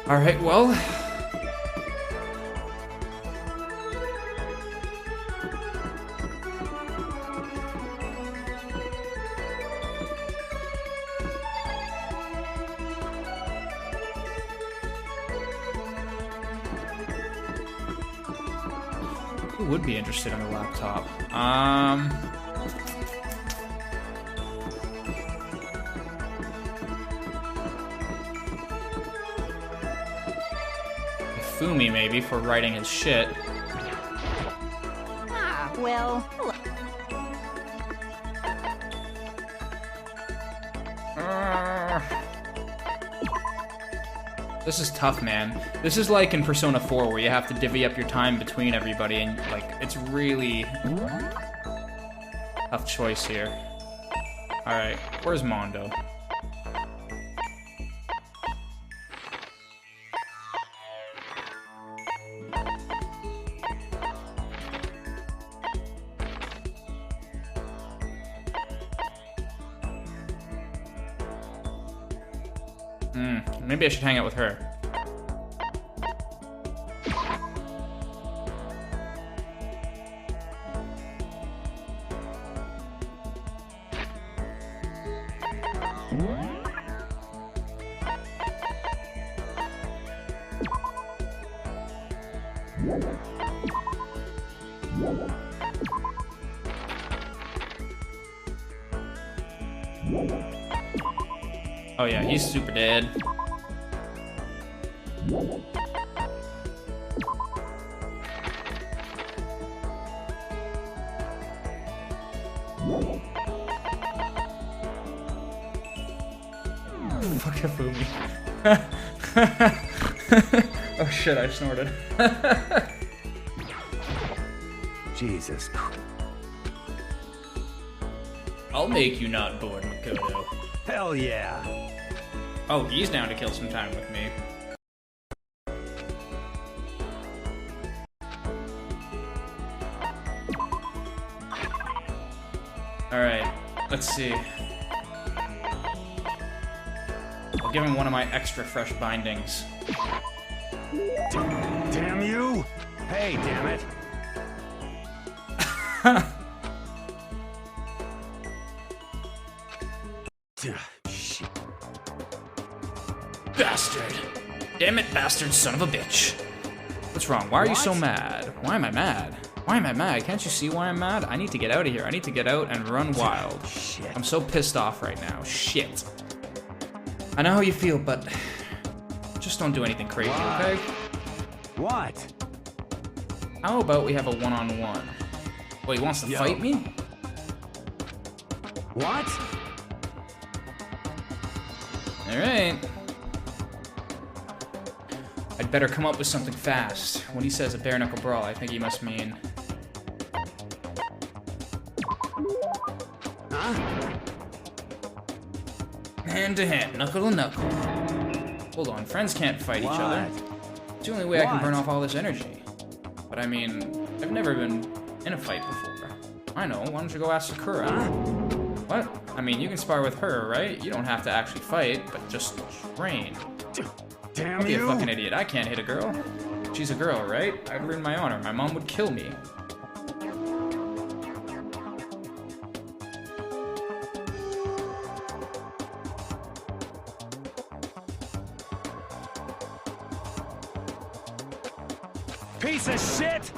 Alright, well. Who would be interested in a laptop? Fumi, maybe, for writing his shit. Ah, well. This is tough, man. This is like in Persona 4, where you have to divvy up your time between everybody, and, like, it's really tough choice here. Alright, where's Mondo? Maybe I should hang out with her. Oh yeah, he's super dead. Fuck Hifumi. Oh shit, I snorted. Jesus. I'll make you not bored, Makoto. Hell yeah. Oh, he's down to kill some time with me. Alright, let's see. I'll give him one of my extra fresh bindings. Damn you! Hey, damn it! Shit. Bastard! Damn it, bastard son of a bitch! What's wrong? Why are you so mad? Why am I mad? Why am I mad? Can't you see why I'm mad? I need to get out of here. I need to get out and run wild. Shit. I'm so pissed off right now. Shit. I know how you feel, but just don't do anything crazy, okay? What? How about we have a one-on-one? Wait, he wants to fight me? What? Alright. I'd better come up with something fast. When he says a bare-knuckle brawl, I think he must mean... Huh? Hand to hand, knuckle to knuckle. Hold on, friends can't fight each other. It's the only way I can burn off all this energy. But I mean, I've never been in a fight before. I know, why don't you go ask Sakura? What? I mean, you can spar with her, right? You don't have to actually fight, but just train. Damn Don't be a you! fucking idiot. I can't hit a girl. She's a girl, right? I'd ruin my honor. My mom would kill me. Piece of shit!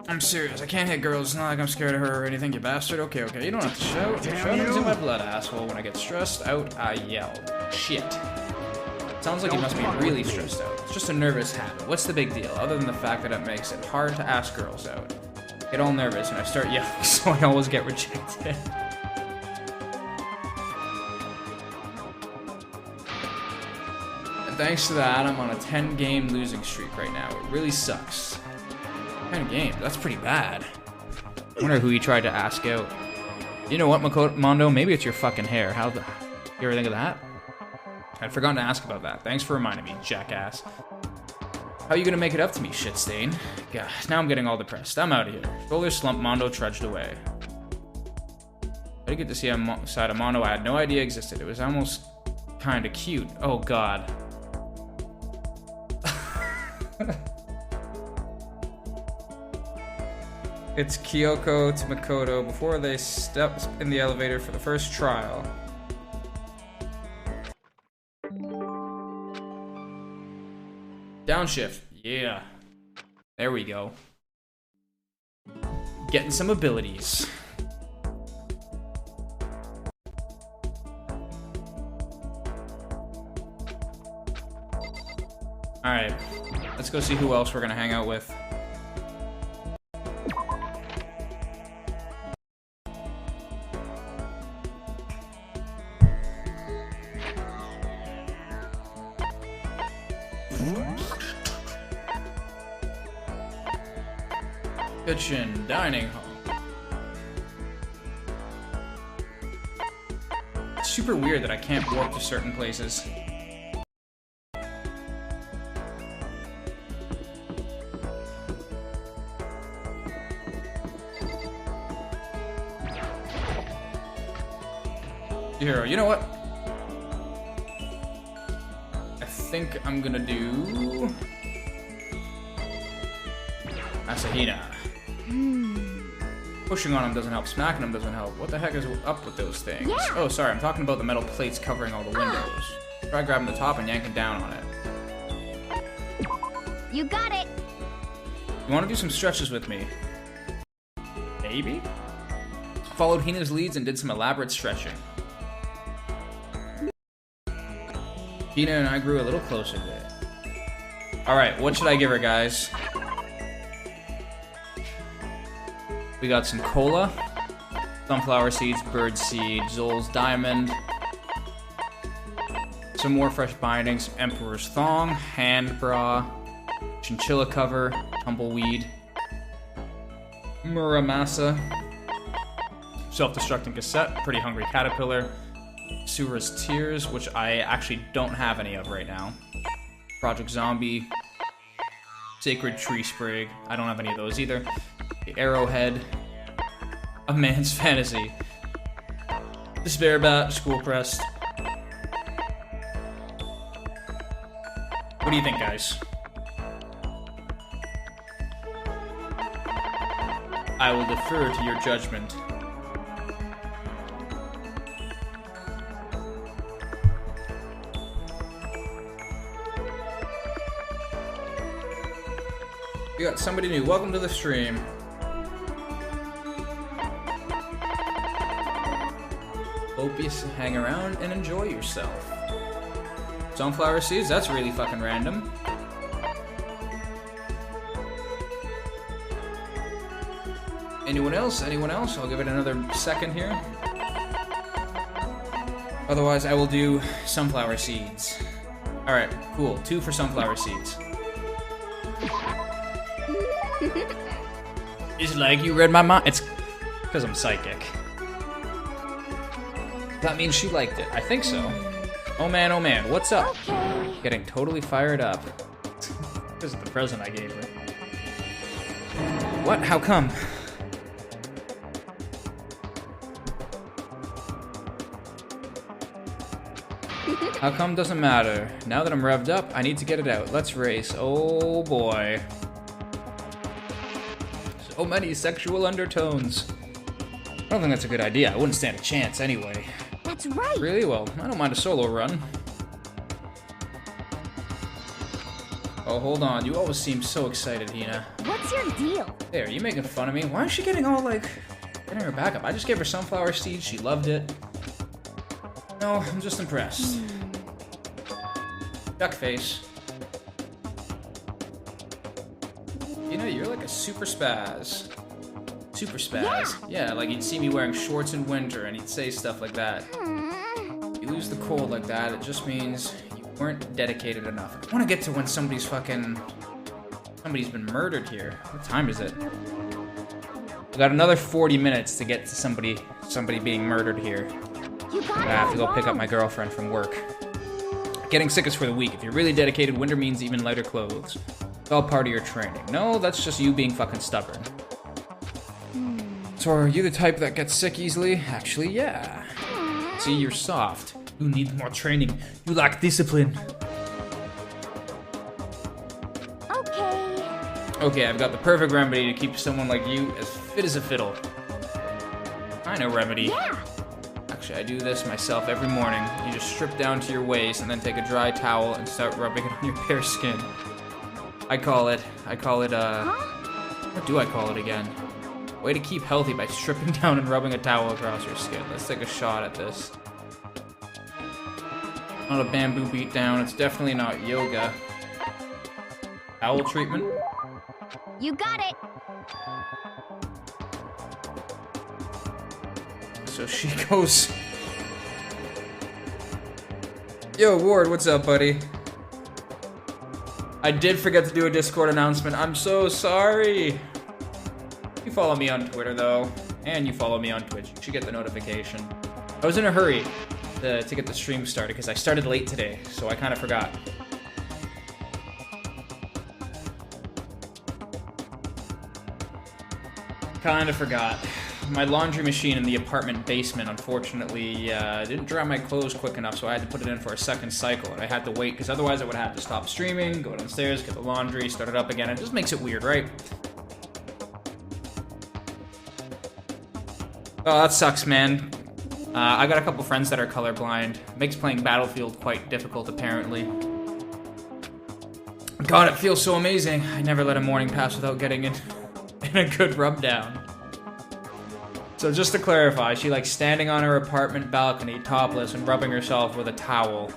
I'm serious. I can't hit girls. It's not like I'm scared of her or anything, you bastard. Okay, okay. You don't have to shout. Damn Shouting's you. in my blood, asshole. When I get stressed out, I yell. Shit. Sounds like you must be really stressed out. It's just a nervous habit. What's the big deal, other than the fact that it makes it hard to ask girls out? I get all nervous and I start yelling, so I always get rejected. And thanks to that, I'm on a 10-game losing streak right now. It really sucks. 10 games? That's pretty bad. I wonder who he tried to ask out. You know what, Mondo? Maybe it's your fucking hair. You ever think of that? I'd forgotten to ask about that. Thanks for reminding me, jackass. How are you gonna make it up to me, shit stain? God, now I'm getting all depressed. I'm out of here. Shoulder slump, Mondo trudged away. I did get to see a side of Mondo I had no idea existed. It was almost kinda cute. Oh god. It's Kyoko to Makoto before they step in the elevator for the first trial. Downshift. Yeah. There we go. Getting some abilities. Alright. Let's go see who else we're gonna hang out with. Kitchen, dining hall. super weird that I can't warp to certain places. Hero, you know what? I think I'm gonna do Asahina. Pushing on him doesn't help, smacking him doesn't help. What the heck is up with those things? Yeah. Oh, sorry, I'm talking about the metal plates covering all the windows. Try grabbing the top and yanking down on it. You got it. You want to do some stretches with me? Maybe? Followed Hina's leads and did some elaborate stretching. Hina and I grew a little closer there. Alright, what should I give her, guys? We got some cola, sunflower seeds, bird seed, Zol's diamond, some more fresh bindings, emperor's thong, hand bra, chinchilla cover, tumbleweed, muramasa, self-destructing cassette, pretty hungry caterpillar, Sura's tears, which I actually don't have any of right now, Project Zombie, sacred tree sprig, I don't have any of those either. The arrowhead, a man's fantasy, despair bat, school crest. What do you think, guys? I will defer to your judgment. We got somebody new. Welcome to the stream. Hope you hang around and enjoy yourself. Sunflower seeds? That's really fucking random. Anyone else? Anyone else? I'll give it another second here. Otherwise, I will do sunflower seeds. Alright, cool. 2 for sunflower seeds. It's like you read my mind. It's because I'm psychic. That means she liked it. I think so. Oh man, what's up? Okay. Getting totally fired up. This is the present I gave her. What? How come? How come doesn't matter. Now that I'm revved up, I need to get it out. Let's race. Oh boy. So many sexual undertones. I don't think that's a good idea. I wouldn't stand a chance anyway. That's right. Really? Well, I don't mind a solo run. Oh, hold on. You always seem so excited, Hina. What's your deal? Hey, are you making fun of me? Why is she getting all, like, getting her back up? I just gave her sunflower seeds. She loved it. No, I'm just impressed. Duck face. You know, you're like a super spaz. Super spaz. Yeah, like you'd see me wearing shorts in winter and he'd say stuff like that. You lose the cold like that, it just means you weren't dedicated enough. I want to get to when somebody's been murdered here. What time is it? We got another 40 minutes to get to somebody being murdered here. You got I have to go pick up my girlfriend from work. Getting sick is for the weak. If you're really dedicated, winter means even lighter clothes. It's all part of your training. No, that's just you being fucking stubborn. So are you the type that gets sick easily? Actually, yeah. See, you're soft. You need more training. You lack discipline. Okay. Okay, I've got the perfect remedy to keep someone like you as fit as a fiddle. I know remedy. Yeah. Actually, I do this myself every morning. You just strip down to your waist and then take a dry towel and start rubbing it on your bare skin. I call it, what do I call it again? Way to keep healthy by stripping down and rubbing a towel across your skin. Let's take a shot at this. Not a bamboo beatdown. It's definitely not yoga. Towel treatment. You got it. So she goes... Yo, Ward, what's up, buddy? I did forget to do a Discord announcement. I'm so sorry. You follow me on Twitter, though, and you follow me on Twitch. You should get the notification. I was in a hurry. to get the stream started because I started late today, so I kind of forgot. Kind of forgot. My laundry machine in the apartment basement, unfortunately, didn't dry my clothes quick enough, so I had to put it in for a second cycle, and I had to wait, because otherwise I would have to stop streaming, go downstairs, get the laundry, start it up again. It just makes it weird, right? Oh, that sucks, man. I got a couple friends that are colorblind. Makes playing Battlefield quite difficult, apparently. God, it feels so amazing. I never let a morning pass without getting in a good rub down. So just to clarify, she likes standing on her apartment balcony, topless, and rubbing herself with a towel.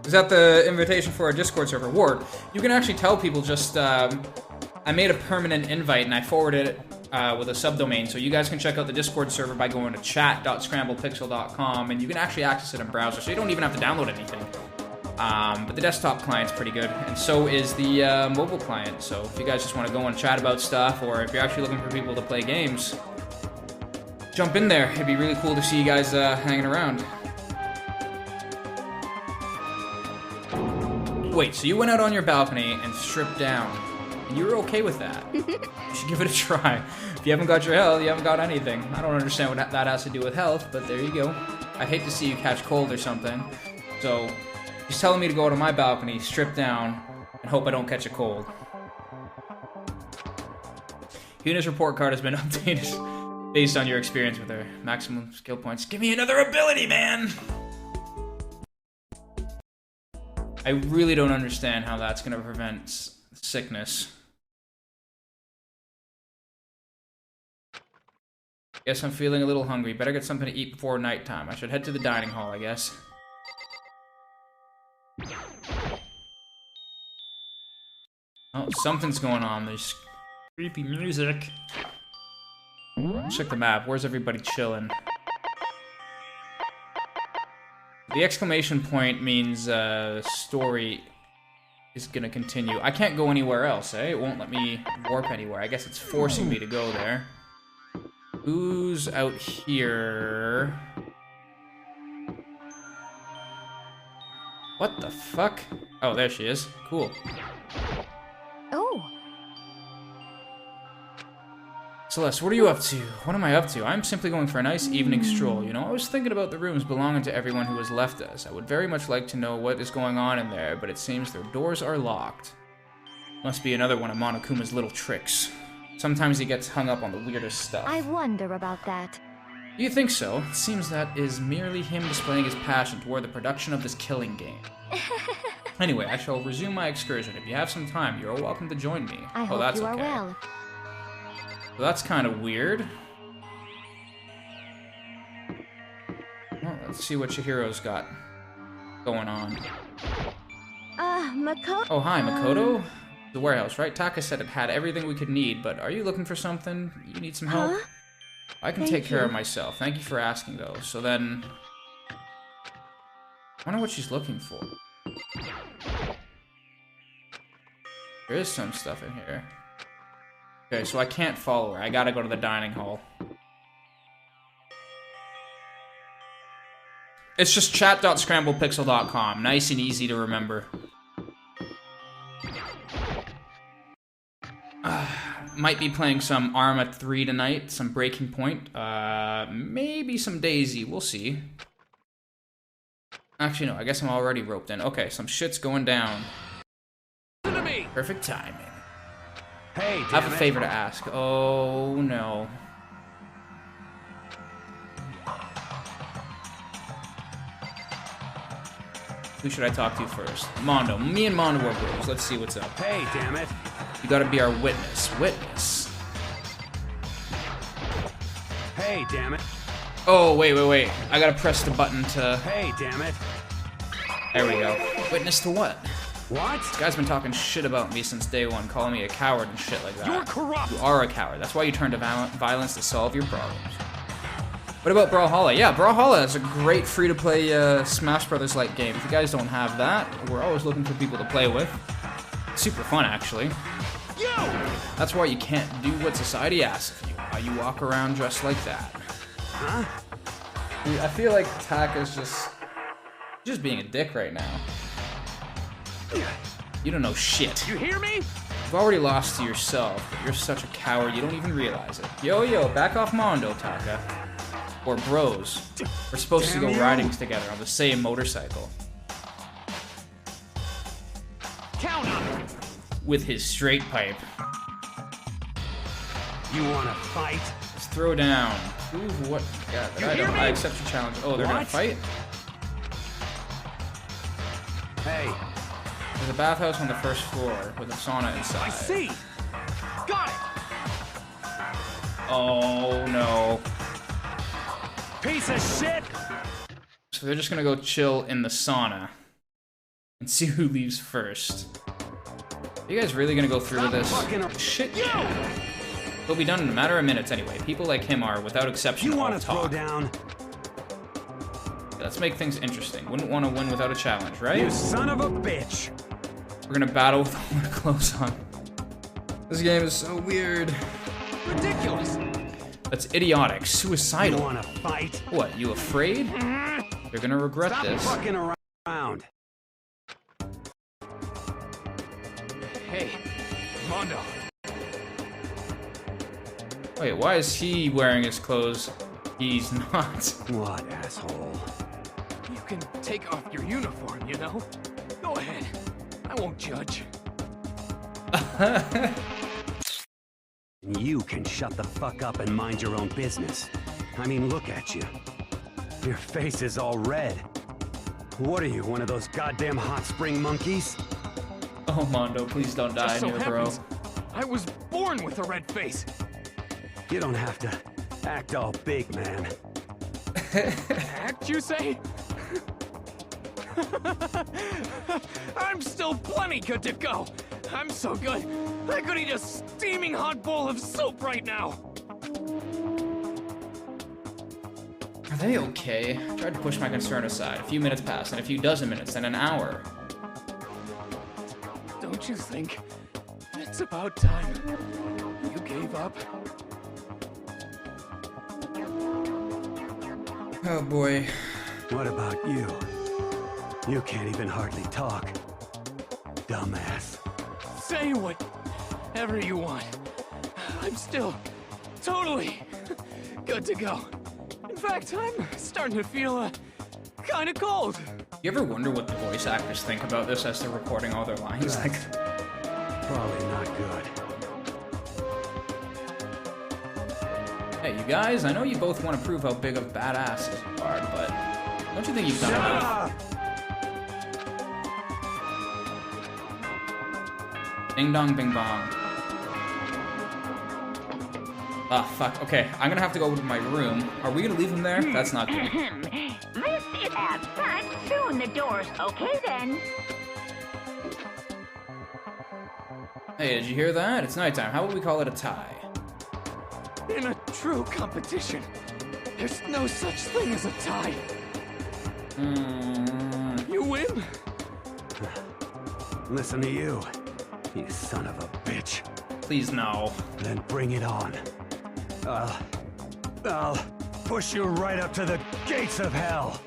Is that the invitation for our Discord server? Ward, you can actually tell people just, I made a permanent invite and I forwarded it with a subdomain, so you guys can check out the Discord server by going to chat.scramblepixel.com, and you can actually access it in browser, so you don't even have to download anything. But the desktop client's pretty good, and so is the mobile client, so if you guys just want to go and chat about stuff, or if you're actually looking for people to play games, jump in there. It'd be really cool to see you guys hanging around. Wait, so you went out on your balcony and stripped down, and you were okay with that? You should give it a try. If you haven't got your health, you haven't got anything. I don't understand what that has to do with health, but there you go. I'd hate to see you catch cold or something, so he's telling me to go to my balcony, strip down, and hope I don't catch a cold. Yuna's report card has been updated based on your experience with her. Maximum skill points. Give me another ability, man! I really don't understand how that's going to prevent sickness. Guess I'm feeling a little hungry. Better get something to eat before nighttime. I should head to the dining hall, I guess. Oh, something's going on. There's creepy music. Check the map. Where's everybody chilling? The exclamation point means story is gonna continue. I can't go anywhere else, eh? It won't let me warp anywhere. I guess it's forcing me to go there. Who's out here? What the fuck? Oh, there she is. Cool. Oh. Celeste, what are you up to? What am I up to? I'm simply going for a nice evening stroll. You know, I was thinking about the rooms belonging to everyone who has left us. I would very much like to know what is going on in there, but it seems their doors are locked. Must be another one of Monokuma's little tricks. Sometimes he gets hung up on the weirdest stuff. I wonder about that. Do you think so? It seems that is merely him displaying his passion toward the production of this killing game. Anyway, I shall resume my excursion. If you have some time, you're welcome to join me. I hope that's you are okay. well. So that's kind of weird. Well, let's see what Chihiro's got going on. Makoto. Oh, hi, Makoto. The warehouse, right? Taka said it had everything we could need, but are you looking for something? You need some help? Huh? I can take care of myself. Thank you for asking, though. So then... I wonder what she's looking for. There is some stuff in here. Okay, so I can't follow her. I gotta go to the dining hall. It's just chat.scramblepixel.com. Nice and easy to remember. Might be playing some Arma 3 tonight, some Breaking Point. Maybe some Daisy. We'll see. Actually, no. I guess I'm already roped in. Okay, some shit's going down. Listen to me. Perfect timing. Hey, I have a favor to ask. Oh, no. Who should I talk to first? Mondo. Me and Mondo are bros. Let's see what's up. Hey, damn it. You gotta be our witness. Witness. Hey, damn it. Oh, wait. I gotta press the button to... Hey, damn it. There we go. Witness to what? What? This guy's been talking shit about me since day one, calling me a coward and shit like that. You're corrupt. You are a coward. That's why you turn to violence to solve your problems. What about Brawlhalla? Yeah, Brawlhalla is a great free-to-play Smash Brothers-like game. If you guys don't have that, we're always looking for people to play with. Super fun, actually. That's why you can't do what society asks of you. Why you walk around dressed like that. Huh? Dude, I feel like Taka's just being a dick right now. You don't know shit. You hear me? You've already lost to yourself, but you're such a coward you don't even realize it. Yo, back off Mondo, Taka. Or bros. We're supposed to go riding together on the same motorcycle. Count on it. With his straight pipe. You wanna fight? Just throw down. Ooh, what? God, I accept your challenge. Oh, they're gonna fight? Hey. There's a bathhouse on the first floor with a sauna inside. I see. Got it. Oh, no. Piece of shit! So they're just gonna go chill in the sauna and see who leaves first. Are you guys really gonna go through with this? Shit, yeah. It'll be done in a matter of minutes anyway. People like him are, without exception, You all wanna throw talk. down? Let's make things interesting. Wouldn't want to win without a challenge, right? You son of a bitch! We're gonna battle with all our clothes on. This game is so weird. Ridiculous. That's idiotic. You Suicidal. wanna fight? What, you afraid? You're gonna regret Stop this. fucking around. Hey, Mondo. Wait, why is he wearing his clothes? He's not. What, asshole? You can take off your uniform, you know? Go ahead. I won't judge. You can shut the fuck up and mind your own business. I mean, look at you. Your face is all red. What are you, one of those goddamn hot spring monkeys? Oh, Mondo, please don't die Just in so here, bro. happens, I was born with a red face. You don't have to act all big, man. Act, you say? I'm still plenty good to go. I'm so good, I could eat a steaming hot bowl of soup right now. Are they okay? I tried to push my concern aside. A few minutes passed, and a few dozen minutes, and an hour. Don't you think it's about time you gave up? Oh boy. What about you? You can't even hardly talk. Dumbass. Say whatever you want. I'm still totally good to go. In fact, I'm starting to feel kind of cold. You ever wonder what the voice actors think about this as they're recording all their lines? Like, Probably not good. hey, you guys, I know you both want to prove how big of badasses you are, but don't you think you've done enough? Ding dong, bing bong. Ah, fuck. Okay, I'm gonna have to go to my room. Are we gonna leave him there? That's not good. This is outside. Soon the doors. Okay then. Hey, did you hear that? It's nighttime. How about we call it a tie? In a true competition, there's no such thing as a tie. You win. Listen to you, you son of a bitch. Please, no. Then bring it on. I'll push you right up to the gates of hell.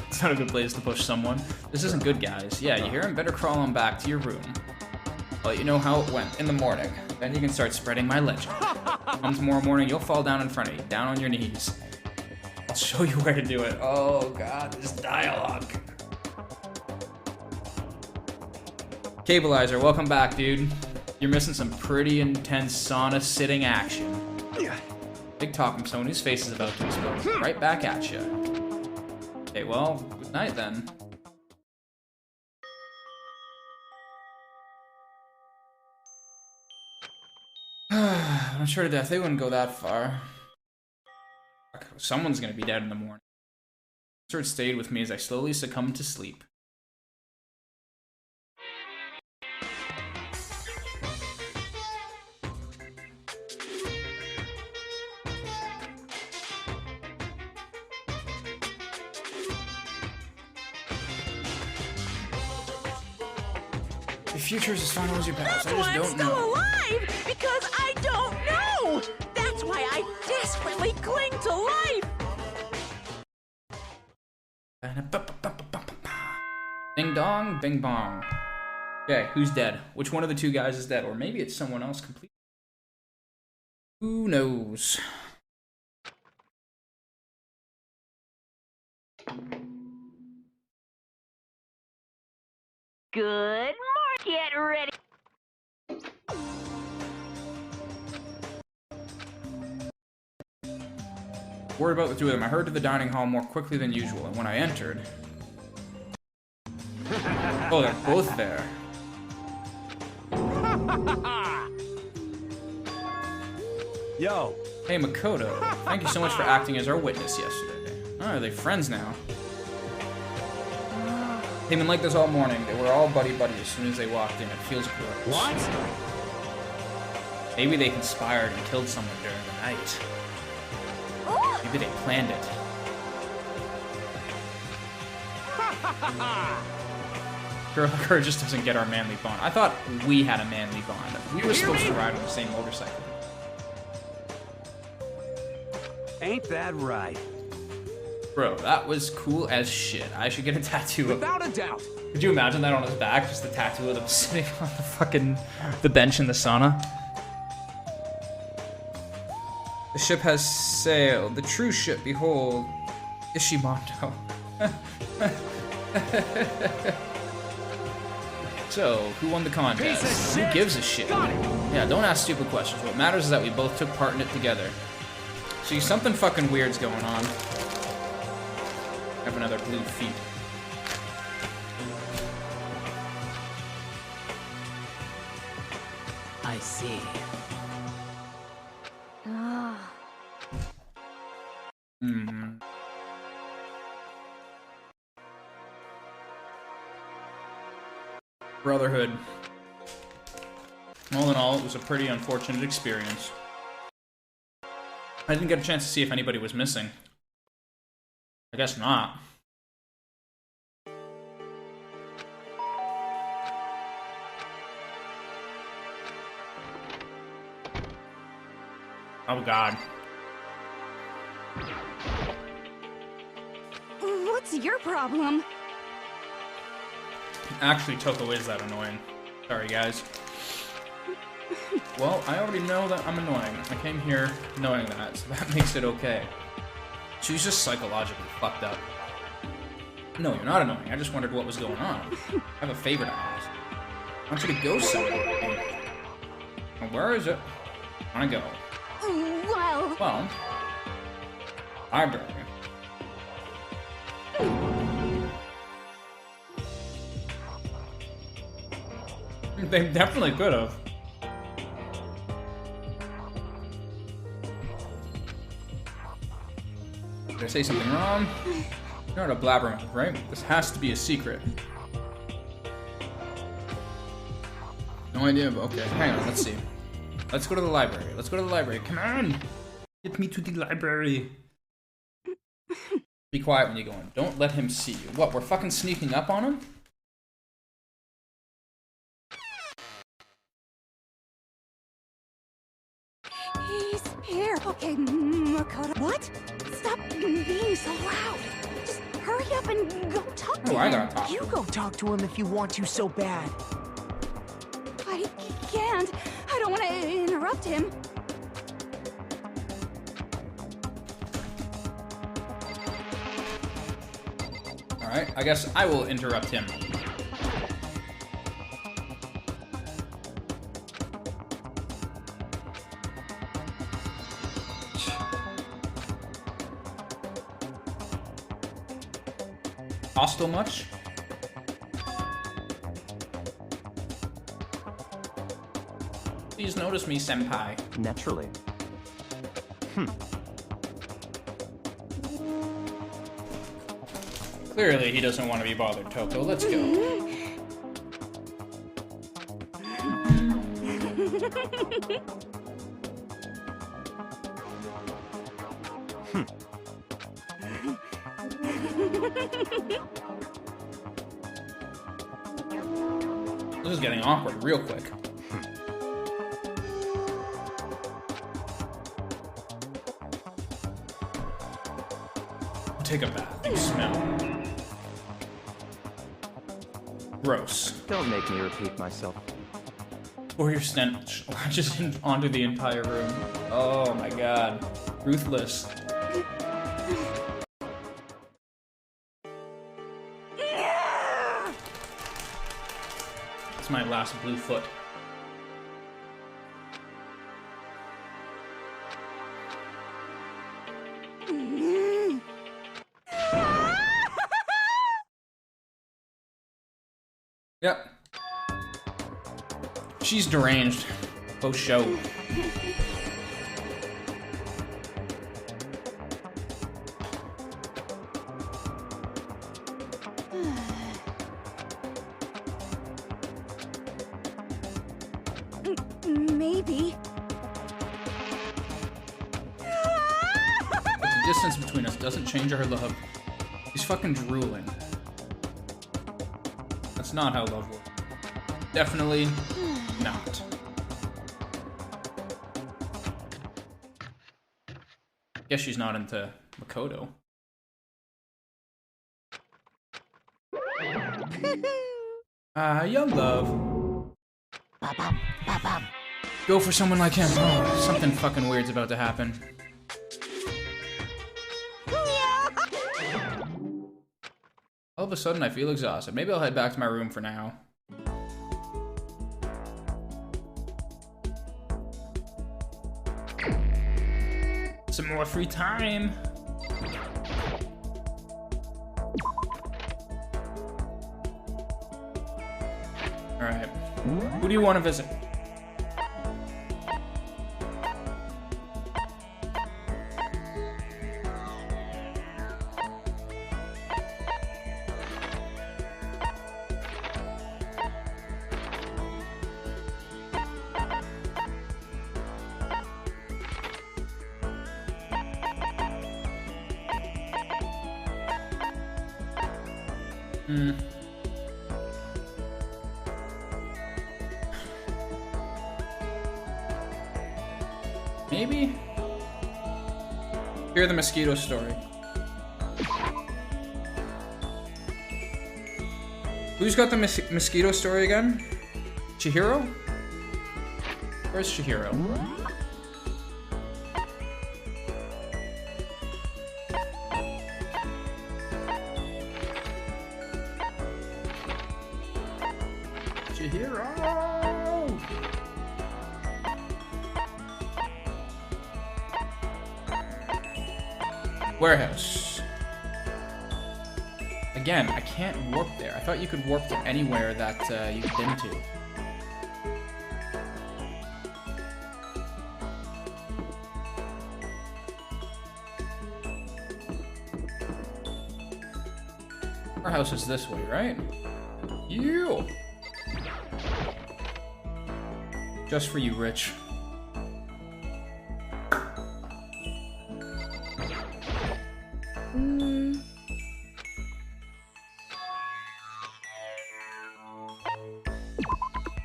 It's not a good place to push someone. This isn't good, guys. Yeah, you hear him? Better crawl on back to your room. I'll let you know how it went in the morning. Then you can start spreading my legend. Come tomorrow morning, you'll fall down in front of me, down on your knees. I'll show you where to do it. Oh god, this dialogue. Cableizer, welcome back, dude. You're missing some pretty intense sauna sitting action. Big talking stone, whose face is about to explode. Right back at you. Okay, well, good night then. I'm sure to death, they wouldn't go that far. Someone's gonna be dead in the morning. It stayed with me as I slowly succumbed to sleep. Your future is as final as your past. That's I just why I'm don't still know. alive, because I don't know. That's why I desperately cling to life. Ding dong, bing bong. Okay, who's dead? Which one of the two guys is dead? Or maybe it's someone else completely. Who knows? Good morning. Get ready. Worried about the two of them. I heard to the dining hall more quickly than usual, and when I entered... Oh, they're both there. Yo. Hey, Makoto. Thank you so much for acting as our witness yesterday. Oh, are they friends now? They've been like this all morning. They were all buddy-buddy as soon as they walked in. It feels good. What? Maybe they conspired and killed someone during the night. Maybe they planned it. Girl just doesn't get our manly bond. I thought we had a manly bond. We were supposed to ride on the same motorcycle. Ain't that right? Bro, that was cool as shit. I should get a tattoo of it. Without a doubt. Could you imagine that on his back? Just the tattoo of them sitting on the fucking... the bench in the sauna. The ship has sailed. The true ship, behold. Ishimoto. So, who won the contest? Who gives a shit? Yeah, don't ask stupid questions. What matters is that we both took part in it together. See, something fucking weird's going on. I have another blue feet. I see. Brotherhood. All in all, it was a pretty unfortunate experience. I didn't get a chance to see if anybody was missing. I guess not. Oh god. What's your problem? Actually, Toko is that annoying. Sorry, guys. Well, I already know that I'm annoying. I came here knowing that, so that makes it okay. She's just psychologically fucked up. No, you're not annoying. I just wondered what was going on. I have a favor to ask. I want you to go somewhere. Well, where is it? I wanna go. Well, library. They definitely could have. Did I say something wrong? You're not a blabbermouth, right? This has to be a secret. No idea, but okay. Hang on, let's see. Let's go to the library. Let's go to the library. Come on! Get me to the library. Be quiet when you go in. Don't let him see you. What, we're fucking sneaking up on him? He's here. Okay, Makoto. What? Stop being so loud. Just hurry up and go talk to him. I gotta talk. You go talk to him if you want to so bad. I can't. I don't want to interrupt him. Alright, I guess I will interrupt him. Hostile much? Please notice me, senpai. Naturally. Clearly, he doesn't want to be bothered, Toko. Let's go. This is getting awkward real quick. Take a bath. You smell. Gross. Don't make me repeat myself. Or your stench latches onto the entire room. Oh my god. Ruthless. It's my last blue foot. Yep. She's deranged. Oh, show. Maybe. But the distance between us doesn't change our love. He's fucking drooling. That's not how love works. Definitely not. Guess she's not into Makoto. Young love. Go for someone like him. Oh, something fucking weird's about to happen. All of a sudden, I feel exhausted. Maybe I'll head back to my room for now. Some more free time. Alright. Who do you want to visit? Maybe? Hear the mosquito story. Who's got the mosquito story again? Chihiro? Where's Chihiro? Warehouse. Again, I can't warp there. I thought you could warp to anywhere that you've been to. Warehouse is this way, right? You. Just for you, Rich.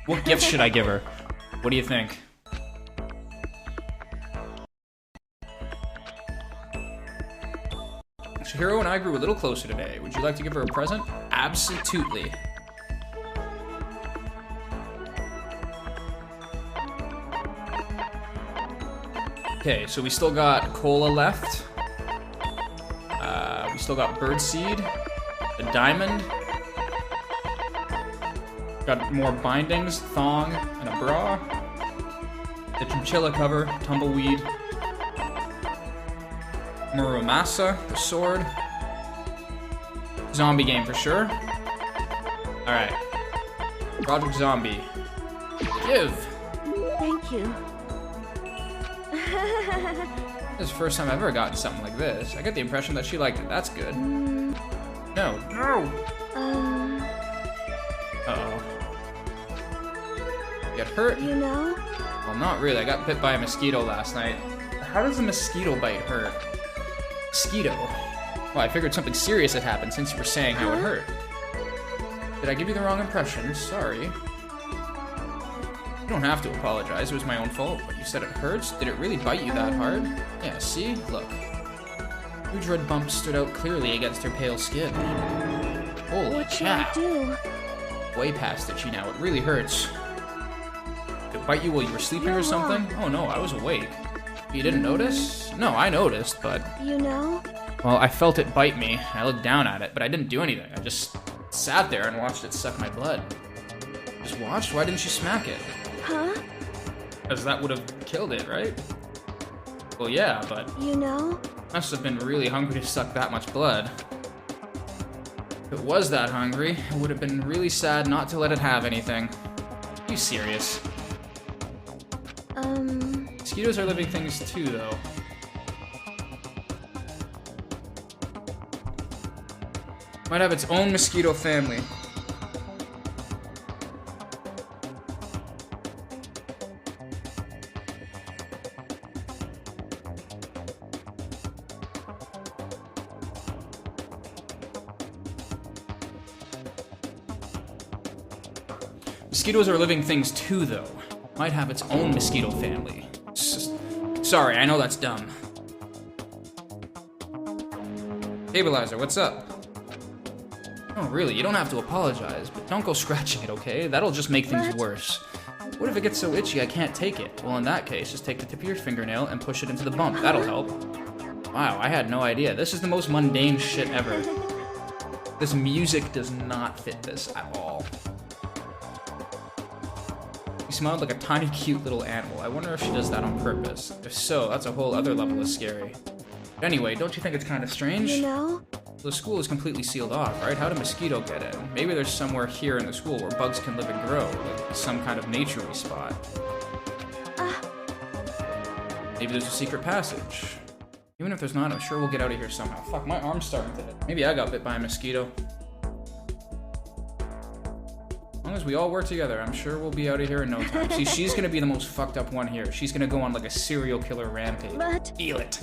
What gift should I give her? What do you think? Chihiro and I grew a little closer today. Would you like to give her a present? Absolutely. Okay, so we still got cola left. We still got birdseed, the diamond. Got more bindings, thong, and a bra. The chinchilla cover, tumbleweed. Muramasa, the sword. Zombie game for sure. Alright. Project Zombie. Give! Thank you. This is the first time I've ever gotten something like this. I get the impression that she liked it. That's good. No. No! Uh-oh. Get hurt? You know? Well, not really. I got bit by a mosquito last night. How does a mosquito bite hurt? Mosquito? Well, I figured something serious had happened since you were saying how it hurt. Did I give you the wrong impression? Sorry. You don't have to apologize, it was my own fault, but you said it hurts? Did it really bite you that hard? Yeah, see? Look. Huge red bumps stood out clearly against her pale skin. Holy What should I do? Way past itchy now, it really hurts. Did it bite you while you were sleeping or something? Oh no, I was awake. You didn't notice? No, I noticed, but... You know? Well, I felt it bite me. I looked down at it, but I didn't do anything. I just sat there and watched it suck my blood. Just watched? Why didn't you smack it? Huh? Because that would have killed it, right? Well, yeah, but... You know? Must have been really hungry to suck that much blood. If it was that hungry, it would have been really sad not to let it have anything. Are you serious? Mosquitoes are living things too, though. Might have its own mosquito family. Mosquitoes are living things too, though. Might have its own mosquito family. Sorry, I know that's dumb. Stabilizer, what's up? Oh, really? You don't have to apologize, but don't go scratching it, okay? That'll just make things worse. What if it gets so itchy I can't take it? Well, in that case, just take the tip of your fingernail and push it into the bump. That'll help. Wow, I had no idea. This is the most mundane shit ever. This music does not fit this at all. He smiled like a tiny, cute little animal. I wonder if she does that on purpose. If so, that's a whole other level of scary. But anyway, don't you think it's kind of strange? You know? The school is completely sealed off, right? How did mosquito get in? Maybe there's somewhere here in the school where bugs can live and grow, like some kind of nature-y spot. Maybe there's a secret passage. Even if there's not, I'm sure we'll get out of here somehow. Fuck, my arm's starting to hit. Maybe I got bit by a mosquito. As long as we all work together, I'm sure we'll be out of here in no time. See, she's gonna be the most fucked up one here. She's gonna go on like a serial killer rampage. But... Feel it.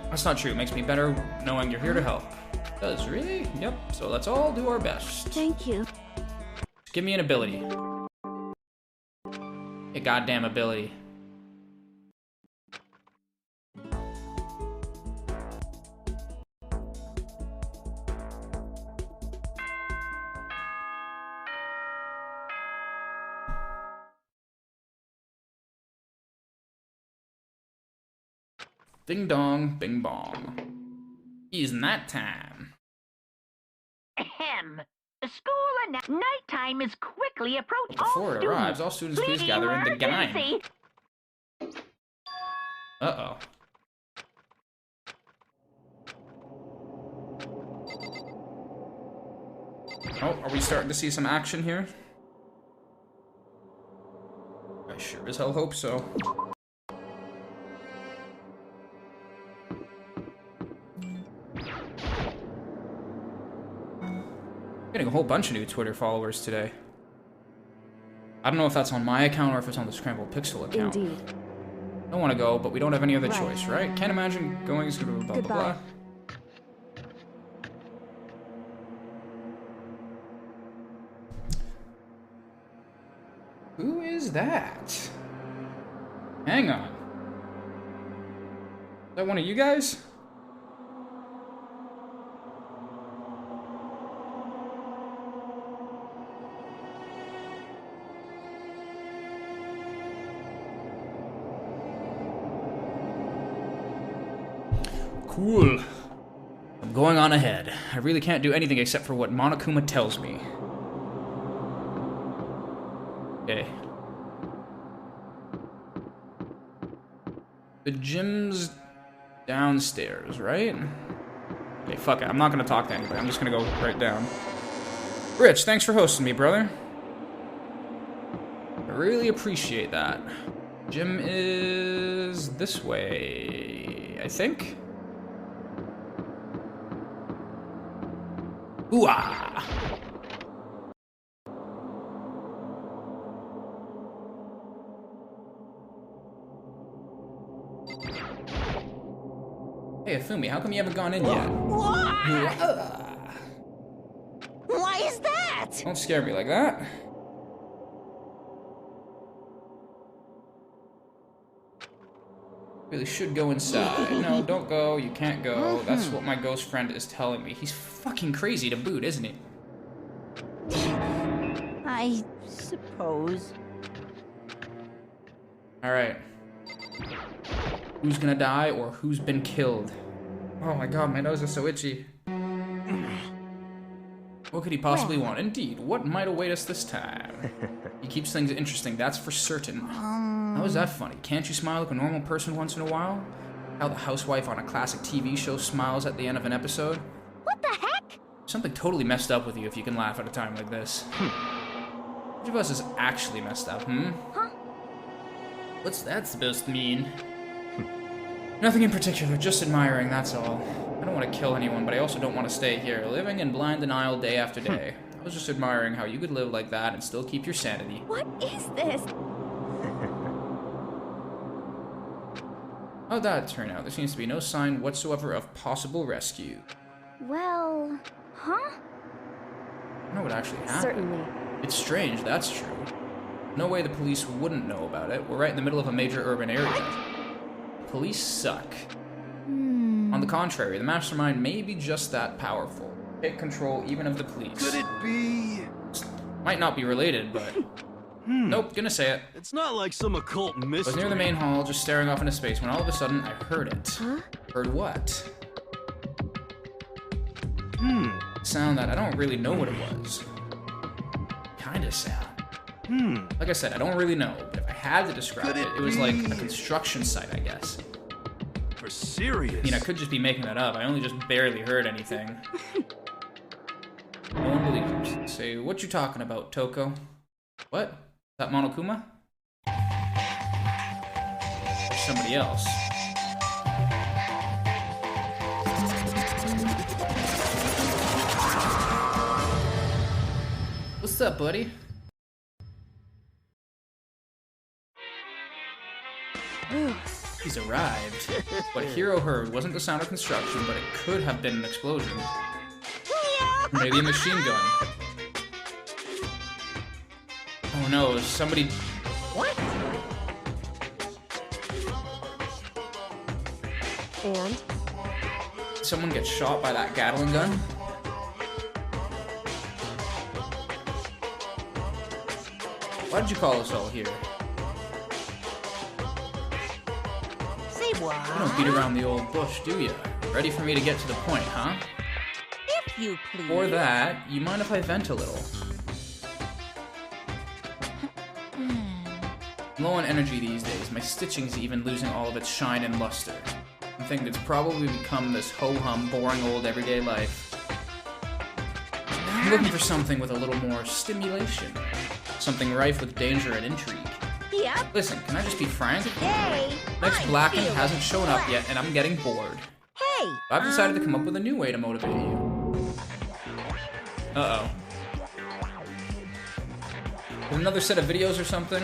That's not true. It makes me better knowing you're here to help. It does, really? Yep. So let's all do our best. Thank you. Just give me an ability. A goddamn ability. Ding dong, bing bong. Isn't that time? Ahem. The school and nighttime is quickly approaching. Before it arrives, all students please gather in the game. Uh-oh. Oh, are we starting to see some action here? I sure as hell hope so. Getting a whole bunch of new Twitter followers today. I don't know if that's on my account or if it's on the Scrambled Pixel account. Indeed. Don't want to go, but we don't have any other choice, right? Can't imagine going as blah, blah, blah. Who is that? Hang on. Is that one of you guys? Cool. I'm going on ahead. I really can't do anything except for what Monokuma tells me. Okay. The gym's downstairs, right? Okay, fuck it. I'm not gonna talk to anybody. I'm just gonna go right down. Rich, thanks for hosting me, brother. I really appreciate that. Gym is this way, I think. Ooh-ah! Hey, Afumi, how come you haven't gone in yet? Why is that? Don't scare me like that. Really should go inside. No, don't go. You can't go. That's what my ghost friend is telling me. He's fucking crazy to boot, isn't he? I suppose. Alright. Who's gonna die or who's been killed? Oh my god, my nose is so itchy. What could he possibly want? Indeed, what might await us this time? He keeps things interesting, that's for certain. How is that funny? Can't you smile like a normal person once in a while? How the housewife on a classic TV show smiles at the end of an episode? What the heck? Something totally messed up with you if you can laugh at a time like this. Which of us is actually messed up, Huh? What's that supposed to mean? Nothing in particular, just admiring, that's all. I don't want to kill anyone, but I also don't want to stay here, living in blind denial day after day. I was just admiring how you could live like that and still keep your sanity. What is this? How'd that turn out? There seems to be no sign whatsoever of possible rescue. Well, huh? I don't know what actually happened. Certainly. It's strange, that's true. No way the police wouldn't know about it. We're right in the middle of a major urban area. Police suck. On the contrary, the mastermind may be just that powerful. Take control even of the police. Could it be? Might not be related, but... Nope, gonna say it. It's not like some occult mystery. I was near the main hall, just staring off into space, when all of a sudden, I heard it. Huh? Heard what? Sound that I don't really know what it was. Kinda sound. Like I said, I don't really know, but if I had to describe it, it was like a construction site, I guess. For serious? I mean, I could just be making that up. I only just barely heard anything. No one believes us. Say, what you talking about, Toko? What? Is that Monokuma? Or somebody else. What's up, buddy? He's arrived. What Hiro heard wasn't the sound of construction, but it could have been an explosion. Or maybe a machine gun. Oh no, is somebody... What? And? Did someone get shot by that Gatling gun? Why did you call us all here? Say what? You don't beat around the old bush, do you? Ready for me to get to the point, huh? If you please. For that, you mind if I vent a little? I'm low on energy these days. My stitching's even losing all of its shine and luster. I think it's probably become this ho-hum, boring old everyday life. I'm looking for something with a little more stimulation. Something rife with danger and intrigue. Yep. Listen, can I just be frank? Hey. Next I'm Blacken feeling hasn't shown up fresh. yet, and I'm getting bored. Hey. I've decided to come up with a new way to motivate you. Uh-oh. Another set of videos or something?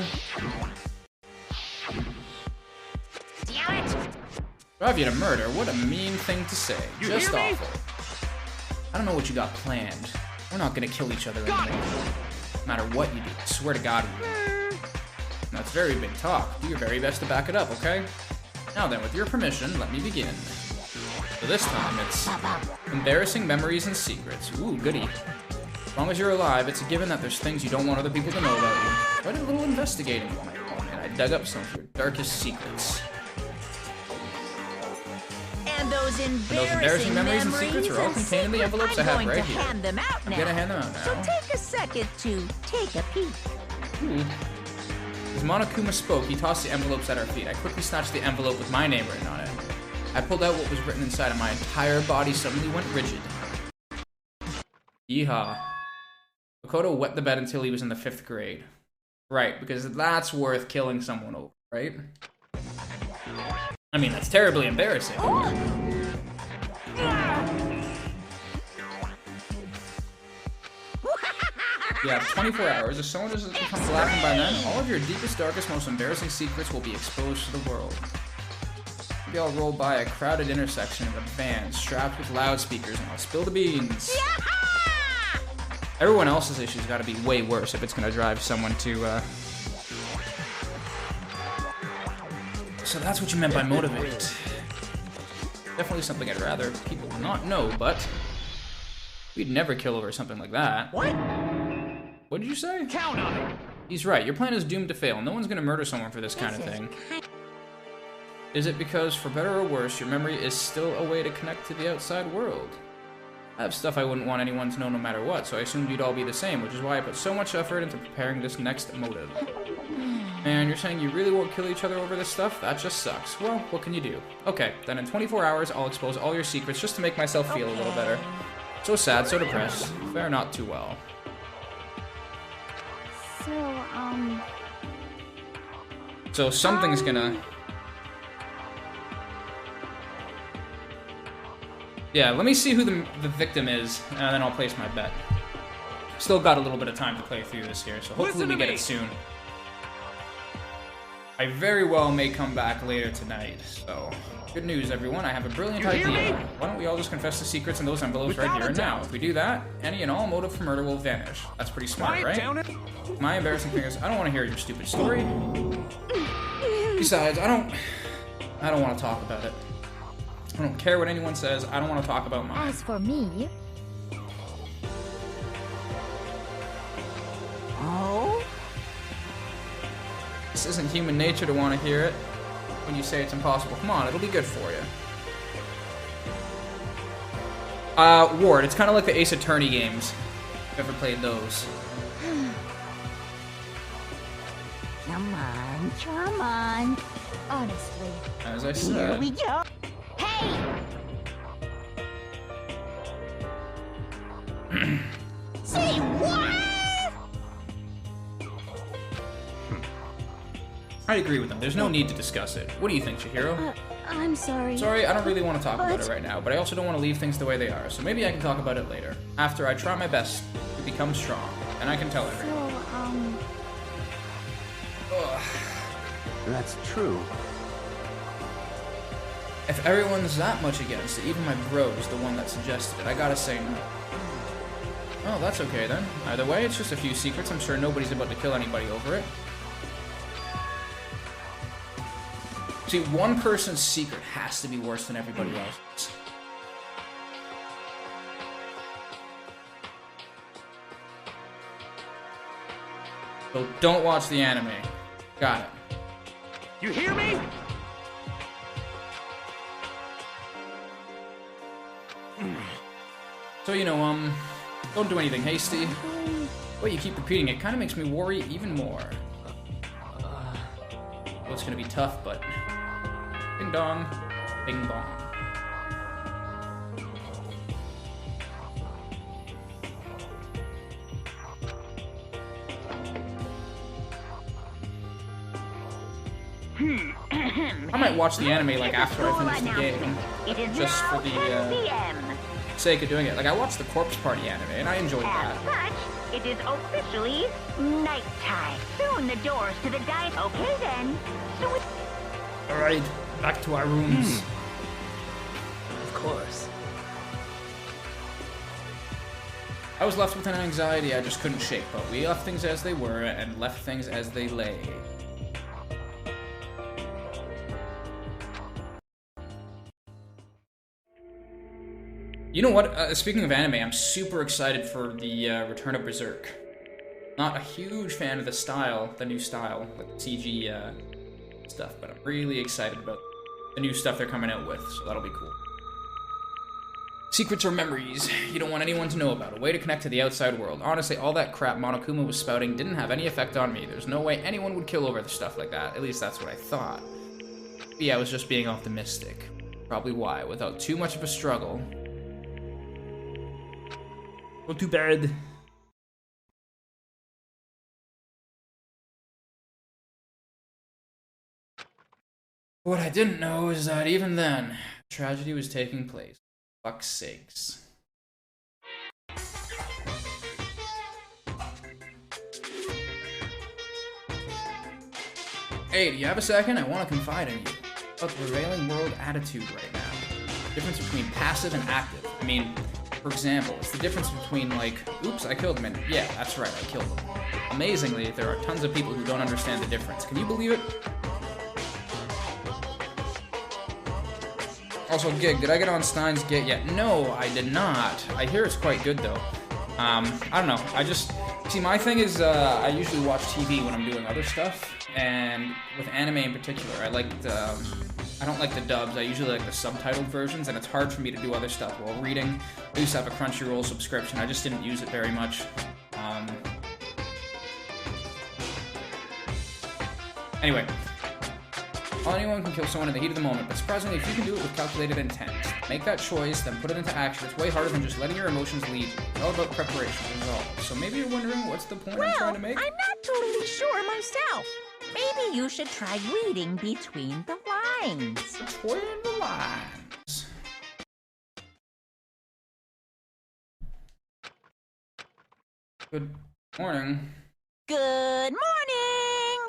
Damn it. Drive you to murder? What a mean thing to say. You Just hear me? awful. I don't know what you got planned. We're not gonna kill each other anymore. No matter what you do, I swear to God we will. That's very big talk. Do your very best to back it up, okay? Now then, with your permission, let me begin. So this time, it's embarrassing memories and secrets. Ooh, goody. As long as you're alive, it's a given that there's things you don't want other people to know about you. I did a little investigating with my own, and I dug up some of your darkest secrets. And those embarrassing memories and secrets are all contained in the envelopes I have I'm right going here. to hand them out I'm now. gonna hand them out now. So take a second to take a peek. Ooh. As Monokuma spoke, he tossed the envelopes at our feet. I quickly snatched the envelope with my name written on it. I pulled out what was written inside, and my entire body suddenly went rigid. Yeehaw. Makoto wet the bed until he was in the 5th grade. Right, because that's worth killing someone over, right? I mean, that's terribly embarrassing. You have 24 hours. If someone doesn't become Blacken by then, all of your deepest, darkest, most embarrassing secrets will be exposed to the world. Maybe I'll roll by a crowded intersection of a van strapped with loudspeakers and I'll spill the beans. Everyone else's issues gotta be way worse if it's gonna drive someone to, So that's what you meant by motivate. Definitely something I'd rather people not know, but we'd never kill over something like that. What? What did you say? Count on it. He's right. Your plan is doomed to fail. No one's gonna murder someone for this kind of thing. Is it because, for better or worse, your memory is still a way to connect to the outside world? I have stuff I wouldn't want anyone to know no matter what, so I assumed you'd all be the same, which is why I put so much effort into preparing this next motive. And you're saying you really won't kill each other over this stuff? That just sucks. Well, what can you do? Okay, then in 24 hours, I'll expose all your secrets just to make myself feel a little better. So sad, so depressed. Fare not too well. So something's gonna... Yeah, let me see who the victim is, and then I'll place my bet. Still got a little bit of time to play through this here, so hopefully we get it soon. I very well may come back later tonight, so... Good news, everyone. I have a brilliant idea. Why don't we all just confess the secrets in those envelopes right here and now? If we do that, any and all motive for murder will vanish. That's pretty smart, right? My embarrassing thing is, I don't want to hear your stupid story. Besides, I don't want to talk about it. I don't care what anyone says. I don't want to talk about mine. As for me... Oh? This isn't human nature to want to hear it. When you say it's impossible. Come on, it'll be good for you. Ward, it's kind of like the Ace Attorney games. If you've ever played those. Come on. Honestly. As I said. Here we go. Hey! Say what? I agree with them. There's no need to discuss it. What do you think, Chihiro? I'm sorry. Sorry, I don't really want to talk about it right now, but I also don't want to leave things the way they are, so maybe I can talk about it later. After I try my best to become strong, and I can tell everyone. Ugh. That's true. If everyone's that much against it, even my bro's the one that suggested it, I gotta say no. Oh, that's okay then. Either way, it's just a few secrets. I'm sure nobody's about to kill anybody over it. See, one person's secret has to be worse than everybody else's. So don't watch the anime. Got it. You hear me? So, you know, don't do anything hasty. But you keep repeating it kind of makes me worry even more. Well, it's gonna be tough, but... Ding dong, bing bong. I might watch the anime like after I finish the game, just for the sake of doing it. Like I watched the Corpse Party anime and I enjoyed that. As such, it is officially nighttime. Soon the doors to the diner. Okay then. So All right, back to our rooms. Of course. I was left with an anxiety I just couldn't shake, but we left things as they were and left things as they lay. You know what? Speaking of anime, I'm super excited for the return of Berserk. Not a huge fan of the style, the new style, like CG stuff, but I'm really excited about the new stuff they're coming out with, so that'll be cool. Secrets or memories you don't want anyone to know about. A way to connect to the outside world. Honestly, all that crap Monokuma was spouting didn't have any effect on me. There's no way anyone would kill over the stuff like that. At least that's what I thought. But yeah, I was just being optimistic. Probably why, without too much of a struggle. Go to bed. What I didn't know is that even then, tragedy was taking place. Fuck's sakes. Hey, do you have a second? I want to confide in you about the prevailing world attitude right now. The difference between passive and active. I mean, for example, it's the difference between like, oops, I killed him, and yeah, that's right, I killed him. Amazingly, there are tons of people who don't understand the difference. Can you believe it? Also, Gig, did I get on Stein's Gate yet? No, I did not. I hear it's quite good, though. I don't know. I just... See, my thing is, I usually watch TV when I'm doing other stuff, and with anime in particular, I don't like the dubs. I usually like the subtitled versions, and it's hard for me to do other stuff while reading. I used to have a Crunchyroll subscription. I just didn't use it very much. Anyway. Anyone can kill someone in the heat of the moment, but surprisingly, if you can do it with calculated intent, make that choice, then put it into action. It's way harder than just letting your emotions lead. It's all about preparation and resolve. So maybe you're wondering, what's the point I'm trying to make? I'm not totally sure myself. Maybe you should try reading between the lines. Between the lines. Good morning. Good morning!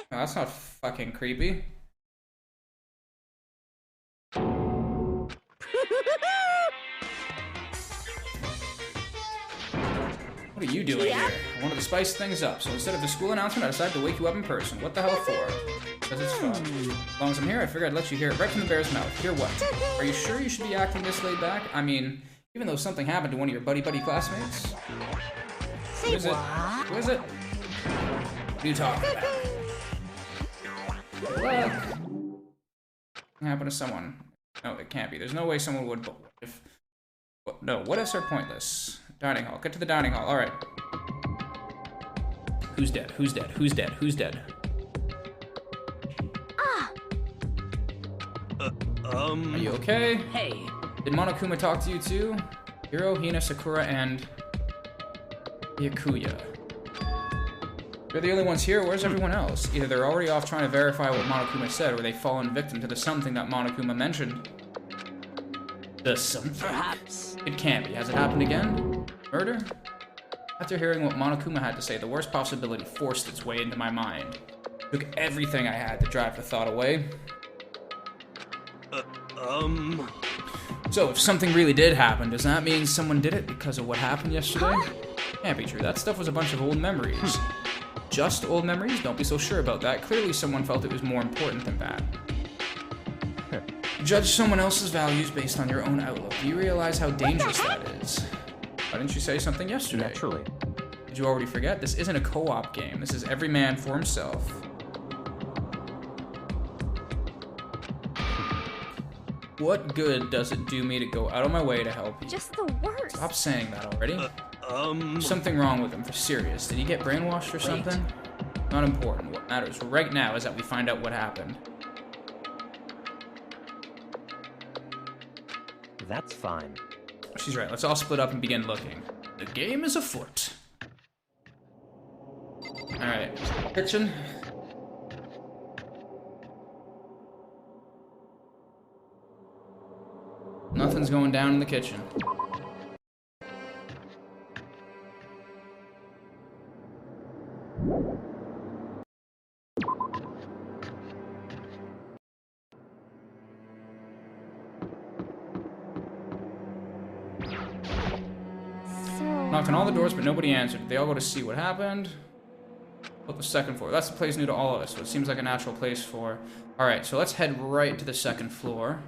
Oh, that's not fucking creepy. What are you doing here? I wanted to spice things up, so instead of the school announcement, I decided to wake you up in person. What the hell for? Because it's fun. As long as I'm here, I figured I'd let you hear it right from the bear's mouth. Hear what? Are you sure you should be acting this laid back? I mean, even though something happened to one of your buddy classmates? Say Who is it? what? Who is it? What are you talking about? Good luck. What happened to someone? No, it can't be. There's no way someone would. If no, what ifs are pointless. Dining hall. Get to the dining hall. All right. Who's dead? Who's dead? Who's dead? Who's dead? Ah. Are you okay? Hey. Did Monokuma talk to you too? Hiro, Hina, Sakura, and Yakuya. You're the only ones here. Where's everyone else? Either they're already off trying to verify what Monokuma said, or they've fallen victim to the something that Monokuma mentioned. The something? Perhaps. It can't be. Has it happened again? Murder? After hearing what Monokuma had to say, the worst possibility forced its way into my mind. Took everything I had to drive the thought away. So, if something really did happen, does that mean someone did it because of what happened yesterday? Can't be true. That stuff was a bunch of old memories. Just old memories? Don't be so sure about that. Clearly someone felt it was more important than that. Judge someone else's values based on your own outlook. Do you realize how dangerous that is? Why didn't you say something yesterday? Naturally. Did you already forget? This isn't a co-op game. This is every man for himself. What good does it do me to go out of my way to help you? Just the worst. Stop saying that already. There's something wrong with him, for serious. Did he get brainwashed or something? Not important. What matters right now is that we find out what happened. That's fine. She's right. Let's all split up and begin looking. The game is afoot. Alright. Kitchen. Nothing's going down in the kitchen. Knocked on all the doors, but nobody answered. They all go to see what happened. What the second floor? That's the place new to all of us, so it seems like a natural place for... Alright, so let's head right to the second floor.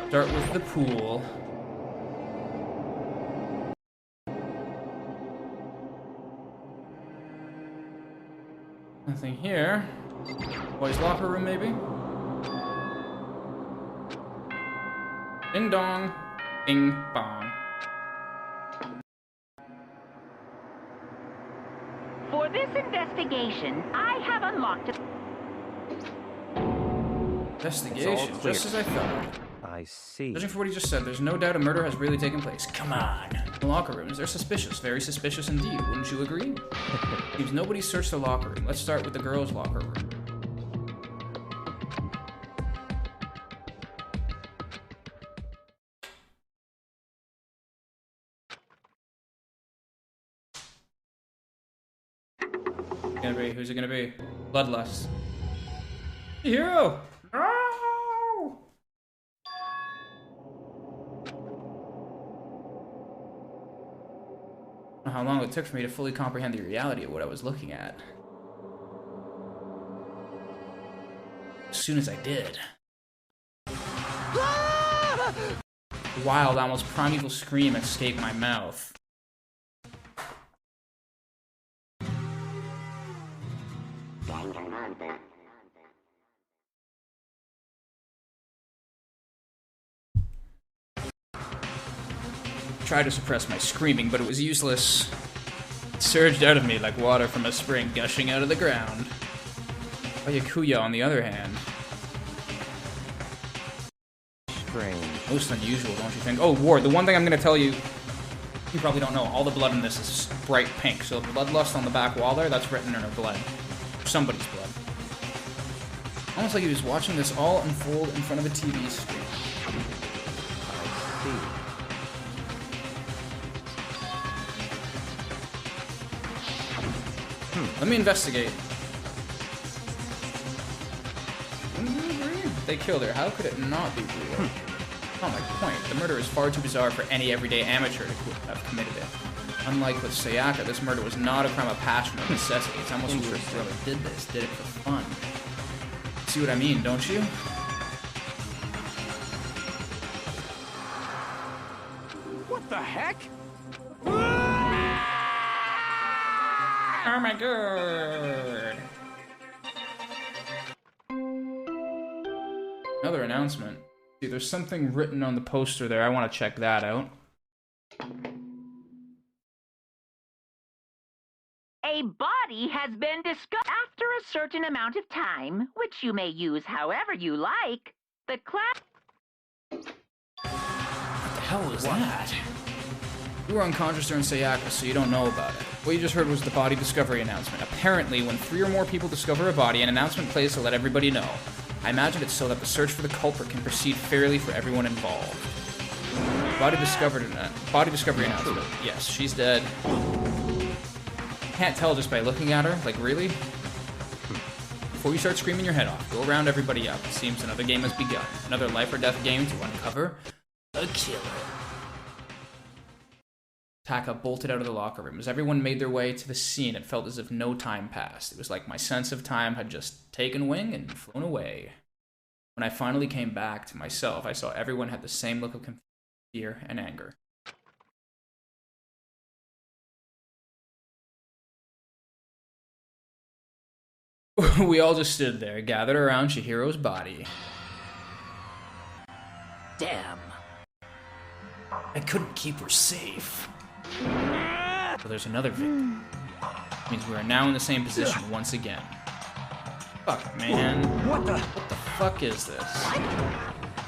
Start with the pool. Nothing here. Boys' locker room, maybe? Ding dong. Ding bong. For this investigation, I have unlocked a... Investigation, just as I thought. I see. Judging for what he just said, there's no doubt a murder has really taken place. Come on. The locker rooms, they're suspicious. Very suspicious indeed. Wouldn't you agree? Seems nobody searched the locker room. Let's start with the girls' locker room. Who's it gonna be? Bloodlust. Hero! No! how long it took for me to fully comprehend the reality of what I was looking at. As soon as I did. A wild, almost primeval scream escaped my mouth. Tried to suppress my screaming, but it was useless. It surged out of me like water from a spring gushing out of the ground. Yakuya, on the other hand. Strange. Most unusual, don't you think? Oh, Ward, the one thing I'm going to tell you, you probably don't know, all the blood in this is bright pink. So the bloodlust on the back wall there, that's written in her blood. Somebody's blood. Almost like he was watching this all unfold in front of a TV screen. I see. Let me investigate. They killed her. How could it not be real? Not my point. The murder is far too bizarre for any everyday amateur to have committed it. Unlike with Sayaka, this murder was not a crime of passion or necessity. It's almost as if whoever did this did it for fun. See what I mean, don't you? What the heck? Oh my god! Another announcement. See, there's something written on the poster there. I want to check that out. A body has been discovered after a certain amount of time, which you may use however you like. The class. What the hell was that? You were unconscious during Sayaka, so you don't know about it. What you just heard was the body discovery announcement. Apparently, when 3 or more people discover a body, an announcement plays to let everybody know. I imagine it's so that the search for the culprit can proceed fairly for everyone involved. Body discovery announcement. Yes, she's dead. Can't tell just by looking at her. Like, really? Before you start screaming your head off, go around everybody up. It seems another game has begun. Another life or death game to uncover a killer. Taka bolted out of the locker room. As everyone made their way to the scene, it felt as if no time passed. It was like my sense of time had just taken wing and flown away. When I finally came back to myself, I saw everyone had the same look of fear and anger. We all just stood there, gathered around Chihiro's body. Damn. I couldn't keep her safe. So there's another victim. Means we are now in the same position once again. Fuck, man. What the fuck is this?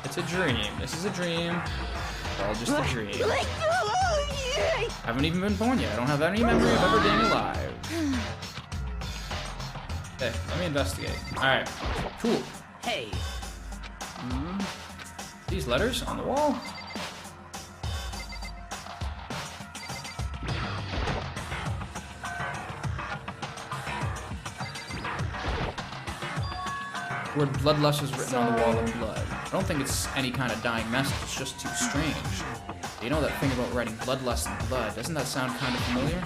It's a dream. This is a dream. It's all just a dream. I haven't even been born yet. I don't have any memory of ever being alive. Okay, let me investigate. Alright, cool. Hey. These letters on the wall? The word bloodlust is written on the wall in blood. I don't think it's any kind of dying message, it's just too strange. You know that thing about writing bloodlust in blood, doesn't that sound kind of familiar?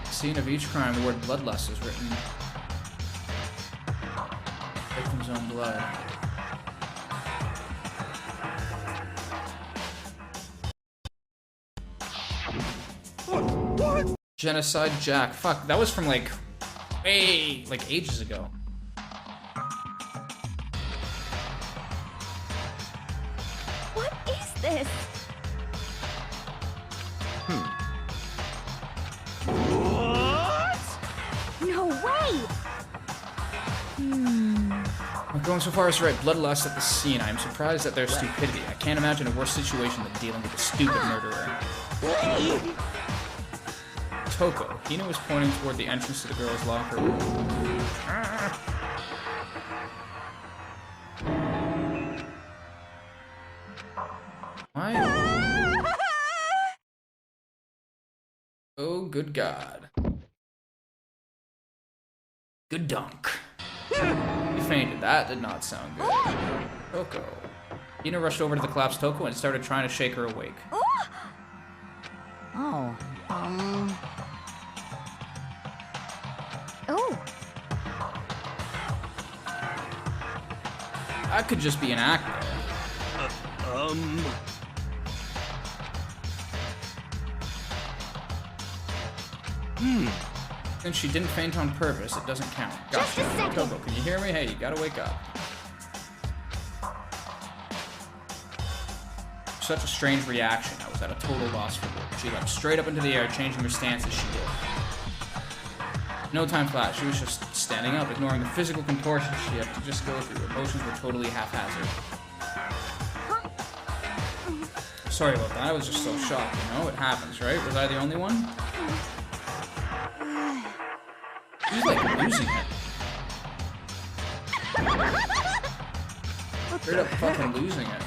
Scene of each crime, the word bloodlust is written. Victim's own blood. What? Genocide Jack. Fuck, that was from like ages ago. What is this? No way! I'm going so far as to write bloodlust at the scene. I am surprised at their stupidity. I can't imagine a worse situation than dealing with a stupid murderer. Toko. Hina was pointing toward the entrance to the girls' locker room. Why? Oh, good God. Good dunk. You fainted. That did not sound good. Toko. Ina rushed over to the collapsed Toko and started trying to shake her awake. Oh. Oh. That could just be an actor. Since she didn't faint on purpose, it doesn't count. Gotcha. Just a second. Toko, can you hear me? Hey, you gotta wake up. Such a strange reaction. I was at a total loss for words. She leapt straight up into the air, changing her stance as she did. No time flat. She was just standing up, ignoring the physical contortions she had to just go through. Her motions were totally haphazard. Sorry about that. I was just so shocked, you know? It happens, right? Was I the only one? She's like losing it. Straight up fucking losing it.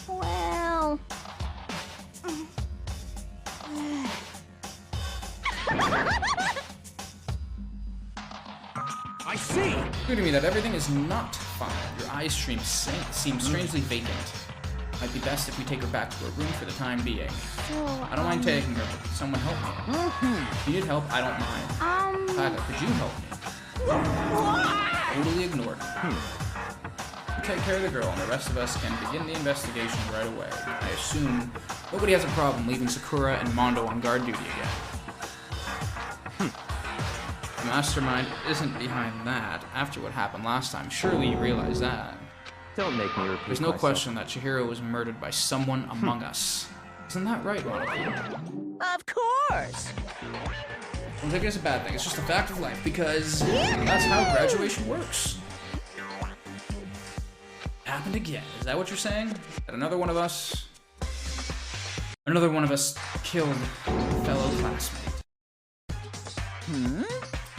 Well. I see! Clear to me that everything is not fine. Your eyes seem strangely vacant. Might be best if we take her back to her room for the time being. So, I don't mind taking her, but could someone help me? If you need help, I don't mind. Tyler, could you help me? Totally ignored her. You take care of the girl, and the rest of us can begin the investigation right away. I assume nobody has a problem leaving Sakura and Mondo on guard duty again. The mastermind isn't behind that. After what happened last time, surely you realize that. Don't make me repeat There's no myself. question that Chihiro was murdered by someone among us. Isn't that right, Monica? Of course. Don't take it as a bad thing. It's just a fact of life, because that's how graduation works. Happened again. Is that what you're saying? That another one of us killed a fellow classmate?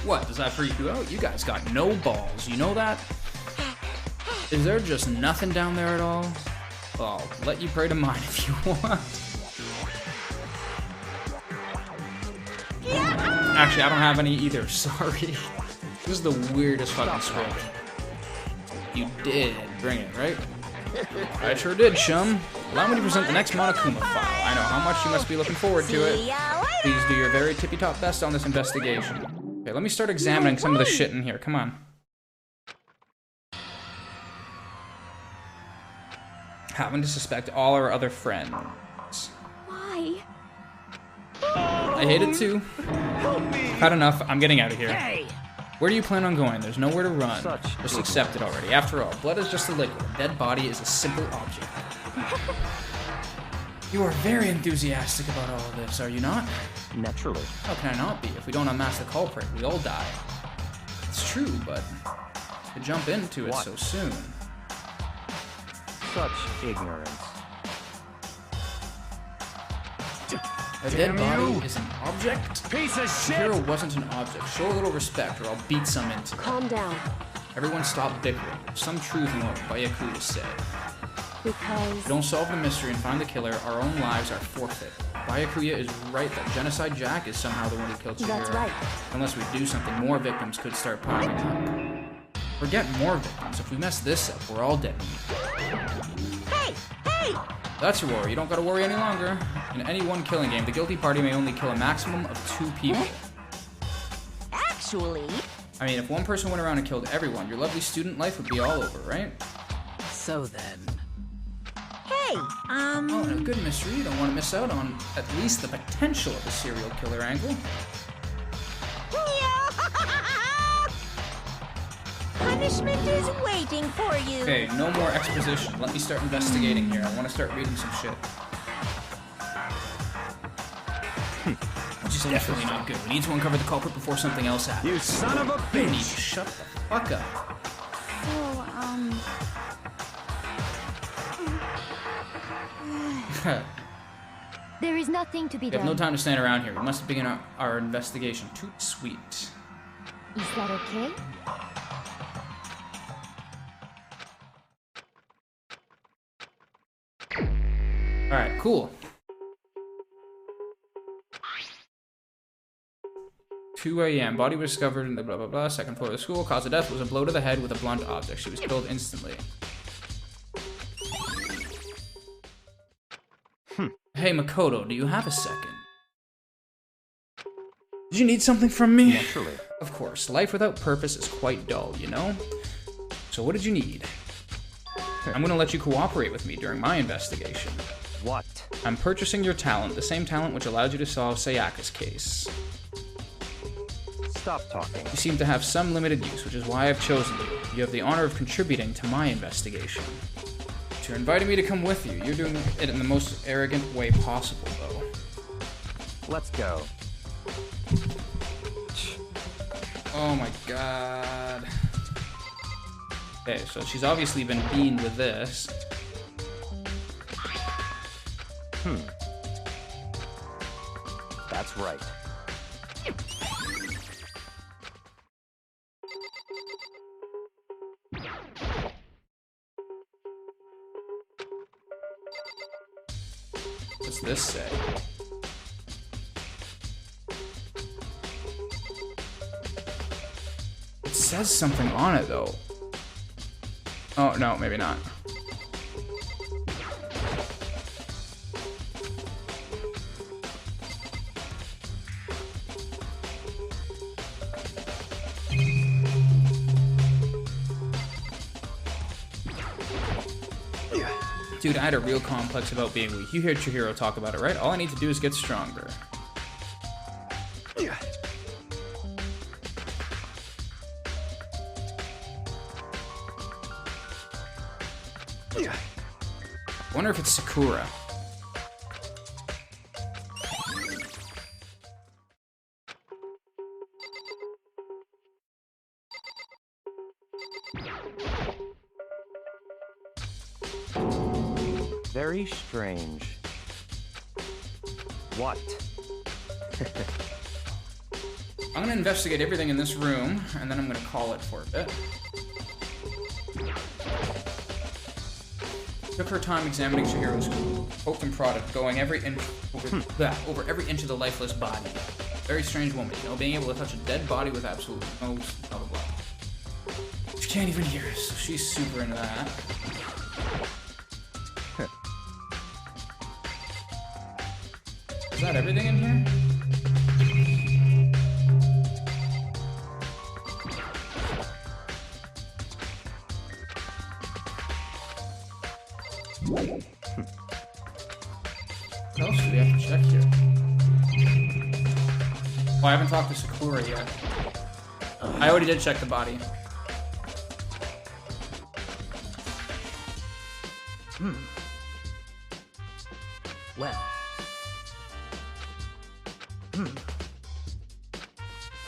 What? Does that freak you out? You guys got no balls. You know that? Is there just nothing down there at all? Well, I'll let you pray to mine if you want. Actually, I don't have any either. Sorry. This is the weirdest fucking script. You did bring it, right? I sure did, chum. Allow me to present the next Monokuma file. I know how much you must be looking forward to it. Please do your very tippy-top best on this investigation. Okay, let me start examining some of the shit in here. Come on. Having to suspect all our other friends. Why? I hate it too. Had enough. I'm getting out of here. Hey! Where do you plan on going? There's nowhere to run. Such Just accept it already. After all, blood is just a liquid. A dead body is a simple object. You are very enthusiastic about all of this, are you not? Naturally. How can I not be? If we don't unmask the culprit, we all die. It's true, but to jump into it so soon. Such ignorance. A dead body is an object? Piece of shit! Hero wasn't an object. Show a little respect or I'll beat some into it. Calm down. Everyone stop bickering. There's some truth in what Byakuya said. Because. If we don't solve the mystery and find the killer, our own lives are forfeit. Byakuya is right that Genocide Jack is somehow the one who killed Chihiro. That's right. Unless we do something, more victims could start piling up. Forget more victims. If we mess this up, we're all dead. Hey! Hey! That's your worry. You don't gotta worry any longer. In any one killing game, the guilty party may only kill a maximum of 2 people. Actually... I mean, if one person went around and killed everyone, your lovely student life would be all over, right? So then... Hey, Oh, and a good mystery. You don't want to miss out on at least the potential of a serial killer angle. Punishment is waiting for you. Okay, no more exposition. Let me start investigating here. I want to start reading some shit. Which is definitely not good. We need to uncover the culprit before something else happens. You son of a You need bitch! to shut the fuck up. So, there is nothing to be We done. have no time to stand around here. We must begin our investigation. Toot sweet. Is that okay? Alright, cool. 2 a.m. Body was discovered in the blah blah blah second floor of the school. Cause of death was a blow to the head with a blunt object. She was killed instantly. Hey Makoto, do you have a second? Did you need something from me? Naturally. Of course. Life without purpose is quite dull, you know? So what did you need? I'm gonna let you cooperate with me during my investigation. What? I'm purchasing your talent, the same talent which allowed you to solve Sayaka's case. Stop talking. You seem to have some limited use, which is why I've chosen you. You have the honor of contributing to my investigation. You're inviting me to come with you. You're doing it in the most arrogant way possible, though. Let's go. Oh my god. Okay, so she's obviously been beamed with this. That's right. What's this say? It says something on it, though. Oh, no, maybe not. Dude, I had a real complex about being weak. You heard Chihiro talk about it, right? All I need to do is get stronger. Wonder if it's Sakura. Very strange. What? I'm gonna investigate everything in this room, and then I'm gonna call it for a bit. Took her time examining Chihiro's poked and prodded, going over every inch of the lifeless body. Very strange woman, you know, being able to touch a dead body with absolutely no blah blah blah. She can't even hear us, so she's super into that. Is that everything in here? What else do we have to check here? Oh, I haven't talked to Sakura yet. I already did check the body. Well.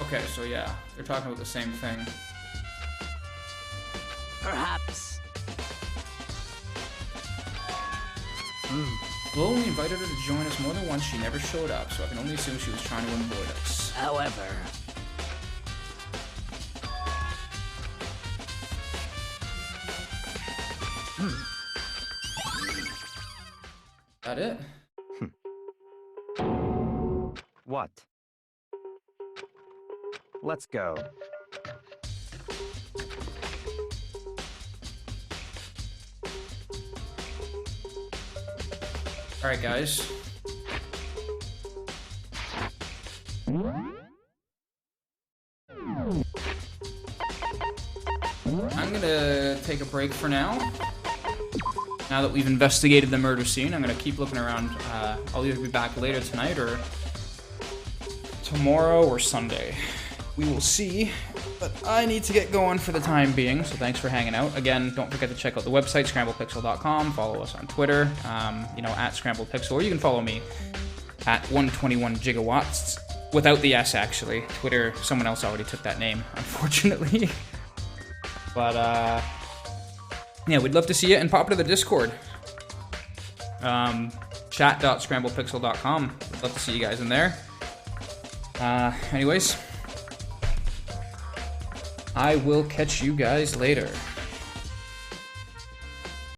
Okay, so yeah, they're talking about the same thing. Perhaps. We only invited her to join us more than once. She never showed up, so I can only assume she was trying to avoid us. However. That it? What? Let's go. Alright, guys. I'm gonna take a break for now. Now that we've investigated the murder scene, I'm gonna keep looking around. I'll either be back later tonight or tomorrow or Sunday. We will see. But I need to get going for the time being, so thanks for hanging out. Again, don't forget to check out the website, scramblepixel.com. Follow us on Twitter, at scramblepixel, or you can follow me at 121 gigawatts, without the S, actually. Twitter, someone else already took that name, unfortunately. But, yeah, we'd love to see you, and pop into the Discord. Chat.scramblepixel.com. We'd love to see you guys in there. Anyways, I will catch you guys later.